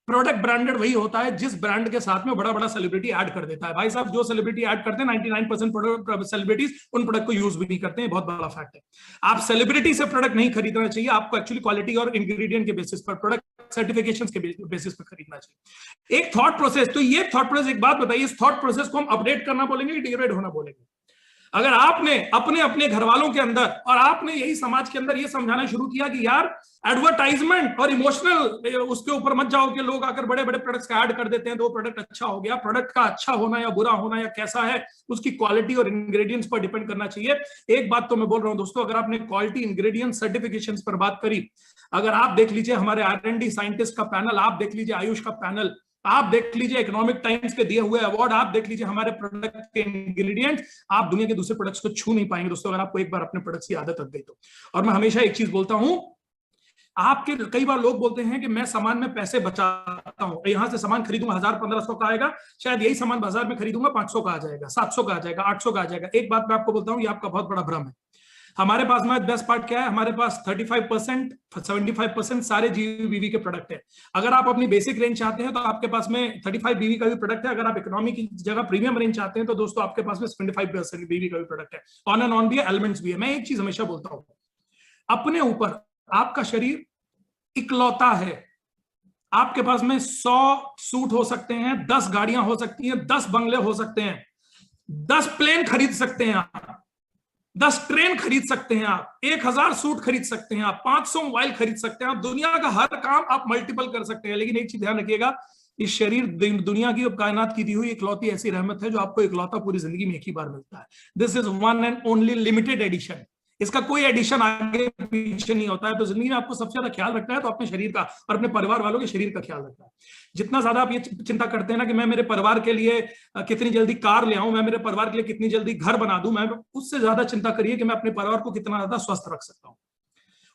S1: प्रोडक्ट ब्रांडेड वही होता है जिस ब्रांड के साथ में बड़ा बड़ा सेलिब्रिटी ऐड कर देता है। भाई साहब जो सेलिब्रिटी ऐड करते हैं 99% सेलिब्रिटीज उन प्रोडक्ट को यूज भी नहीं करते हैं, बहुत बड़ा फैक्ट है। आप सेलिब्रिटी से प्रोडक्ट नहीं खरीदना चाहिए, आपको एक्चुअली क्वालिटी और इंग्रेडिएंट के बेसिस पर, प्रोडक्ट सर्टिफिकेशंस के बेसिस पर खरीदना चाहिए। एक थॉट प्रोसेस, तो ये थॉट प्रोसेस, एक बात बताइए, इस थॉट प्रोसेस को हम अपडेट करना बोलेंगे कि डिग्रेड होना बोलेंगे? अगर आपने अपने अपने घर वालों के अंदर और आपने यही समाज के अंदर ये समझाना शुरू किया कि यार एडवर्टाइजमेंट और इमोशनल उसके ऊपर मत जाओ कि लोग आकर बड़े बड़े प्रोडक्ट्स का ऐड कर देते हैं तो वो प्रोडक्ट अच्छा हो गया। प्रोडक्ट का अच्छा होना या बुरा होना या कैसा है, उसकी क्वालिटी और इंग्रेडिएंट्स पर डिपेंड करना चाहिए। एक बात तो मैं बोल रहा हूं दोस्तों, अगर आपने क्वालिटी इंग्रेडिएंट सर्टिफिकेशंस पर बात करी, अगर आप देख लीजिए हमारे R&D साइंटिस्ट का पैनल, आप देख लीजिए आयुष का पैनल, आप देख लीजिए इकोनॉमिक टाइम्स के दिए हुए अवार्ड, आप देख लीजिए हमारे प्रोडक्ट के इंग्रेडिएंट, आप दुनिया के दूसरे प्रोडक्ट्स को छू नहीं पाएंगे दोस्तों, अगर आपको एक बार अपने प्रोडक्ट्स की आदत लग गई तो। और मैं हमेशा एक चीज बोलता हूं, आपके कई बार लोग बोलते हैं कि मैं सामान में पैसे बचाता हूं, यहां से सामान खरीदूंगा 1000-1500 का आएगा, शायद यही सामान बाजार में खरीदूंगा 500 का आ जाएगा, 700 का आ जाएगा, 800 का आ जाएगा। एक बात मैं आपको बोलता हूं, ये आपका बहुत बड़ा भ्रम है। हमारे पास में बेस्ट पार्ट क्या है, हमारे पास 35% 75% सारे GBV के प्रोडक्ट है। अगर आप अपनी बेसिक रेंज चाहते हैं तो आपके पास में 35 BV का भी प्रोडक्ट है। अगर आप इकोनॉमी की जगह प्रीमियम रेंज चाहते हैं तो दोस्तों आपके पास में 75% BV का भी प्रोडक्ट है। ऑन एंड ऑन भी है, एलिमेंट्स भी है। मैं एक चीज हमेशा बोलता हूं, अपने ऊपर आपका शरीर इकलौता है। आपके पास में 100 सूट हो सकते हैं, 10 गाड़ियां हो सकती हैं, 10 बंगले हो सकते हैं, 10 प्लेन खरीद सकते हैं आप, 10 ट्रेन खरीद सकते हैं आप, 1000 सूट खरीद सकते हैं आप, 500 मोबाइल खरीद सकते हैं आप, दुनिया का हर काम आप मल्टीपल कर सकते हैं। लेकिन एक चीज ध्यान रखिएगा, इस शरीर दुनिया की कायनात की दी हुई इकलौती ऐसी रहमत है जो आपको इकलौता पूरी जिंदगी में एक ही बार मिलता है। This is one and only limited edition, इसका कोई एडिशन आगे पीछे नहीं होता है। तो जिंदगी में आपको सबसे ज्यादा ख्याल रखना है तो अपने शरीर का और अपने परिवार वालों के शरीर का ख्याल रखना है। जितना ज्यादा आप ये चिंता करते हैं ना कि मैं मेरे परिवार के लिए कितनी जल्दी कार ले आऊं, मैं मेरे परिवार के लिए कितनी जल्दी घर बना दूं, मैं उससे ज्यादा चिंता करिए कि मैं अपने परिवार को कितना ज्यादा स्वस्थ रख सकता हूं।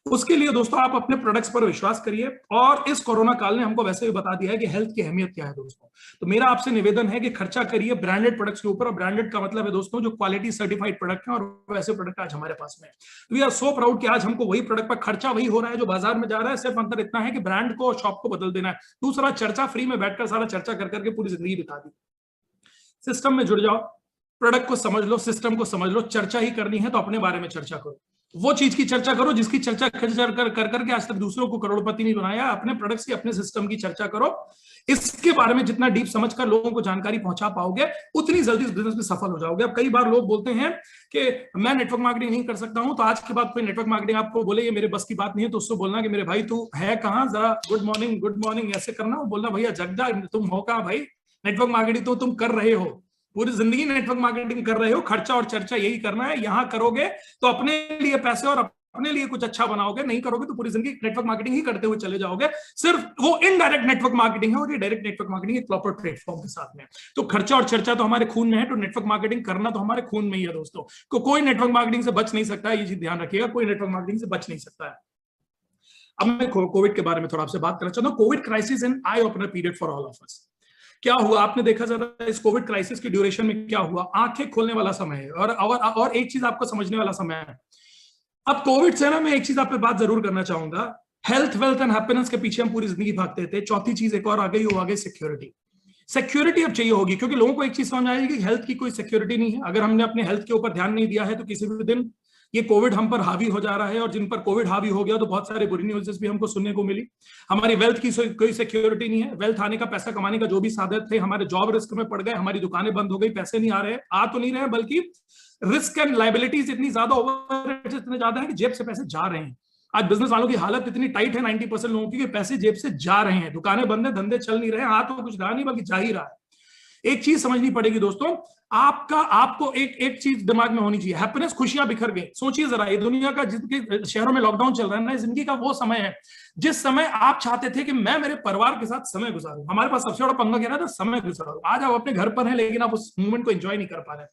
S1: उसके लिए दोस्तों आप अपने प्रोडक्ट्स पर विश्वास करिए। और इस कोरोना काल ने हमको वैसे भी बता दिया है कि हेल्थ की अहमियत क्या है दोस्तों। तो मेरा आपसे निवेदन है कि खर्चा करिए ब्रांडेड प्रोडक्ट्स के ऊपर। और ब्रांडेड का मतलब है दोस्तों जो क्वालिटी सर्टिफाइड प्रोडक्ट है, और वैसे प्रोडक्ट आज हमारे पास में है। वी आर सो प्राउड कि आज हमको वही प्रोडक्ट पर खर्चा वही हो रहा है जो बाजार में जा रहा है। सिर्फ अंतर इतना है कि ब्रांड को, शॉप को बदल देना है। दूसरा, चर्चा फ्री में बैठकर सारा चर्चा कर करके पूरी जिंदगी बिता दी। सिस्टम में जुड़ जाओ, प्रोडक्ट को समझ लो, सिस्टम को समझ लो। चर्चा ही करनी है तो अपने बारे में चर्चा करो। वो चीज की चर्चा करो जिसकी चर्चा कर करके आज तक दूसरों को करोड़पति नहीं बनाया। अपने प्रोडक्ट्स की, अपने सिस्टम की चर्चा करो। इसके बारे में जितना डीप समझकर लोगों को जानकारी पहुंचा पाओगे उतनी जल्दी इस बिजनेस में सफल हो जाओगे। अब कई बार लोग बोलते हैं कि मैं नेटवर्क मार्केटिंग नहीं कर सकता हूं, तो आज के बाद कोई नेटवर्क मार्केटिंग आपको बोले ये मेरे बस की बात नहीं है, तो उससे बोलना कि मेरे भाई तू है कहां, जरा गुड मॉर्निंग ऐसे करना, बोलना भैया जगदा तुम हो कहां भाई, नेटवर्क मार्केटिंग तो तुम कर रहे हो, पूरी जिंदगी नेटवर्क मार्केटिंग कर रहे हो, खर्चा और चर्चा यही करना है। यहां करोगे तो अपने लिए पैसे और अपने लिए कुछ अच्छा बनाओगे, नहीं करोगे तो पूरी जिंदगी नेटवर्क मार्केटिंग ही करते हुए चले जाओगे। सिर्फ वो इनडायरेक्ट नेटवर्क मार्केटिंग है और ये डायरेक्ट नेटवर्क मार्केटिंग एक प्रॉपर प्लेटफॉर्म के साथ में। तो खर्चा और चर्चा तो हमारे खून में है, तो नेटवर्क मार्केटिंग करना तो हमारे खून में ही है दोस्तों। कोई नेटवर्क मार्केटिंग से बच नहीं सकता है, ये चीज ध्यान रखिएगा, कोई नेटवर्क मार्केटिंग से बच नहीं सकता है। अब मैं कोविड के बारे में थोड़ा आपसे बात करना चाहता हूँ। Covid crisis and eye opener period for all of us. क्या हुआ आपने देखा जरा इस कोविड क्राइसिस की ड्यूरेशन में क्या हुआ? आंखें खोलने वाला समय है और एक चीज आपको समझने वाला समय है। अब कोविड से ना मैं एक चीज आप पे बात जरूर करना चाहूंगा। हेल्थ, वेल्थ एंड हैप्पीनेस के पीछे हम पूरी जिंदगी भागते थे। चौथी चीज एक और आ गई, वो आ गई सिक्योरिटी। सिक्योरिटी अब चाहिए होगी, क्योंकि लोगों को एक चीज समझ आएगी कि हेल्थ की कोई सिक्योरिटी नहीं है। अगर हमने अपने हेल्थ के ऊपर ध्यान नहीं दिया है तो किसी भी दिन ये कोविड हम पर हावी हो जा रहा है, और जिन पर कोविड हावी हो गया तो बहुत सारे बुरी न्यूज़ भी हमको सुनने को मिली। हमारी वेल्थ की कोई सिक्योरिटी नहीं है। वेल्थ आने का, पैसा कमाने का जो भी साधन थे, हमारे जॉब रिस्क में पड़ गए, हमारी दुकानें बंद हो गई, पैसे नहीं आ रहे, आ तो नहीं रहे, बल्कि रिस्क एंड लाइबिलिटीज इतनी ज्यादा, ओवरहेड्स इतने ज्यादा है कि जेब से पैसे जा रहे हैं। आज बिजनेस वालों की हालत इतनी टाइट है 90% लोगों की कि पैसे जेब से जा रहे हैं, दुकानें बंद है, धंधे चल नहीं रहे हैं, आ तो कुछ रहा नहीं बल्कि जा ही रहा है। एक चीज समझनी पड़ेगी दोस्तों, आपको एक चीज दिमाग में होनी चाहिए, हैप्पीनेस, खुशियां बिखर गई। सोचिए जरा, ये दुनिया का जितने शहरों में लॉकडाउन चल रहा है ना, जिंदगी का वो समय है जिस समय आप चाहते थे कि मैं मेरे परिवार के साथ समय गुजारूं। हमारे पास सबसे बड़ा पंगा क्या रहा था? समय गुजारो। आज आप अपने घर पर हैं लेकिन आप उस मूवमेंट को एंजॉय नहीं कर पा रहे।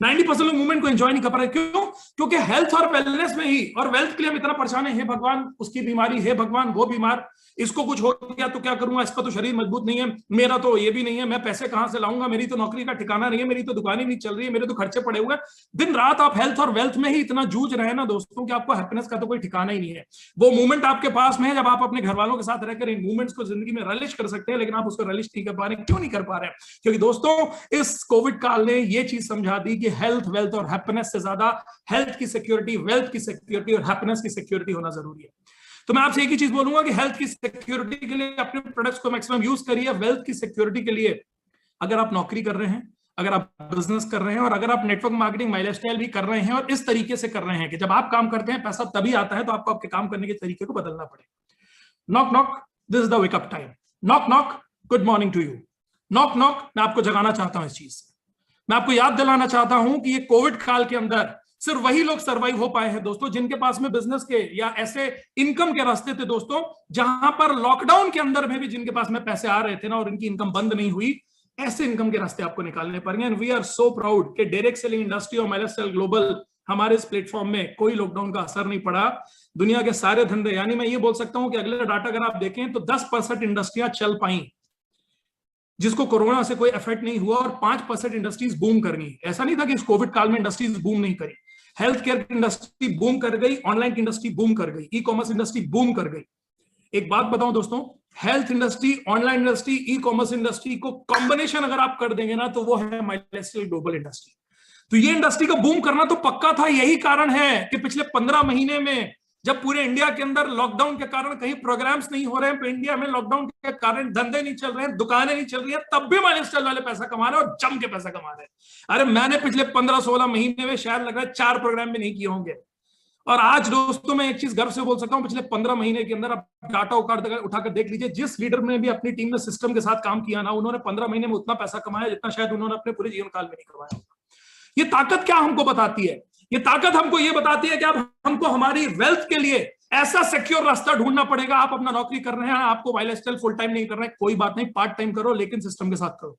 S1: 90% लोग मूवमेंट को एंजॉय नहीं कर पा रहे। क्यों? क्योंकि हेल्थ और वेलनेस में ही, और वेल्थ के लिए हम इतना परेशान है, हे भगवान उसकी बीमारी, हे भगवान वो बीमार, इसको कुछ हो गया तो क्या करूंगा, इसका तो शरीर मजबूत नहीं है, मेरा तो ये भी नहीं है, मैं पैसे कहां से लाऊंगा, मेरी तो नौकरी का ठिकाना नहीं है, मेरी तो दुकान ही नहीं चल रही है, मेरे तो खर्चे पड़े हुए। दिन रात आप हेल्थ और वेल्थ में ही इतना जूझ रहे हैं ना दोस्तों कि आपको हैप्पीनेस का तो कोई ठिकाना ही नहीं है। वो मूवमेंट आपके पास में है जब आप अपने घर वालों के साथ रहकर इन मूवमेंट्स को जिंदगी में रिलिश कर सकते हैं, लेकिन आप उसको रिलिश नहीं कर पा रहे। क्यों नहीं कर पा रहे? क्योंकि दोस्तों इस कोविड काल ने ये चीज समझा दी कि हेल्थ, वेल्थ और हैप्पीनेस से ज्यादा हेल्थ की सिक्योरिटी, वेल्थ की सिक्योरिटी और हैप्पीनेस की सिक्योरिटी होना जरूरी है। तो मैं आपसे एक ही चीज बोलूंगा कि हेल्थ की सिक्योरिटी के लिए अपने प्रोडक्ट्स को मैक्सिमम यूज करिए। वेल्थ की सिक्योरिटी के लिए अगर आप नौकरी कर रहे हैं, अगर आप बिजनेस कर रहे हैं, और अगर आप नेटवर्क मार्केटिंग, माइलस्टाइल भी कर रहे हैं, और इस तरीके से कर रहे हैं कि जब आप काम करते हैं पैसा तभी आता है, तो आपको आपके काम करने के तरीके को बदलना पड़ेगा। Knock knock, this is the wakeup time. Knock knock, good morning to you. Knock knock, मैं आपको जगाना चाहता हूं इस चीज से। मैं आपको याद दिलाना चाहता हूं कि ये कोविड काल के अंदर सिर्फ वही लोग सर्वाइव हो पाए हैं दोस्तों जिनके पास में बिजनेस के या ऐसे इनकम के रास्ते थे दोस्तों, जहां पर लॉकडाउन के अंदर में भी जिनके पास में पैसे आ रहे थे ना और इनकी इनकम बंद नहीं हुई, ऐसे इनकम के रास्ते आपको निकालने पड़ेंगे। And we are so proud कि डायरेक्ट सेलिंग इंडस्ट्री और माइलस्टाइल ग्लोबल, हमारे इस प्लेटफॉर्म में कोई लॉकडाउन का असर नहीं पड़ा। दुनिया के सारे धंधे, यानी मैं ये बोल सकता हूं कि अगले डाटा अगर आप देखें तो 10% इंडस्ट्रियां चल पाई जिसको कोरोना से कोई इफेक्ट नहीं हुआ, और 5% इंडस्ट्रीज बूम कर गई। ऐसा नहीं था कि इस कोविड काल में इंडस्ट्रीज बूम नहीं करी। हेल्थ केयर की इंडस्ट्री बूम कर गई, ऑनलाइन की इंडस्ट्री बूम कर गई, ई कॉमर्स इंडस्ट्री बूम कर गई। एक बात बताऊं दोस्तों, health industry, online industry, e commerce industry को कॉम्बिनेशन अगर आप कर देंगे ना तो वो है माइलस्टाइल ग्लोबल इंडस्ट्री। तो ये इंडस्ट्री का बूम करना तो पक्का था। यही कारण है कि पिछले 15 महीने में जब पूरे इंडिया के अंदर लॉकडाउन के कारण कहीं प्रोग्राम्स नहीं हो रहे हैं, इंडिया में लॉकडाउन के कारण धंधे नहीं चल रहे हैं, दुकानें नहीं चल रही हैं, तब भी माइलस्टाइल वाले पैसा कमा रहे हैं और जम के पैसा कमा रहे हैं। अरे मैंने पिछले 15-16 महीने में शायद लग रहा है 4 प्रोग्राम भी नहीं किए होंगे। और आज दोस्तों मैं एक चीज गर्व से बोल सकता हूं, पिछले 15 महीने के अंदर आप डाटा उठाकर देख लीजिए, जिस लीडर ने भी अपनी टीम में सिस्टम के साथ काम किया ना, उन्होंने 15 महीने में उतना पैसा कमाया जितना शायद उन्होंने अपने पूरे जीवन काल में नहीं कमाया होगा। ये ताकत क्या हमको बताती है? ये ताकत हमको ये बताती है कि अब हमको हमारी वेल्थ के लिए ऐसा सिक्योर रास्ता ढूंढना पड़ेगा। आप अपना नौकरी कर रहे हैं, आपको माइलस्टाइल फुल टाइम नहीं कर रहे हैं, कोई बात नहीं, पार्ट टाइम करो लेकिन सिस्टम के साथ करो।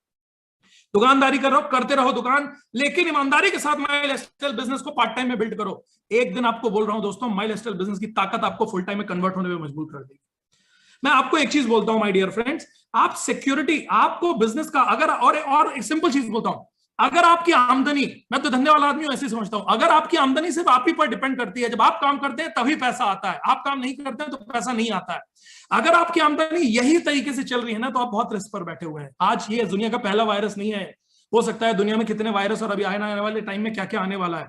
S1: दुकानदारी करो, करते रहो दुकान, लेकिन ईमानदारी के साथ माइलस्टाइल बिजनेस को पार्ट टाइम में बिल्ड करो। एक दिन आपको बोल रहा हूं दोस्तों, माइलस्टाइल बिजनेस की ताकत आपको फुल टाइम में कन्वर्ट होने में मजबूर कर देगी। मैं आपको एक चीज बोलता हूं माय डियर फ्रेंड्स, आप सिक्योरिटी, आपको बिजनेस का अगर, और एक सिंपल चीज बोलता हूं, अगर आपकी आमदनी, मैं तो धंधे वाला आदमी हूं ऐसे समझता हूं, अगर आपकी आमदनी सिर्फ आप ही पर डिपेंड करती है, जब आप काम करते हैं तभी पैसा आता है, आप काम नहीं करते हैं तो पैसा नहीं आता है। अगर आपकी आमदनी यही तरीके से चल रही है ना, तो आप बहुत रिस्क पर बैठे हुए हैं। आज ये दुनिया का पहला वायरस नहीं है, हो सकता है दुनिया में कितने वायरस और अभी आने वाले टाइम में क्या क्या आने वाला है।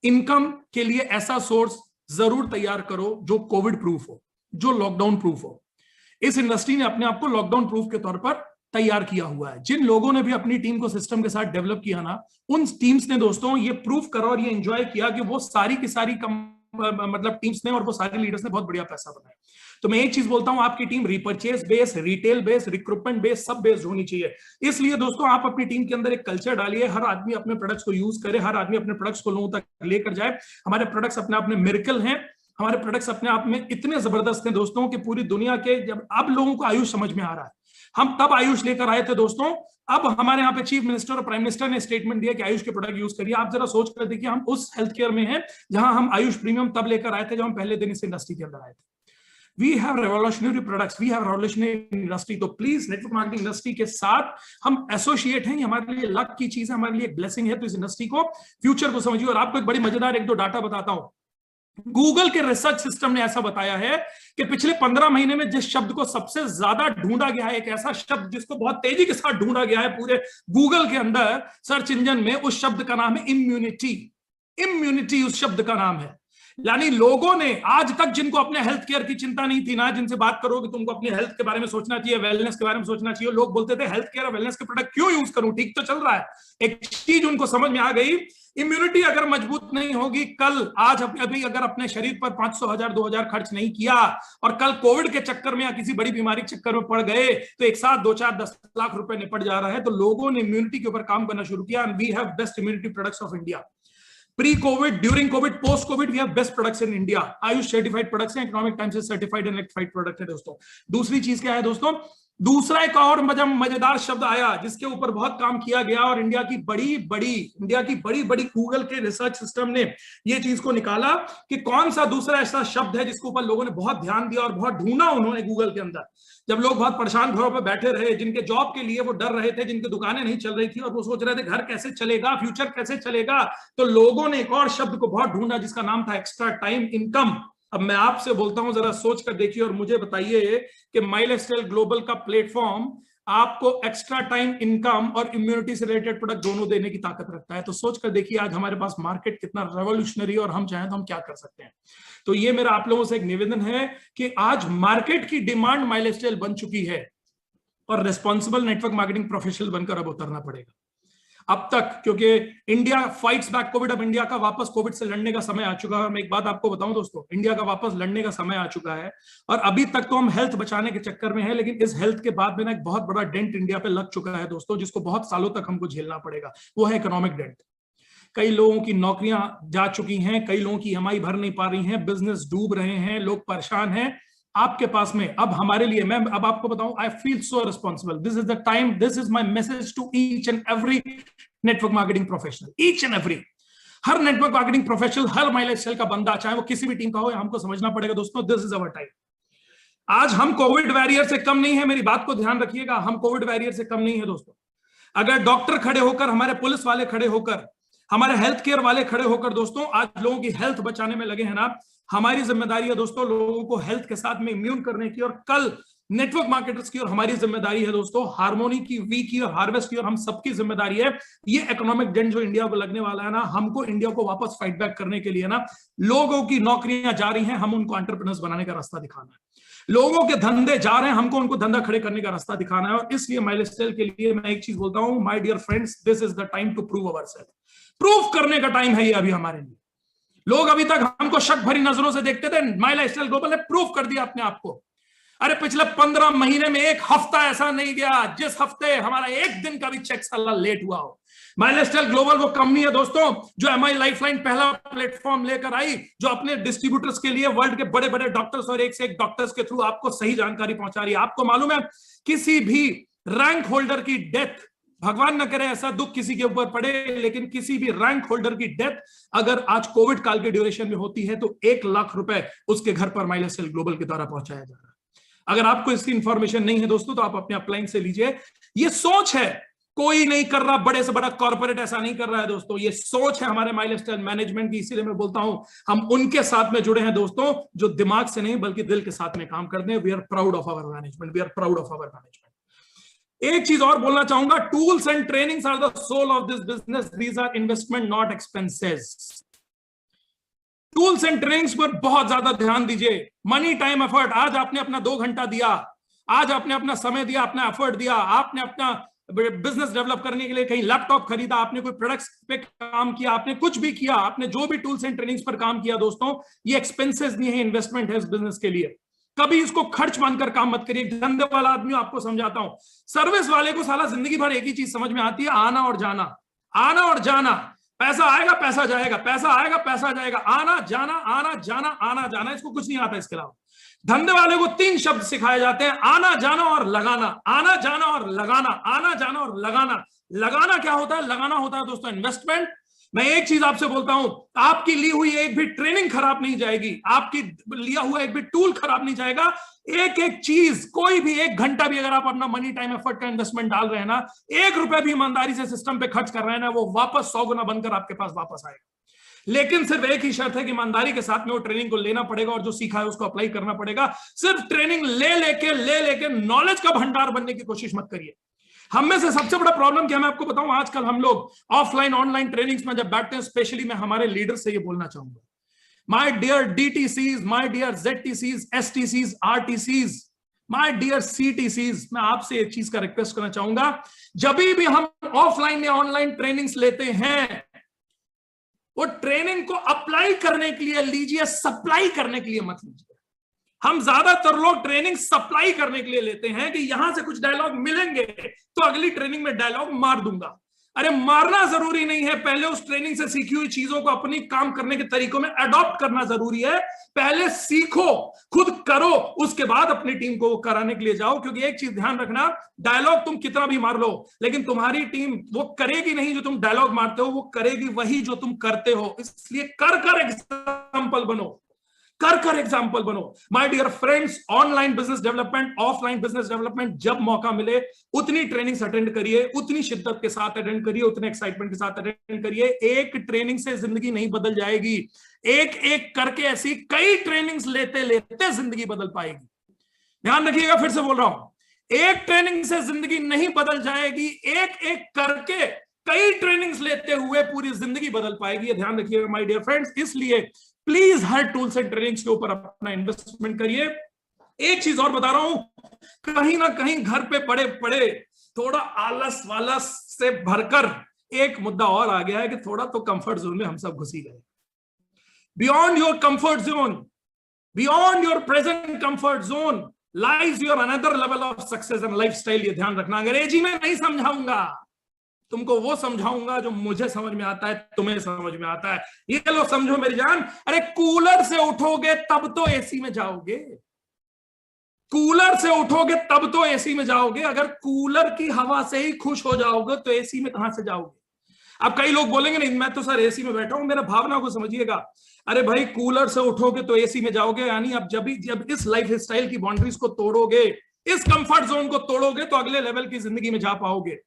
S1: इनकम के लिए ऐसा सोर्स जरूर तैयार करो जो कोविड प्रूफ हो, जो लॉकडाउन प्रूफ हो। इस इंडस्ट्री ने अपने आप को लॉकडाउन प्रूफ के तौर पर तैयार किया हुआ है। जिन लोगों ने भी अपनी टीम को सिस्टम के साथ डेवलप किया ना, उन टीम्स ने दोस्तों ये प्रूफ करा और ये एंजॉय किया कि वो सारी की सारी मतलब टीम्स ने और वो सारे लीडर्स ने बहुत बढ़िया पैसा बनाया। तो मैं एक चीज बोलता हूं, आपकी team repurchase base, retail base, recruitment base, सब बेस्ड होनी चाहिए। इसलिए दोस्तों आप अपनी टीम के अंदर एक कल्चर डालिए, हर आदमी अपने प्रोडक्ट्स को यूज करे, हर आदमी अपने प्रोडक्ट्स को लोगों तक लेकर जाए। हमारे प्रोडक्ट्स अपने आप में मिरेकल हैं, हमारे प्रोडक्ट्स अपने आप में इतने जबरदस्त हैं दोस्तों कि पूरी दुनिया के, जब अब लोगों को आयुष समझ में आ रहा है, हम तब आयुष लेकर आए थे दोस्तों। अब हमारे यहाँ पे चीफ मिनिस्टर और प्राइम मिनिस्टर ने स्टेटमेंट दिया कि आयुष के प्रोडक्ट यूज करिए। आप जरा सोच कर देखिए, हम उस हेल्थ केयर में हैं जहां हम आयुष प्रीमियम तब लेकर आए थे जब हम पहले दिन इस इंडस्ट्री के अंदर आए थे। We have revolutionary products, we have revolutionary industry। तो प्लीज नेटवर्क मार्केटिंग इंडस्ट्री के साथ हम एसोसिएट हैं, हमारे लिए लक की चीज है, हमारे लिए एक ब्लेसिंग है। तो इस इंडस्ट्री को, फ्यूचर को समझिए। और आपको एक बड़ी मजेदार एक दो डाटा बताता हूं। गूगल के रिसर्च सिस्टम ने ऐसा बताया है कि पिछले 15 महीने में जिस शब्द को सबसे ज्यादा ढूंढा गया है, एक ऐसा शब्द जिसको बहुत तेजी के साथ ढूंढा गया है पूरे गूगल के अंदर सर्च इंजन में, उस शब्द का नाम है इम्यूनिटी। इम्यूनिटी उस शब्द का नाम है। यानी लोगों ने आज तक, जिनको अपने हेल्थ केयर की चिंता नहीं थी ना, जिनसे बात करो कि तुमको अपनी हेल्थ के बारे में सोचना चाहिए, वेलनेस के बारे में सोचना चाहिए, लोग बोलते थे हेल्थ केयर और वेलनेस के प्रोडक्ट क्यों यूज करूं, ठीक तो चल रहा है। एक चीज उनको समझ में आ गई, इम्यूनिटी अगर मजबूत नहीं होगी, कल आज अभी अगर अपने शरीर पर 500, 1000, 2000 खर्च नहीं किया और कल कोविड के चक्कर में या किसी बड़ी बीमारी के चक्कर में पड़ गए तो एक साथ 2, 4, 10 लाख रुपए निपट जा रहा है। तो लोगों ने इम्यूनिटी के ऊपर काम करना शुरू किया। We have best immunity products of India. Pre-COVID, during COVID, post-COVID, we have best products in India. Ayush certified products हैं, इकोनॉमिक टाइम्स से सर्टिफाइड एंड रेक्टिफाइड प्रोडक्ट है दोस्तों। दूसरी चीज क्या है दोस्तों, दूसरा एक और मजेदार शब्द आया जिसके ऊपर बहुत काम किया गया और इंडिया की बड़ी बड़ी गूगल के रिसर्च सिस्टम ने ये चीज को निकाला कि कौन सा दूसरा ऐसा शब्द है जिसके ऊपर लोगों ने बहुत ध्यान दिया और बहुत ढूंढा उन्होंने गूगल के अंदर। जब लोग बहुत परेशान घरों पर बैठे रहे, जिनके जॉब के लिए वो डर रहे थे, जिनकी दुकानें नहीं चल रही थी और वो सोच रहे थे घर कैसे चलेगा, फ्यूचर कैसे चलेगा, तो लोगों ने एक और शब्द को बहुत ढूंढा जिसका नाम था एक्स्ट्रा टाइम इनकम। अब मैं आपसे बोलता हूं, जरा सोच कर देखिए और मुझे बताइए कि माई लाइफस्टाइल ग्लोबल का प्लेटफॉर्म आपको एक्स्ट्रा टाइम इनकम और इम्यूनिटी से रिलेटेड प्रोडक्ट दोनों देने की ताकत रखता है। तो सोच कर देखिए आज हमारे पास मार्केट कितना रेवोल्यूशनरी और हम चाहें तो हम क्या कर सकते हैं। तो ये मेरा आप लोगों से एक निवेदन है कि आज मार्केट की डिमांड माई लाइफस्टाइल बन चुकी है और रिस्पॉन्सिबल नेटवर्क मार्केटिंग प्रोफेशनल बनकर अब उतरना पड़ेगा। अब तक, क्योंकि इंडिया फाइट्स बैक कोविड, अब इंडिया का वापस कोविड से लड़ने का समय आ चुका है। मैं एक बात आपको बताऊं दोस्तों, इंडिया का वापस लड़ने का समय आ चुका है और अभी तक तो हम हेल्थ बचाने के चक्कर में हैं, लेकिन इस हेल्थ के बाद में ना एक बहुत बड़ा डेंट इंडिया पे लग चुका है दोस्तों, जिसको बहुत सालों तक हमको झेलना पड़ेगा। वो है इकोनॉमिक डेंट। कई लोगों की नौकरियां जा चुकी हैं, कई लोगों की ईएमआई भर नहीं पा रही हैं, बिजनेस डूब रहे हैं, लोग परेशान हैं। आपके पास में अब हमारे लिए, मैं अब आपको बताऊं, I feel so responsible. This is the time, this is my message to each and every network marketing professional, each and every. हर नेटवर्क मार्केटिंग प्रोफेशनल, हर माई लाइफस्टाइल का बंदा, चाहे वो किसी भी टीम का हो, हमको समझना पड़ेगा दोस्तों, दिस इज अवर टाइम। आज हम कोविड वॉरियर से कम नहीं है, मेरी बात को ध्यान रखिएगा, हम कोविड वॉरियर से कम नहीं है दोस्तों। अगर डॉक्टर खड़े होकर, हमारे पुलिस वाले खड़े होकर, हमारे हेल्थ केयर वाले खड़े होकर दोस्तों आज लोगों की हेल्थ बचाने में लगे हैं ना, हमारी जिम्मेदारी है दोस्तों लोगों को हेल्थ के साथ में इम्यून करने की। और कल नेटवर्क मार्केटर्स की और हमारी जिम्मेदारी है दोस्तों, हार्मोनी की, वी की और हार्वेस्ट की, और हम सबकी जिम्मेदारी है। ये इकोनॉमिक डेंट जो इंडिया को लगने वाला है ना, हमको इंडिया को वापस फाइट बैक करने के लिए ना, लोगों की नौकरियां जा रही हैं, हम उनको एंटरप्रेन्योर्स बनाने का रास्ता दिखाना है। लोगों के धंधे जा रहे हैं, हमको उनको धंधा खड़े करने का रास्ता दिखाना है। और इसलिए माई लाइफस्टाइल के लिए मैं एक चीज बोलता हूं, my dear friends, this is the time to prove ourself. Prove करने का टाइम है ये अभी हमारे लिए। लोग अभी तक हमको शक भरी नजरों से देखते थे, माई लाइफस्टाइल ग्लोबल ने प्रूव कर दिया अपने आप को। अरे पिछले 15 महीने में एक हफ्ता ऐसा नहीं गया जिस हफ्ते हमारा एक दिन का भी चेक साला लेट हुआ हो। माई लाइफस्टाइल ग्लोबल वो कंपनी है दोस्तों जो एमआई लाइफलाइन पहला प्लेटफॉर्म लेकर आई, जो अपने डिस्ट्रीब्यूटर्स के लिए वर्ल्ड के बड़े बड़े डॉक्टर्स और एक से एक डॉक्टर्स के थ्रू आपको सही जानकारी पहुंचा रही है। आपको मालूम है, किसी भी रैंक होल्डर की डेथ, भगवान न करे ऐसा दुख किसी के ऊपर पड़े, लेकिन किसी भी रैंक होल्डर की डेथ अगर आज कोविड काल के ड्यूरेशन में होती है तो 1 लाख रुपए उसके घर पर माई लाइफस्टाइल ग्लोबल के द्वारा पहुंचाया जा रहा है। अगर आपको इसकी इंफॉर्मेशन नहीं है दोस्तों तो आप अपने अपलाइन से लीजिए। ये सोच है, कोई नहीं कर रहा, बड़े से बड़ा कॉर्पोरेट ऐसा नहीं कर रहा है दोस्तों, ये सोच है हमारे माई लाइफस्टाइल मैनेजमेंट की। इसीलिए मैं बोलता हूं हम उनके साथ में जुड़े हैं दोस्तों जो दिमाग से नहीं बल्कि दिल के साथ में काम करते हैं। We are proud of our management, we are proud of our management. एक चीज और बोलना चाहूंगा, tools and trainings are the soul of this business, these are investment not expenses. Tools and trainings पर बहुत ज्यादा ध्यान दीजिए। मनी टाइम एफर्ट, आज आपने अपना 2 घंटा दिया, आज आपने अपना समय दिया, अपना एफर्ट दिया, आपने अपना बिजनेस डेवलप करने के लिए कहीं लैपटॉप खरीदा, आपने कोई प्रोडक्ट्स पे काम किया, आपने कुछ भी किया, आपने जो भी टूल्स एंड ट्रेनिंग्स पर काम किया दोस्तों, ये एक्सपेंसेस नहीं है, इन्वेस्टमेंट है इस बिजनेस के लिए। कभी इसको खर्च मानकर काम मत करिए। धंधे वाला आदमी आपको समझाता हूं, सर्विस वाले को साला जिंदगी भर एक ही चीज समझ में आती है, आना और जाना, आना और जाना। पैसा आएगा पैसा जाएगा, पैसा आएगा पैसा जाएगा, आना जाना आना जाना आना जाना, इसको कुछ नहीं आता इसके अलावा। धंधे वाले को 3 शब्द सिखाए जाते हैं, आना जाना और लगाना, आना जाना और लगाना, आना जाना और लगाना। लगाना क्या होता है? लगाना होता है दोस्तों इन्वेस्टमेंट। मैं एक चीज आपसे बोलता हूं, आपकी ली हुई एक भी ट्रेनिंग खराब नहीं जाएगी, आपकी लिया हुआ एक भी टूल खराब नहीं जाएगा। एक एक चीज, कोई भी 1 घंटा भी अगर आप अपना मनी टाइम एफर्ट का इन्वेस्टमेंट डाल रहे हैं ना, 1 रुपए भी ईमानदारी से सिस्टम पे खर्च कर रहे हैं ना, वो वापस 100 गुना बनकर आपके पास वापस आएगा। लेकिन सिर्फ एक ही शर्त है कि ईमानदारी के साथ में वो ट्रेनिंग को लेना पड़ेगा और जो सीखा है उसको अप्लाई करना पड़ेगा। सिर्फ ट्रेनिंग ले लेके नॉलेज का भंडार बनने की कोशिश मत करिए। हम में से सबसे बड़ा प्रॉब्लम क्या मैं आपको बताऊं, आजकल हम लोग ऑफलाइन ऑनलाइन ट्रेनिंग्स में जब बैठते हैं, स्पेशली मैं हमारे लीडर से ये बोलना चाहूंगा, my dear DTCs, my dear ZTCs, STCs, RTCs, my dear CTCs, मैं आपसे एक चीज का रिक्वेस्ट करना चाहूंगा, जब भी हम ऑफलाइन या ऑनलाइन ट्रेनिंग्स लेते हैं, वो ट्रेनिंग को अप्लाई करने के लिए लीजिए, सप्लाई करने के लिए मत लीजिए। हम ज्यादातर लोग ट्रेनिंग सप्लाई करने के लिए लेते हैं कि यहां से कुछ डायलॉग मिलेंगे तो अगली ट्रेनिंग में डायलॉग मार दूंगा। अरे मारना जरूरी नहीं है, पहले उस ट्रेनिंग से सीखी हुई चीजों को अपनी काम करने के तरीकों में अडॉप्ट करना जरूरी है। पहले सीखो, खुद करो, उसके बाद अपनी टीम को वो कराने के लिए जाओ। क्योंकि एक चीज ध्यान रखना, डायलॉग तुम कितना भी मार लो, लेकिन तुम्हारी टीम वो करेगी नहीं जो तुम डायलॉग मारते हो, वो करेगी वही जो तुम करते हो। इसलिए कर एग्जाम्पल बनो, कर एग्जाम्पल बनो। My dear friends, online business development, offline business development, जब मौका मिले उतनी ट्रेनिंग्स अटेंड करिए, उतनी शिद्दत के साथ अटेंड करिए, उतने एक्साइटमेंट के साथ अटेंड करिए। एक ट्रेनिंग से जिंदगी नहीं बदल जाएगी, एक एक करके ऐसी कई ट्रेनिंग्स लेते लेते जिंदगी बदल पाएगी। ध्यान रखिएगा, फिर से बोल रहा हूं, एक ट्रेनिंग से जिंदगी नहीं बदल जाएगी, एक एक करके कई ट्रेनिंग्स लेते हुए पूरी जिंदगी बदल पाएगी। ये ध्यान रखिएगा माय डियर फ्रेंड्स। इसलिए please her tools and trainings के ऊपर अपना इन्वेस्टमेंट करिए। एक चीज और बता रहा हूं, कहीं ना कहीं घर पे पड़े पड़े थोड़ा आलस वालस से भरकर एक मुद्दा और आ गया है कि थोड़ा तो कंफर्ट जोन में हम सब घुस ही गए। Beyond your comfort zone, beyond your present comfort zone lies your another level of success and lifestyle. ये ध्यान रखना। अंग्रेजी में नहीं समझाऊंगा, तुमको वो समझाऊंगा जो मुझे समझ में आता है, तुम्हें समझ में आता है। ये लो समझो मेरी जान। अरे कूलर से उठोगे तब तो एसी में जाओगे, कूलर से उठोगे तब तो एसी में जाओगे। अगर कूलर की हवा से ही खुश हो जाओगे तो एसी में कहां से जाओगे? अब कई लोग बोलेंगे नहीं मैं तो सर एसी में बैठा हूं, मेरा भावना को समझिएगा। अरे भाई कूलर से उठोगे तो एसी में जाओगे, यानी अब जब इस लाइफ स्टाइल की बाउंड्रीज को तोड़ोगे, इस कंफर्ट जोन को तोड़ोगे तो अगले लेवल की जिंदगी में जा पाओगे।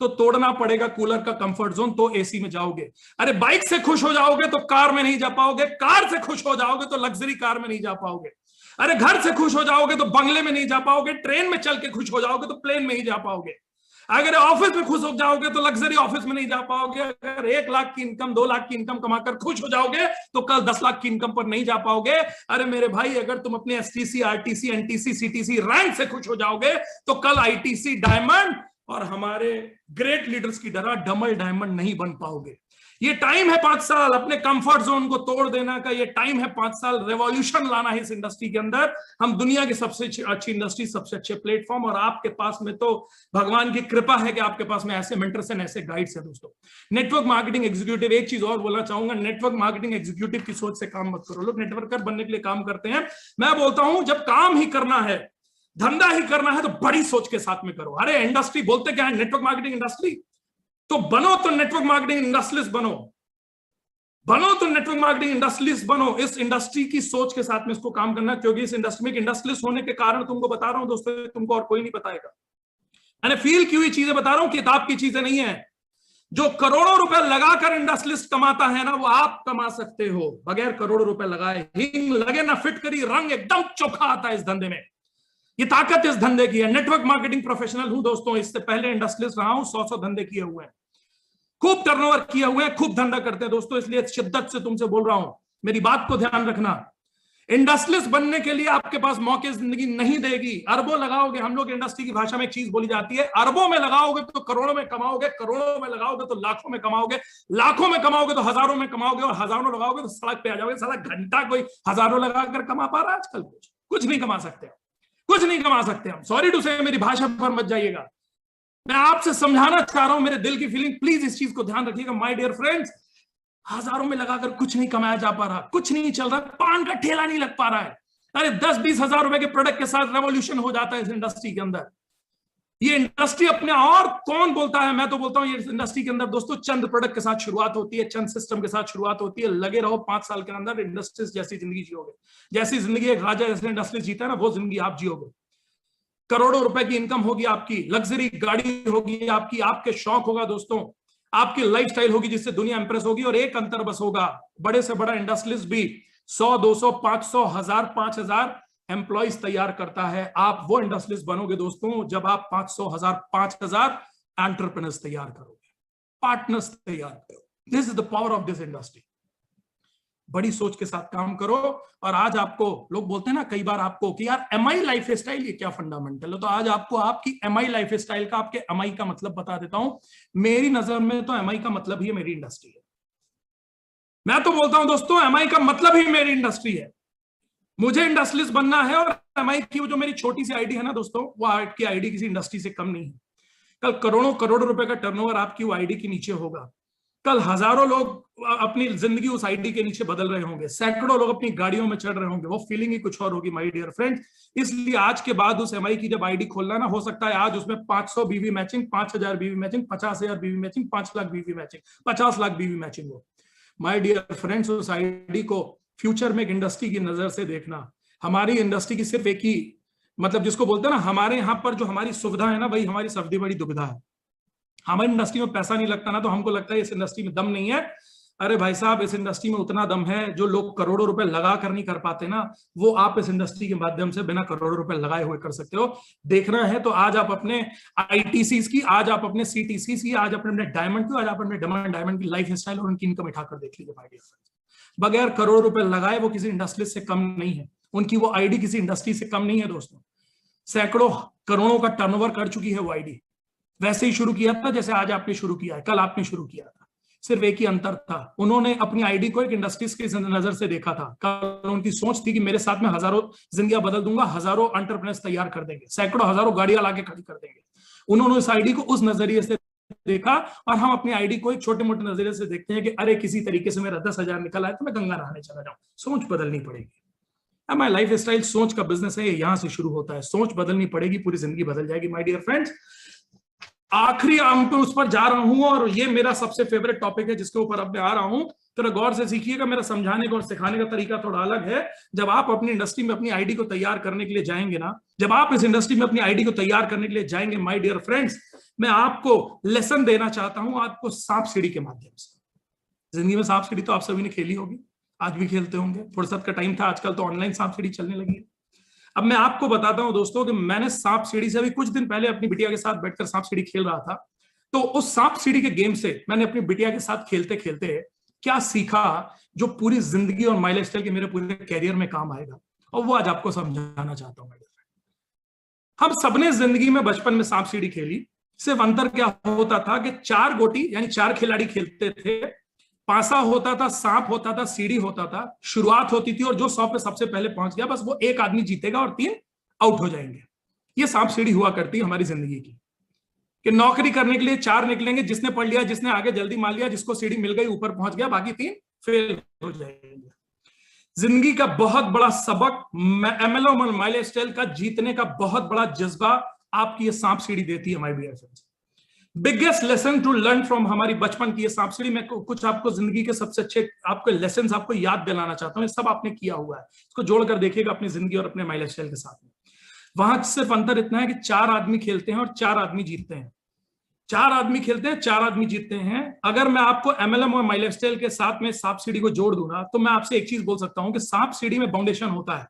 S1: तो तोड़ना पड़ेगा कूलर का कंफर्ट जोन, तो एसी में जाओगे। अरे बाइक से खुश हो जाओगे तो कार में नहीं जा पाओगे, कार से खुश हो जाओगे तो लग्जरी कार में नहीं जा पाओगे। अरे घर से खुश हो जाओगे तो बंगले में नहीं जा पाओगे, ट्रेन में चल के खुश हो जाओगे तो प्लेन में ही जा पाओगे। अगर ऑफिस में खुश हो जाओगे तो लग्जरी ऑफिस में नहीं जा पाओगे। अगर 1 लाख की इनकम 2 लाख की इनकम कमाकर खुश हो जाओगे तो कल 10 लाख की इनकम पर नहीं जा पाओगे। अरे मेरे भाई अगर तुम अपने STC, RTC, NTC, CTC rank से खुश हो जाओगे तो कल आईटीसी डायमंड और हमारे ग्रेट लीडर्स की तरह डबल डायमंड नहीं बन पाओगे। ये टाइम है 5 साल अपने कंफर्ट जोन को तोड़ देना का, ये टाइम है 5 साल रेवोल्यूशन लाना है इस इंडस्ट्री के अंदर। हम दुनिया की सबसे अच्छी इंडस्ट्री, सबसे अच्छे प्लेटफॉर्म, और आपके पास में तो भगवान की कृपा है कि आपके पास में ऐसे मेंटर्स हैं, ऐसे गाइड्स हैं। दोस्तों नेटवर्क मार्केटिंग एग्जीक्यूटिव, एक चीज और बोलना चाहूंगा, नेटवर्क मार्केटिंग एग्जीक्यूटिव की सोच से काम मत करो। लोग नेटवर्कर बनने के लिए काम करते हैं, मैं बोलता हूं जब काम ही करना है, धंधा ही करना है तो बड़ी सोच के साथ में करो। अरे इंडस्ट्री बोलते क्या है, नेटवर्क मार्केटिंग इंडस्ट्री, तो बनो तो नेटवर्क मार्केटिंग इंडस्ट्रियलिस्ट बनो, बनो तो नेटवर्क मार्केटिंग इंडस्ट्रियलिस्ट बनो। इस इंडस्ट्री की सोच के साथ में इसको काम करना, क्योंकि इस इंडस्ट्री में इंडस्ट्रियलिस्ट होने के कारण तुमको बता रहा हूं दोस्तों, तुमको और कोई नहीं बताएगा। मैंने फील की हुई चीजें बता रहा हूं, किताब की चीजें नहीं है। जो करोड़ों रुपए लगाकर इंडस्ट्रियलिस्ट कमाता है ना, वो आप कमा सकते हो बगैर करोड़ों रुपए लगाए। हिंग लगे ना फिटकरी, रंग एकदम चोखा आता है इस धंधे में। ये ताकत इस धंधे की है। नेटवर्क मार्केटिंग प्रोफेशनल हूं दोस्तों, इससे पहले इंडस्ट्रियलिस्ट रहा हूं, 100 धंधे किए हुए हैं, खूब टर्नओवर किए हुए हैं, खूब धंधा करते हैं दोस्तों। इसलिए शिद्दत से तुमसे बोल रहा हूं, मेरी बात को ध्यान रखना। इंडस्ट्रियलिस्ट बनने के लिए आपके पास मौके जिंदगी नहीं देगी। अरबों लगाओगे, हम लोग इंडस्ट्री की भाषा में एक चीज बोली जाती है, अरबों में लगाओगे तो करोड़ों में कमाओगे, करोड़ों में लगाओगे तो लाखों में कमाओगे, लाखों में कमाओगे तो हजारों में कमाओगे, और हजारों लगाओगे तो सड़क पे आ जाओगे। साला घंटा कोई हजारों लगाकर कमा पा रहा है आजकल? कुछ नहीं कमा सकते, कुछ नहीं कमा सकते हम। सॉरी टू से, मेरी भाषा पर मत जाइएगा। मैं आपसे समझाना चाह रहा हूं, मेरे दिल की फीलिंग, प्लीज इस चीज को ध्यान रखिएगा माय डियर फ्रेंड्स। हजारों में लगाकर कुछ नहीं कमाया जा पा रहा, कुछ नहीं चल रहा, पान का ठेला नहीं लग पा रहा है। अरे 10-20 हजार रुपए के प्रोडक्ट के साथ रेवोल्यूशन हो जाता है इस इंडस्ट्री के अंदर। ये इंडस्ट्री अपने, और कौन बोलता है, मैं तो बोलता हूं ये इंडस्ट्री के अंदर दोस्तों चंद प्रोडक्ट के साथ शुरुआत होती है, चंद सिस्टम के साथ शुरुआत होती है। लगे रहो, 5 साल के अंदर इंडस्ट्रीज जैसी जिंदगी जियोगे, जैसी जिंदगी एक राजा जैसे इंडस्ट्री जीता है ना, वो जिंदगी आप जियोगे। करोड़ों रुपए की इनकम होगी आपकी, लग्जरी गाड़ी होगी आपकी, आपके शौक होगा दोस्तों, आपकी लाइफस्टाइल होगी जिससे दुनिया इंप्रेस होगी। और एक अंतर बस होगा, बड़े से बड़ा इंडस्ट्रियलिस्ट भी 100, 200, 500, 1000, 5000 एम्प्लॉइज तैयार करता है। आप वो इंडस्ट्रियलिस्ट बनोगे दोस्तों जब आप 500, 1000, 5000 एंटरप्रेन्योर्स तैयार करोगे, पार्टनर्स तैयार करोगे। This is the power of this industry. बड़ी सोच के साथ काम करो। और आज आपको लोग बोलते हैं ना कई बार आपको कि यार एमआई लाइफ स्टाइल ये क्या फंडामेंटल है, तो आज आपको आपकी एमआई लाइफ स्टाइल का, आपके एमआई का मतलब बता देता हूं। मेरी नजर में तो एमआई का मतलब ही मेरी इंडस्ट्री है। मैं तो बोलता हूं दोस्तों, एमआई का मतलब ही मेरी इंडस्ट्री है। मुझे इंडस्ट्रियलिस्ट बनना है, और एमआई की वो जो मेरी छोटी सी आईडी है ना दोस्तों, वो आपकी आईडी किसी इंडस्ट्री से कम नहीं है। कल करोड़ों करोड़ रुपए का टर्नओवर आपकी वो आईडी के नीचे होगा। कल हजारों लोग अपनी जिंदगी उस आईडी के नीचे बदल रहे होंगे, सैकड़ों लोग अपनी गाड़ियों में चढ़ रहे होंगे। वो फीलिंग ही कुछ और होगी माय डियर फ्रेंड्स। इसलिए आज के बाद उस एमआई की जब आईडी खोलना ना, हो सकता है आज उसमें 500 बीवी मैचिंग, 5000 बीवी मैचिंग, 50,000 बीवी मैचिंग, 5 लाख बीवी मैचिंग, 50 लाख बीवी मैचिंग हो। माय डियर फ्रेंड्स, उस आईडी को फ्यूचर में एक इंडस्ट्री की नजर से देखना। हमारी इंडस्ट्री की सिर्फ एक ही, मतलब जिसको बोलते हैं ना, हमारे यहाँ पर जो हमारी सुविधा है ना, वही हमारी सबसे बड़ी दुविधा है। हमारी इंडस्ट्री में पैसा नहीं लगता ना, तो हमको लगता है इस इंडस्ट्री में दम नहीं है। अरे भाई साहब, इस इंडस्ट्री में उतना दम है, जो लोग करोड़ों रुपए लगा कर नहीं कर पाते ना, वो आप इस इंडस्ट्री के माध्यम से बिना करोड़ों रुपए लगाए हुए कर सकते हो। देखना है तो आज आप अपने आईटीसी की, आज आप अपने सीटीसी की, आज अपने डायमंड की, आज आप अपने डायमंड की लाइफ स्टाइल और उनकी इनकम उठाकर देख लीजिए भाई। बगैर करोड़ रुपए लगाए वो किसी इंडस्ट्री से कम नहीं है, उनकी वो आईडी किसी इंडस्ट्री से कम नहीं है दोस्तों। सैकड़ों करोड़ों का टर्नओवर कर चुकी है वो आईडी। वैसे ही शुरू किया था जैसे आज आपने शुरू किया है, कल आपने शुरू किया था। सिर्फ एक ही अंतर था, उन्होंने अपनी आईडी को एक इंडस्ट्रीज की नजर से देखा था। कल उनकी सोच थी कि मेरे साथ में हजारों जिंदगियां बदल दूंगा, हजारों एंटरप्रेन्योर्स तैयार कर देंगे, सैकड़ों हजारों गाड़ियां लाके खड़ी कर देंगे। उन्होंने उस आईडी को उस नजरिए से देखा, और हम अपनी आईडी को एक छोटे मोटे नजरिए से देखते हैं कि अरे किसी तरीके से मेरा 10,000 निकल आए तो मैं गंगा नहाने चला जाऊं। सोच बदलनी पड़ेगी। हमारा लाइफ स्टाइल सोच का बिजनेस है, यहां से शुरू होता है। सोच बदलनी पड़ेगी, पूरी जिंदगी बदल जाएगी माय डियर फ्रेंड्स। आखिरी अंक पे उस पर जा रहा हूं, और ये मेरा सबसे फेवरेट टॉपिक है जिसके ऊपर अब मैं आ रहा हूं। तो गौर से सीखिएगा, मेरा समझाने का और सिखाने का तरीका थोड़ा अलग है। जब आप अपनी इंडस्ट्री में अपनी आईडी को तैयार करने के लिए जाएंगे ना, जब आप इस इंडस्ट्री में अपनी आईडी को तैयार करने के लिए जाएंगे माय डियर फ्रेंड्स, मैं आपको लेसन देना चाहता हूं, आपको सांप सीढ़ी के माध्यम से। जिंदगी में सांप सीढ़ी तो आप सभी ने खेली होगी, आज भी खेलते होंगे। फुर्सत का टाइम था, आजकल तो ऑनलाइन सांप सीढ़ी चलने लगी है। अब मैं आपको बताता हूं दोस्तों कि मैंने सांप सीढ़ी से अभी कुछ दिन पहले अपनी बिटिया के साथ बैठकर सांप सीढ़ी खेल रहा था। तो उस सांप सीढ़ी के गेम से मैंने अपनी बिटिया के साथ खेलते खेलते क्या सीखा, जो पूरी जिंदगी और माई लाइफस्टाइल के मेरे पूरे कैरियर में काम आएगा, और वो आज आपको समझाना चाहता हूं। हम सबने जिंदगी में बचपन में सांप सीढ़ी खेली। सिर्फ अंतर क्या होता था कि 4 गोटी यानी 4 खिलाड़ी खेलते थे, पासा होता था, सांप होता था, सीढ़ी होता था, शुरुआत होती थी, और जो 100 पे सबसे पहले पहुंच गया बस वो एक आदमी जीतेगा और 3 आउट हो जाएंगे। ये सांप सीढ़ी हुआ करती है हमारी जिंदगी की, कि नौकरी करने के लिए 4 निकलेंगे, जिसने पढ़ लिया, जिसने आगे जल्दी मान लिया, जिसको सीढ़ी मिल गई ऊपर पहुंच गया, बाकी 3 फेल हो जाएंगे। जिंदगी का बहुत बड़ा सबक, एमएलओ माई लाइफस्टाइल का जीतने का बहुत बड़ा जज्बा आपकी ये सांप सीढ़ी देती है my dear friends. Biggest lesson to learn from हमारी बचपन की ये सांप सीढ़ी। मैं कुछ आपको जिंदगी के सबसे अच्छे आपको लेसन आपको याद दिलाना चाहता हूं। ये सब आपने किया हुआ है, इसको जोड़कर देखिएगा अपनी जिंदगी और अपने माई लाइफस्टाइल के साथ में। वहां सिर्फ अंतर इतना है कि 4 आदमी खेलते हैं और 4 आदमी जीतते हैं। 4 आदमी खेलते हैं, 4 आदमी जीतते हैं। अगर मैं आपको एमएलएम और माई लाइफस्टाइल के साथ में सांप सीढ़ी को जोड़ दूंगा, तो मैं आपसे एक चीज बोल सकता हूं कि सांप सीढ़ी में बाउंडेशन होता है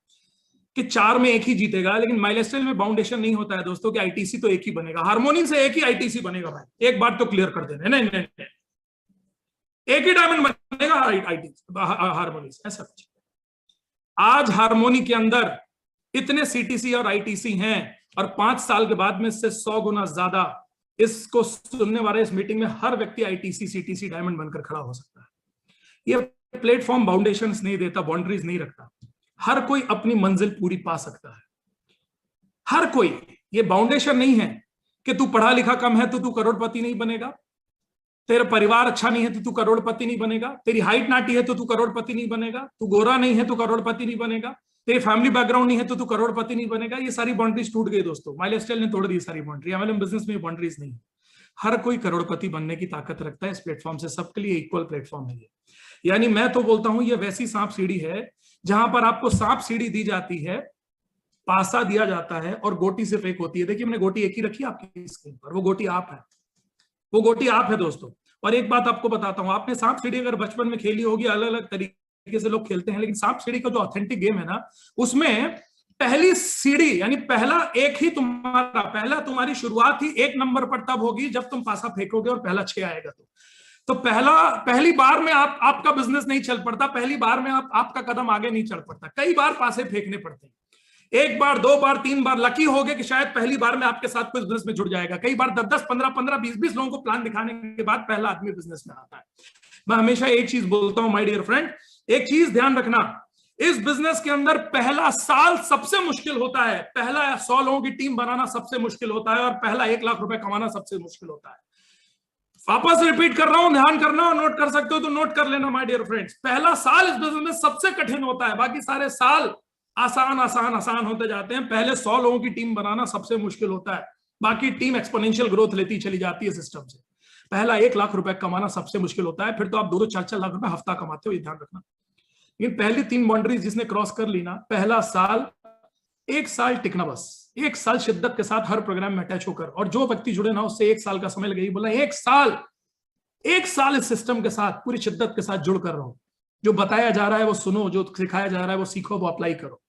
S1: कि 4 में एक ही जीतेगा, लेकिन माई लाइफस्टाइल में बाउंडेशन नहीं होता है दोस्तों, कि आईटीसी तो एक ही बनेगा, हार्मोनी से एक ही आईटीसी बनेगा। भाई एक बात तो क्लियर कर देना, नहीं नहीं नहीं, एक ही डायमंड बनेगा हार्मोनी से, ऐसा कुछ। आज हार्मोनी के अंदर इतने सीटीसी और आईटीसी हैं और 5 साल के बाद में इससे 100 गुना ज्यादा इसको सुनने वाले इस मीटिंग में हर व्यक्ति आईटीसी सीटीसी डायमंड बनकर खड़ा हो सकता है। ये प्लेटफॉर्म बाउंडेशंस नहीं देता, बाउंड्रीज नहीं रखता, हर कोई अपनी मंजिल पूरी पा सकता है, हर कोई। ये बाउंडेशन नहीं है कि तू पढ़ा लिखा कम है तो तू करोड़पति नहीं बनेगा, तेरा परिवार अच्छा नहीं है तो तू करोड़पति नहीं बनेगा, तेरी हाइट नाटी है तो तू करोड़पति नहीं बनेगा, तू गोरा नहीं है तो करोड़पति नहीं बनेगा, तेरी फैमिली बैकग्राउंड नहीं है तो तू करोड़पति नहीं बनेगा। ये सारी बाउंड्रीज टूट गई दोस्तों, माई लाइफस्टाइल ने तोड़ दी सारी बाउंड्री। एमएलएम बिजनेस में बाउंड्रीज नहीं, हर कोई करोड़पति बनने की ताकत रखता है इस प्लेटफॉर्म से, सबके लिए इक्वल प्लेटफॉर्म है ये। यानी मैं तो बोलता हूं ये वैसी सांप सीढ़ी है जहां पर आपको सांप सीढ़ी दी जाती है, पासा दिया जाता है और गोटी सिर्फ एक होती है। देखिए मैंने गोटी एक ही रखी आपकी स्क्रीन पर, वो गोटी आप है, वो गोटी आप है दोस्तों। और एक बात आपको बताता हूं, आपने सांप सीढ़ी अगर बचपन में खेली होगी, अलग अलग तरीके से लोग खेलते हैं, लेकिन सांप सीढ़ी का जो ऑथेंटिक गेम है ना, उसमें पहली सीढ़ी यानी पहला एक ही तुम्हारा, पहला तुम्हारी शुरुआत ही 1 नंबर पर तब होगी जब तुम पासा फेंकोगे और पहला 6 आएगा। तो पहली बार में आपका बिजनेस नहीं चल पड़ता, पहली बार में आपका कदम आगे नहीं चल पड़ता, कई बार पासे फेंकने पड़ते हैं। 1 बार 2 बार 3 बार लकी हो गए कि शायद पहली बार में आपके साथ कोई बिजनेस में जुड़ जाएगा, कई बार 10 15 20 लोगों को प्लान दिखाने के बाद पहला आदमी बिजनेस में आता है। मैं हमेशा एक चीज बोलता हूं माय डियर फ्रेंड, एक चीज ध्यान रखना, इस बिजनेस के अंदर पहला साल सबसे मुश्किल होता है, पहला 100 लोगों की टीम बनाना सबसे मुश्किल होता है और पहला 1 लाख रुपए कमाना सबसे मुश्किल होता है। वापस रिपीट कर रहा हूं, ध्यान करना, और नोट कर सकते हो तो नोट कर लेना माय डियर फ्रेंड्स। पहला साल इस बिजनेस में सबसे कठिन होता है, बाकी सारे साल आसान आसान आसान होते जाते हैं। पहले 100 लोगों की टीम बनाना सबसे मुश्किल होता है, बाकी टीम एक्सपोनेंशियल ग्रोथ लेती चली जाती है सिस्टम से। पहला 1 लाख रुपए कमाना सबसे मुश्किल होता है, फिर तो आप 2-2 4-4 लाख रुपए हफ्ता कमाते हो, ये ध्यान रखना। लेकिन पहली 3 बाउंड्रीज जिसने क्रॉस कर ली ना, पहला साल, 1 साल टिकना, बस 1 साल शिद्दत के साथ हर प्रोग्राम में अटैच होकर, और जो व्यक्ति जुड़े ना उससे 1 साल का समय लगेगी, बोला 1 साल इस सिस्टम के साथ पूरी शिद्दत के साथ जुड़ कर रहो, जो बताया जा रहा है वो सुनो, जो सिखाया जा रहा है वो सीखो, वो अप्लाई करो।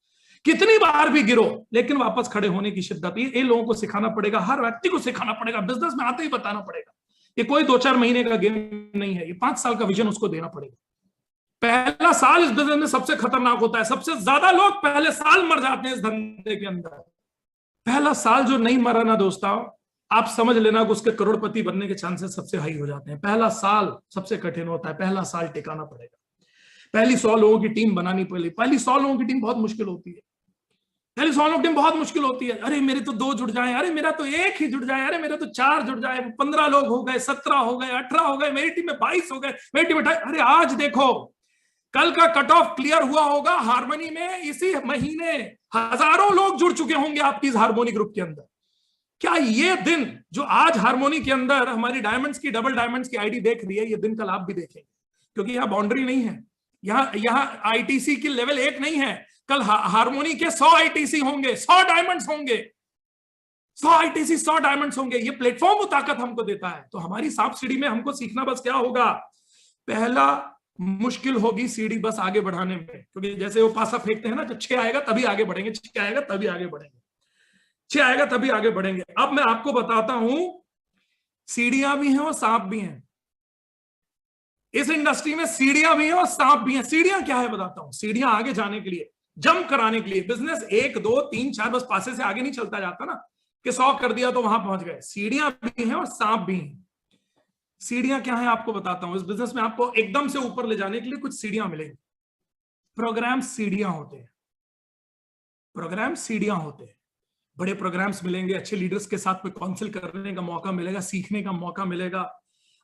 S1: कितनी बार भी गिरो लेकिन वापस खड़े होने की शिद्दत, ये लोगों को सिखाना पड़ेगा, हर व्यक्ति को सिखाना पड़ेगा, बिजनेस में आते ही बताना पड़ेगा। ये कोई 2-4 महीने का गेम नहीं है, ये 5 साल का विजन उसको देना पड़ेगा। पहला साल इस बिजनेस में सबसे खतरनाक होता है, सबसे ज्यादा लोग पहले साल मर जाते हैं इस धंधे के अंदर। पहला साल जो नहीं मरा ना दोस्तों, आप समझ लेना कि उसके करोड़पति बनने के चांसेस सबसे हाई हो जाते हैं। पहला साल सबसे कठिन होता है, पहला साल टिकाना पड़ेगा, पहली 100 लोगों की टीम बनानी पड़ेगी। पहली 100 लोगों की टीम बहुत मुश्किल होती है, पहली 100 लोगों की टीम बहुत मुश्किल होती है। अरे मेरे तो 2 जुड़ जाए, अरे मेरा तो 1 ही जुड़ जाए, अरे मेरे तो 4 जुड़ जाए, 15 लोग हो गए, 17 हो गए, 18 हो गए, मेरी टीम में 22 हो गए, मेरी टीम में 28। अरे आज देखो, कल का कट ऑफ क्लियर हुआ होगा हार्मनी में, इसी महीने हजारों लोग जुड़ चुके होंगे आपकी इस हार्मोनी ग्रुप के अंदर। क्या ये दिन जो आज हार्मोनी के अंदर हमारी डायमंड्स की, डबल डायमंड्स की आईडी देख रही है, ये दिन कल आप भी देखेंगे, क्योंकि यहाँ बाउंड्री नहीं है, यहाँ आईटीसी की लेवल 1 नहीं है, कल हार्मोनी के 100 आईटीसी होंगे, 100 डायमंड्स होंगे, 100 आईटीसी 100 डायमंड्स होंगे। ये प्लेटफॉर्म वो ताकत हमको देता है। तो हमारी सांप सीढ़ी में हमको सीखना बस क्या होगा, पहला मुश्किल होगी सीढ़ी बस आगे बढ़ाने में, क्योंकि जैसे वो पासा फेंकते हैं ना, जब 6 आएगा तभी आगे बढ़ेंगे, 6 आएगा तभी आगे बढ़ेंगे, 6 आएगा तभी आगे बढ़ेंगे। अब मैं आपको बताता हूं, सीढ़ियां भी हैं और सांप भी हैं इस इंडस्ट्री में, सीढ़ियां भी हैं और सांप भी हैं। सीढ़ियां क्या है बताता हूं, सीढ़ियां आगे जाने के लिए, जंप कराने के लिए। बिजनेस 1 2 3 4 बस पासे से आगे नहीं चलता जाता ना, कि 100 कर दिया तो वहां पहुंच गए। सीढ़ियां भी हैं और सांप भी हैं। सीढ़ियां क्या है आपको बताता हूं, इस बिजनेस में आपको एकदम से ऊपर ले जाने के लिए कुछ सीढ़ियां मिलेंगी। प्रोग्राम सीढ़ियां होते हैं, प्रोग्राम सीढ़ियां होते हैं, बड़े प्रोग्राम्स मिलेंगे, अच्छे लीडर्स के साथ में काउंसिल करने का मौका मिलेगा, सीखने का मौका मिलेगा।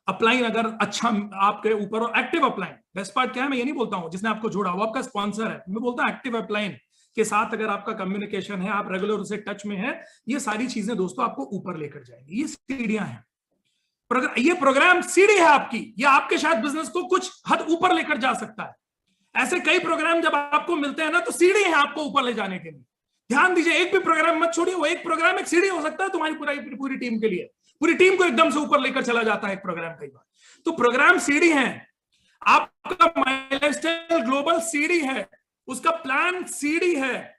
S1: अपलाइन अगर अच्छा आपके ऊपर, और एक्टिव अपलाइन, बेस्ट पार्ट क्या है, मैं ये नहीं बोलता हूं जिसने आपको जोड़ा वो आपका स्पॉन्सर है, मैं बोलता हूं एक्टिव अपलाइन के साथ अगर आपका कम्युनिकेशन है, आप रेगुलर उसे टच में है, ये सारी चीजें दोस्तों आपको ऊपर लेकर जाएंगी। ये सीढ़ियां हैं, ये प्रोग्राम सीढ़ी है आपकी, ये आपके शायद बिजनेस को कुछ हद ऊपर लेकर जा सकता है। ऐसे कई प्रोग्राम जब आपको मिलते हैं ना, तो सीढ़ी है आपको ऊपर ले जाने के लिए। ध्यान दीजिए, एक भी प्रोग्राम मत छोड़िए, वो एक प्रोग्राम एक सीढ़ी हो सकता है तुम्हारी पूरी टीम के लिए, पूरी टीम को एकदम से ऊपर लेकर चला जाता है एक प्रोग्राम कई बार। तो प्रोग्राम सीढ़ी है, आपका माय लाइफस्टाइल ग्लोबल सीढ़ी है, उसका प्लान सीढ़ी है,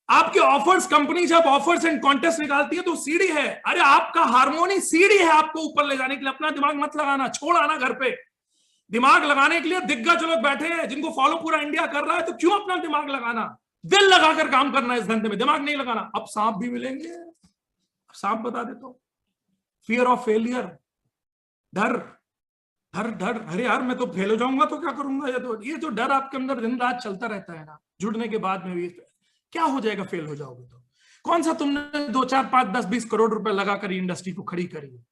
S1: आपके ऑफर्स, कंपनी जब ऑफर्स एंड कॉन्टेस्ट निकालती है तो सीढ़ी है। अरे आपका हार्मोनी सीढ़ी है आपको ऊपर ले जाने के लिए। अपना दिमाग मत लगाना, छोड़ आना घर पे। दिमाग लगाने के लिए दिग्गज लोग बैठे हैं जिनको फॉलो पूरा इंडिया कर रहा है, तो क्यों अपना दिमाग लगाना? दिल लगाकर काम करना है इस धंधे में, दिमाग नहीं लगाना। अब सांप भी मिलेंगे, सांप बता देता हूं, फियर ऑफ फेलियर, डर डर डर। अरे यार मैं तो फेल हो जाऊंगा तो क्या करूंगा, ये जो डर आपके अंदर दिन रात चलता रहता है ना, जुड़ने के बाद में भी क्या हो जाएगा फेल हो जाओगे तो? कौन सा तुमने 2 4 5 10 20 करोड़ रुपए लगाकर इंडस्ट्री को खड़ी करी है?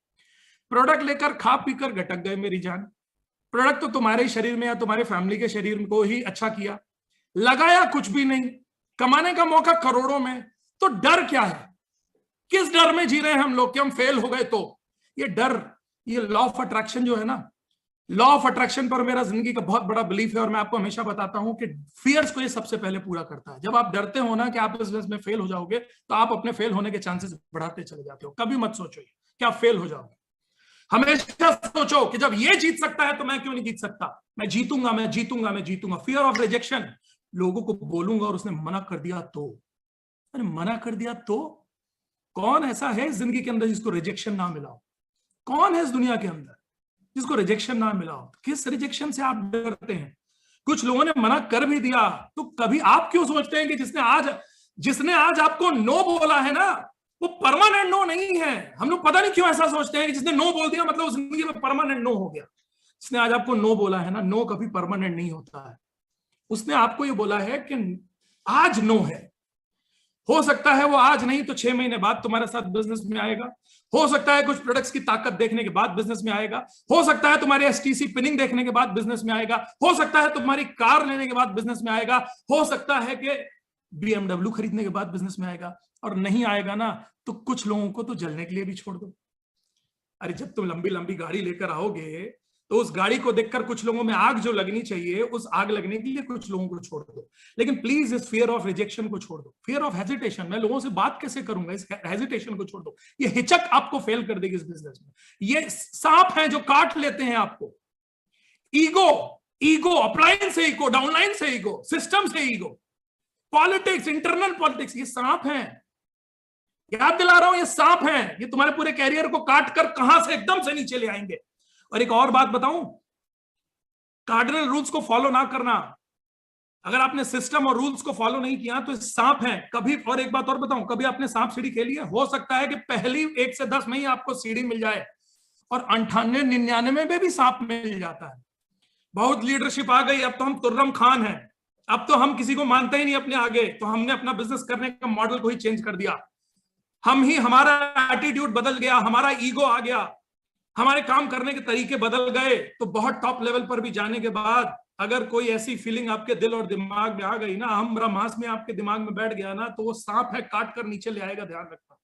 S1: प्रोडक्ट लेकर खा पीकर गटक गए मेरी जान। प्रोडक्ट तो तुम्हारे शरीर में या तुम्हारे फैमिली के शरीर को ही अच्छा किया, लगाया कुछ भी नहीं, कमाने का मौका करोड़ों में, तो डर क्या है? किस डर में जी रहे हैं हम लोग कि हम फेल हो गए तो? ये डर, ये लॉ ऑफ अट्रैक्शन जो है ना, लॉ ऑफ अट्रैक्शन पर मेरा जिंदगी का बहुत बड़ा बिलीफ है और मैं आपको हमेशा बताता हूं कि फियर्स को ये सबसे पहले पूरा करता है। जब आप डरते हो ना कि आप बिजनेस में फेल हो जाओगे, तो आप अपने फेल होने के चांसेस बढ़ाते चले जाते हो। कभी मत सोचो कि आप फेल हो जाओगे, हमेशा सोचो कि जब ये जीत सकता है तो मैं क्यों नहीं जीत सकता, मैं जीतूंगा, मैं जीतूंगा, मैं जीतूंगा। फियर ऑफ रिजेक्शन, लोगों को बोलूंगा और उसने मना कर दिया तो, अरे मना कर दिया तो? कौन ऐसा है इस जिंदगी के अंदर जिसको रिजेक्शन ना मिला हो? कौन है इस दुनिया के अंदर जिसको रिजेक्शन ना मिला हो? किस रिजेक्शन से आप डरते हैं? कुछ लोगों ने मना कर भी दिया तो कभी आप क्यों सोचते हैं कि जिसने आज आपको नो बोला है ना, वो परमानेंट नो नहीं है? हम लोग पता नहीं क्यों ऐसा सोचते हैं कि जिसने नो बोल दिया मतलब उस जिंदगी में परमानेंट नो हो गया। जिसने आज आपको नो बोला है ना, नो कभी परमानेंट नहीं होता है। उसने आपको ये बोला है कि आज नो है, हो सकता है वो आज नहीं तो 6 महीने बाद तुम्हारे साथ बिजनेस में आएगा, हो सकता है कुछ प्रोडक्ट्स की ताकत देखने के बाद बिजनेस में आएगा, हो सकता है तुम्हारे एसटीसी पिनिंग देखने के बाद बिजनेस में आएगा, हो सकता है तुम्हारी कार लेने के बाद बिजनेस में आएगा, हो सकता है कि BMW खरीदने के बाद बिजनेस में आएगा। और नहीं आएगा ना तो कुछ लोगों को तो जलने के लिए भी छोड़ दो। अरे जब तुम लंबी लंबी गाड़ी लेकर आओगे तो उस गाड़ी को देखकर कुछ लोगों में आग जो लगनी चाहिए, उस आग लगने के लिए कुछ लोगों को छोड़ दो। लेकिन प्लीज इस फियर ऑफ रिजेक्शन को छोड़ दो, फियर ऑफ हेजिटेशन, मैं लोगों से बात कैसे करूंगा, इस हेजिटेशन को छोड़ दो। ये हिचक आपको फेल कर देगी इस बिजनेस में। ये सांप हैं जो काट लेते हैं आपको। ईगो, अपलाइन से ईगो, डाउनलाइन से ईगो, सिस्टम से ईगो, पॉलिटिक्स, इंटरनल पॉलिटिक्स, ये सांप हैं। याद दिला रहा हूं, ये सांप हैं, ये तुम्हारे पूरे कैरियर को काट कर कहां से एकदम से नीचे ले आएंगे। और एक और बात बताऊं, कार्डिनल रूल्स को फॉलो ना करना, अगर आपने सिस्टम और रूल्स को फॉलो नहीं किया तो सांप है कभी। और एक बात और बताऊं, कभी आपने सांप सीढ़ी खेली है? हो सकता है कि पहली 1 से 10 में ही आपको सीढ़ी मिल जाए और 98 99 में भी सांप मिल जाता है। बहुत लीडरशिप आ गई, अब तो हम तुर्रम खान हैं, अब तो हम किसी को मानते ही नहीं अपने आगे, तो हमने अपना बिजनेस करने का मॉडल को ही चेंज कर दिया। हमारा एटीट्यूड बदल गया, हमारा ईगो आ गया, हमारे काम करने के तरीके बदल गए। तो बहुत टॉप लेवल पर भी जाने के बाद अगर कोई ऐसी फीलिंग आपके दिल और दिमाग में आ गई ना, हम ब्रह्मास में आपके दिमाग में बैठ गया ना, तो वो सांप है, काट कर नीचे ले आएगा, ध्यान रखना,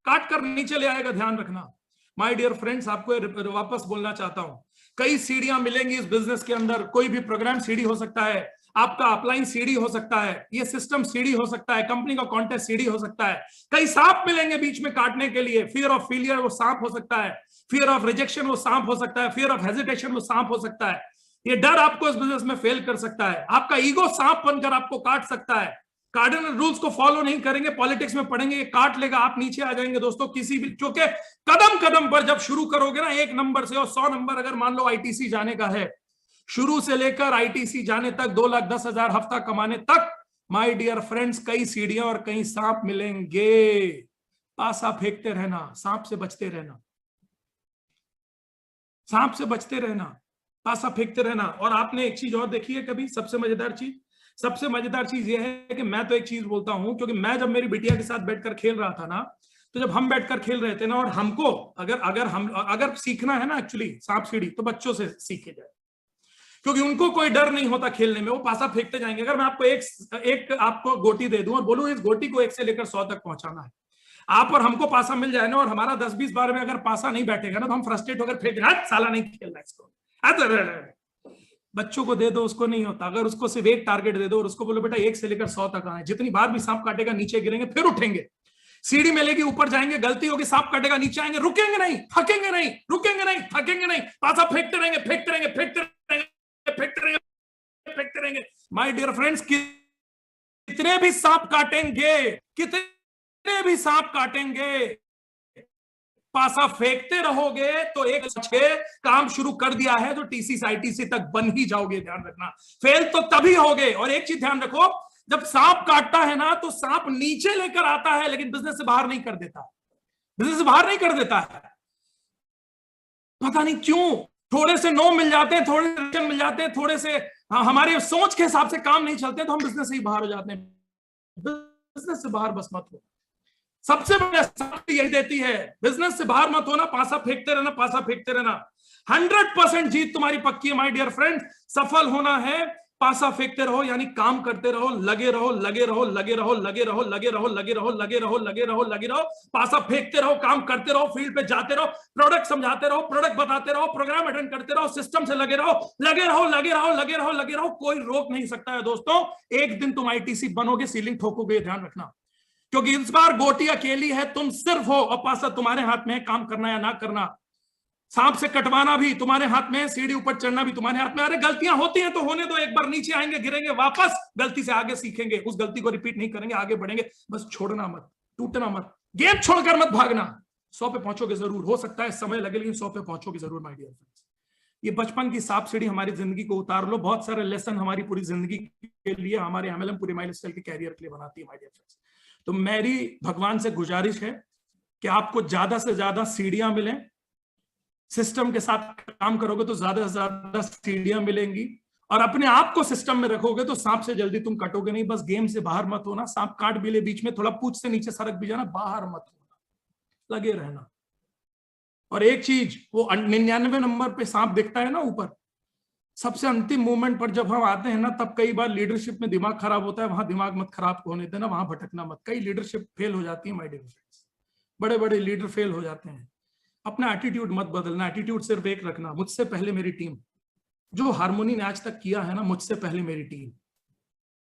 S1: काट कर नीचे ले आएगा, ध्यान रखना। माय डियर फ्रेंड्स, आपको वापस बोलना चाहता हूं, कई सीढ़ियां मिलेंगी इस बिजनेस के अंदर। कोई भी प्रोग्राम सीढ़ी हो सकता है, आपका अपलाइन सीढ़ी हो सकता है, ये सिस्टम सीढ़ी हो सकता है, कंपनी का कॉन्टेस्ट सीढ़ी हो सकता है। कई सांप मिलेंगे बीच में काटने के लिए। फियर ऑफ फेलियर वो सांप हो सकता है, फियर ऑफ रिजेक्शन वो सांप हो सकता है, फियर ऑफ हेजिटेशन वो सांप हो सकता है। ये डर आपको इस बिजनेस में फेल कर सकता है, आपका ईगो सांप बनकर आपको काट सकता है। कार्डिनल रूल्स को फॉलो नहीं करेंगे, पॉलिटिक्स में पढ़ेंगे, ये काट लेगा, आप नीचे आ जाएंगे दोस्तों। किसी भी, क्योंकि कदम कदम पर जब शुरू करोगे ना 1 नंबर से, और 100 नंबर अगर मान लो आईटीसी जाने का है, शुरू से लेकर आईटीसी जाने तक, 2,10,000 हफ्ता कमाने तक, माय डियर फ्रेंड्स, कई सीढ़ियां और कई सांप मिलेंगे। पासा फेंकते रहना, सांप से बचते रहना, सांप से बचते रहना, पासा फेंकते रहना। और आपने एक चीज और देखी है कभी, सबसे मजेदार चीज यह है कि मैं तो एक चीज बोलता हूं, क्योंकि मैं जब मेरी बिटिया के साथ बैठकर खेल रहा था ना, तो जब हम बैठकर खेल रहे थे ना, और हमको अगर सीखना है ना एक्चुअली सांप सीढ़ी, तो बच्चों से सीखे जाए, क्योंकि उनको कोई डर नहीं होता खेलने में, वो पासा फेंकते जाएंगे। अगर मैं आपको एक आपको गोटी दे दूं और बोलूं इस गोटी को 1 से लेकर 100 तक पहुंचाना है, आप और हमको पासा मिल जाए ना, और हमारा 10-20 बार में अगर पासा नहीं बैठेगा ना, तो हम फ्रस्ट्रेट होकर फेंक देंगे, साला नहीं खेलना इसको। बच्चों को दे दो, उसको नहीं होता। अगर उसको सिर्फ एक टारगेट दे दो और उसको बोलो बेटा 1 से लेकर 100 तक आना है, जितनी बार भी सांप काटेगा नीचे गिरेंगे, फिर उठेंगे, सीढ़ी मिलेगी, ऊपर जाएंगे, गलती होगी, सांप काटेगा, नीचे आएंगे, रुकेंगे नहीं, थकेंगे नहीं, रुकेंगे नहीं, थकेंगे नहीं, पासा फेंकते रहेंगे, फेंकते रहेंगे, फेंकते रहेंगे, फेंकते रहेंगे, फेंकते रहेंगे। माय डियर फ्रेंड्स, कितने भी सांप काटेंगे, कितने भी सांप काटेंगे, पासा फेंकते रहोगे तो एक काम शुरू कर दिया है, तो टीसी से आईटीसी तक बन ही जाओगे, ध्यान रखना। फेल तो तभी होगे। और एक चीज ध्यान रखो, जब सांप काटता है ना तो सांप नीचे लेकर आता है, लेकिन बिजनेस से बाहर नहीं कर देता, बिजनेस से बाहर नहीं कर देता है। पता नहीं क्यों, थोड़े से नो मिल जाते हैं, थोड़े से मिल जाते हैं, थोड़े से हमारे सोच के हिसाब से काम नहीं चलते, तो हम बिजनेस से ही बाहर हो जाते हैं। बिजनेस से बाहर बस मत हो, सबसे बड़ी शक्ति यही देती है, बिजनेस से बाहर मत होना, पासा फेंकते रहना, पासा फेंकते रहना। 100% जीत तुम्हारी पक्की है माय डियर फ्रेंड। सफल होना है, पासा फेंकते रहो, यानी काम करते रहो, लगे रहो, लगे रहो, लगे रहो, लगे रहो, लगे रहो, लगे रहो, लगे रहो, लगे रहो, लगे रहो, पासा फेंकते रहो, काम करते रहो, फील्ड पे जाते रहो, प्रोडक्ट समझाते रहो, प्रोडक्ट बताते रहो, प्रोग्राम अटेंड करते रहो, सिस्टम से लगे रहो, लगे रहो, लगे रहो, लगे रहो, लगे रहो। कोई रोक नहीं सकता है दोस्तों। एक दिन तुम आईटीसी बनोगे, सीलिंग ठोकोगे, ध्यान रखना, क्योंकि इस बार गोटी अकेली है, तुम सिर्फ हो और पासा तुम्हारे हाथ में है, काम करना या ना करना। सांप से कटवाना भी तुम्हारे हाथ में है, सीढ़ी ऊपर चढ़ना भी तुम्हारे हाथ में। अरे गलतियां होती हैं तो होने दो, एक बार नीचे आएंगे, गिरेंगे, वापस गलती से आगे सीखेंगे, उस गलती को रिपीट नहीं करेंगे, आगे बढ़ेंगे। बस छोड़ना मत, टूटना मत, गेम छोड़कर मत भागना। 100 पे पहुंचोगे जरूर, हो सकता है समय लगे, लेकिन 100 पे पहुंचोगे जरूर माय डियर फ्रेंड्स। ये बचपन की सांप सीढ़ी हमारी जिंदगी को उतार लो। बहुत सारे लेसन हमारी पूरी जिंदगी के लिए, हमारे एमएलएम पूरी माई लाइफस्टाइल के कैरियर के लिए बनाती है माय डियर फ्रेंड्स। तो मेरी भगवान से गुजारिश है कि आपको ज्यादा से ज्यादा सीढ़ियां मिलें। सिस्टम के साथ काम करोगे तो ज्यादा से ज्यादा सीढ़ियां मिलेंगी, और अपने आप को सिस्टम में रखोगे तो सांप से जल्दी तुम कटोगे नहीं। बस गेम से बाहर मत होना, सांप काट भी ले बीच में, थोड़ा पूंछ से नीचे सरक भी जाना, बाहर मत होना, लगे रहना। और एक चीज, वो 99 नंबर पे सांप दिखता है ना ऊपर, सबसे अंतिम मूवमेंट पर जब हम आते हैं ना, तब कई बार लीडरशिप में दिमाग खराब होता है। वहां दिमाग मत खराब होने देना, वहां भटकना मत। कई लीडरशिप फेल हो जाती है माय डियर फ्रेंड्स, बड़े बड़े लीडर फेल हो जाते हैं। अपना एटीट्यूड मत बदलना, एटीट्यूड सिर्फ एक रखना, मुझसे पहले मेरी टीम। जो हार्मोनी ने आज तक किया है ना, मुझसे पहले मेरी टीम।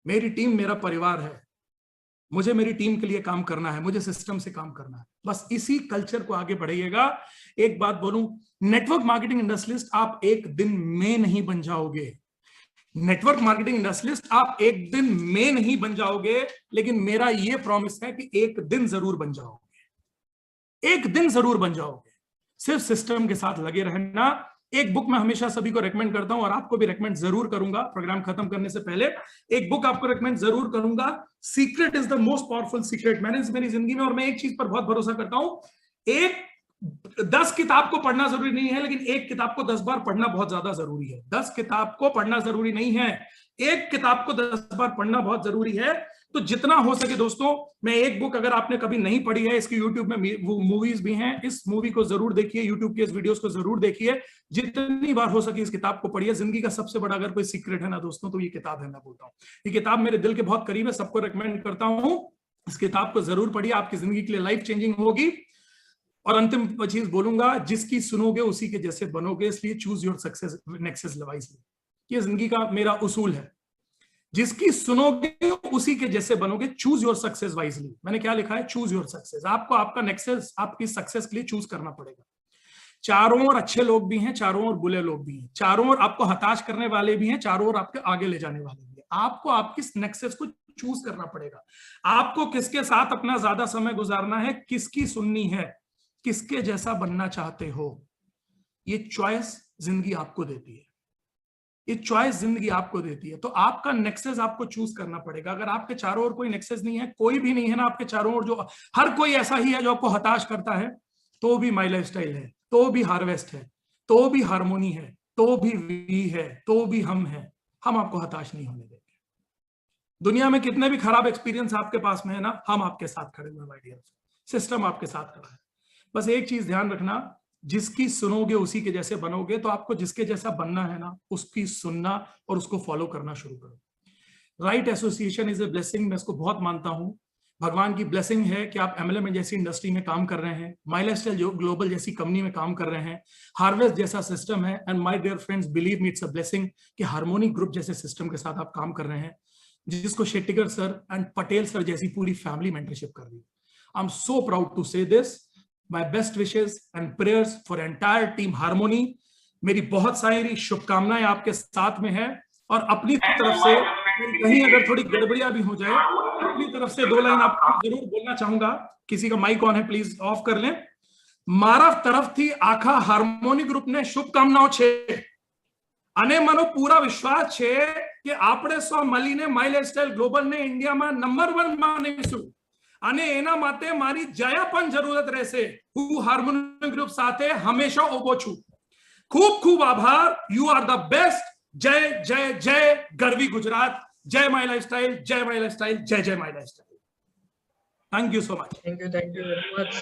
S1: मेरी टीम मेरा परिवार है, मुझे मेरी टीम के लिए काम करना है, मुझे सिस्टम से काम करना है। बस इसी कल्चर को आगे बढ़ाइएगा। एक बात बोलूं, नेटवर्क मार्केटिंग इंडस्ट्रियलिस्ट आप एक दिन में नहीं बन जाओगे। नेटवर्क मार्केटिंग इंडस्ट्रियलिस्ट आप एक दिन में नहीं बन जाओगे, लेकिन मेरा यह प्रॉमिस है कि एक दिन जरूर बन जाओगे, एक दिन जरूर बन जाओगे। सिर्फ सिस्टम के साथ लगे रहना। एक बुक मैं हमेशा सभी को रेकमेंड करता हूं, और आपको भी रेकमेंड जरूर करूंगा प्रोग्राम खत्म करने से पहले। एक बुक आपको रेकमेंड जरूर करूंगा, secret is the most powerful secret. मैंने मेरी जिंदगी में, और मैं एक चीज पर बहुत भरोसा करता हूं, 10 किताब को पढ़ना जरूरी नहीं है, लेकिन एक किताब को 10 बार पढ़ना बहुत ज्यादा जरूरी है। 10 किताब को पढ़ना जरूरी नहीं है, एक किताब को 10 बार पढ़ना बहुत जरूरी है। तो जितना हो सके दोस्तों, मैं एक बुक, अगर आपने कभी नहीं पढ़ी है, इसकी यूट्यूब में मूवीज भी हैं, इस मूवी को जरूर देखिए, यूट्यूब के इस वीडियोस को जरूर देखिए, जितनी बार हो सके इस किताब को पढ़िए। जिंदगी का सबसे बड़ा अगर कोई सीक्रेट है ना दोस्तों, तो ये किताब है। मैं बोलता हूँ ये किताब मेरे दिल के बहुत करीब है, सबको रिकमेंड करता हूँ। इस किताब को जरूर पढ़िए, आपकी जिंदगी के लिए लाइफ चेंजिंग होगी। और अंतिम चीज बोलूंगा, जिसकी सुनोगे उसी के जैसे बनोगे, इसलिए choose your success Nexus wisely. ये जिंदगी का मेरा उसूल है, जिसकी सुनोगे उसी के जैसे बनोगे, चूज योर सक्सेस वाइजली। मैंने क्या लिखा है, चूज योर सक्सेस। आपको आपका नेक्सेस, आपकी सक्सेस के लिए चूज करना पड़ेगा। चारों ओर अच्छे लोग भी हैं, चारों ओर बुरे लोग भी हैं, चारों ओर आपको हताश करने वाले भी हैं, चारों ओर आपके आगे ले जाने वाले भी हैं। आपको आपकी नेक्सेस को चूज करना पड़ेगा। आपको किसके साथ अपना ज्यादा समय गुजारना है, किसकी सुननी है, किसके जैसा बनना चाहते हो, ये चॉइस जिंदगी आपको देती है। ये चॉइस जिंदगी आपको देती है। तो आपका नेक्सेस आपको चूज करना पड़ेगा। अगर आपके चारों ओर कोई नेक्सेस नहीं है, कोई भी नहीं है ना आपके चारों ओर, जो हर कोई ऐसा ही है जो आपको हताश करता है, तो भी माई लाइफस्टाइल है, तो भी हार्वेस्ट है, तो भी हार्मोनी है, तो भी वी है, तो भी हम है। हम आपको हताश नहीं होने देंगे। दुनिया में कितने भी खराब एक्सपीरियंस आपके पास में है ना, हम आपके साथ खड़े हुए माय डियर। सिस्टम आपके साथ खड़ा है। बस एक चीज ध्यान रखना, जिसकी सुनोगे उसी के जैसे बनोगे। तो आपको जिसके जैसा बनना है ना, उसकी सुनना और उसको फॉलो करना शुरू करो। Right association is a blessing, मैं इसको बहुत मानता हूं। भगवान की ब्लेसिंग है कि आप एमएलएम जैसी इंडस्ट्री में काम कर रहे हैं, माई लाइफस्टाइल जो ग्लोबल जैसी कंपनी में काम कर रहे हैं, हार्वेस्ट जैसा सिस्टम है। And my dear friends, believe me, it's a blessing कि हार्मोनी ग्रुप जैसे सिस्टम के साथ आप काम कर रहे हैं, जिसको Shettigar sir and Patel sir जैसी पूरी फैमिली मेंटरशिप कर रही है। I am so proud to say this. My best wishes and prayers for entire team Harmony. मेरी बहुत सारी शुभकामनाएं आपके साथ में है। और अपनी तरफ से कहीं अगर थोड़ी गड़बड़ियां भी हो जाए, अपनी तरफ से 2 लाइन आपको जरूर बोलना चाहूंगा। किसी का माइक ऑन है, प्लीज ऑफ कर लें। મારા તરફથી આખા હાર્મોની ગ્રુપને શુભકામનાઓ છે અને મને પૂરા વિશ્વાસ છે કે આપણે સૌ મળીને માય લાઇફસ્ટાઇલ ગ્લોબલને ઇન્ડિયામાં નંબર 1 બનાવીશું અને એના માટે મારી જયા પણ જરૂરત રહેશે. હું હાર્મોની ગ્રુપ સાથે હંમેશા ઊભો છું. ખૂબ ખૂબ આભાર. You are the best. જય જય જય ગરવી ગુજરાત. જય માય લાઇફસ્ટાઇલ. જય માય લાઇફસ્ટાઇલ. જય જય my lifestyle. Thank you so much.
S2: Thank you very much.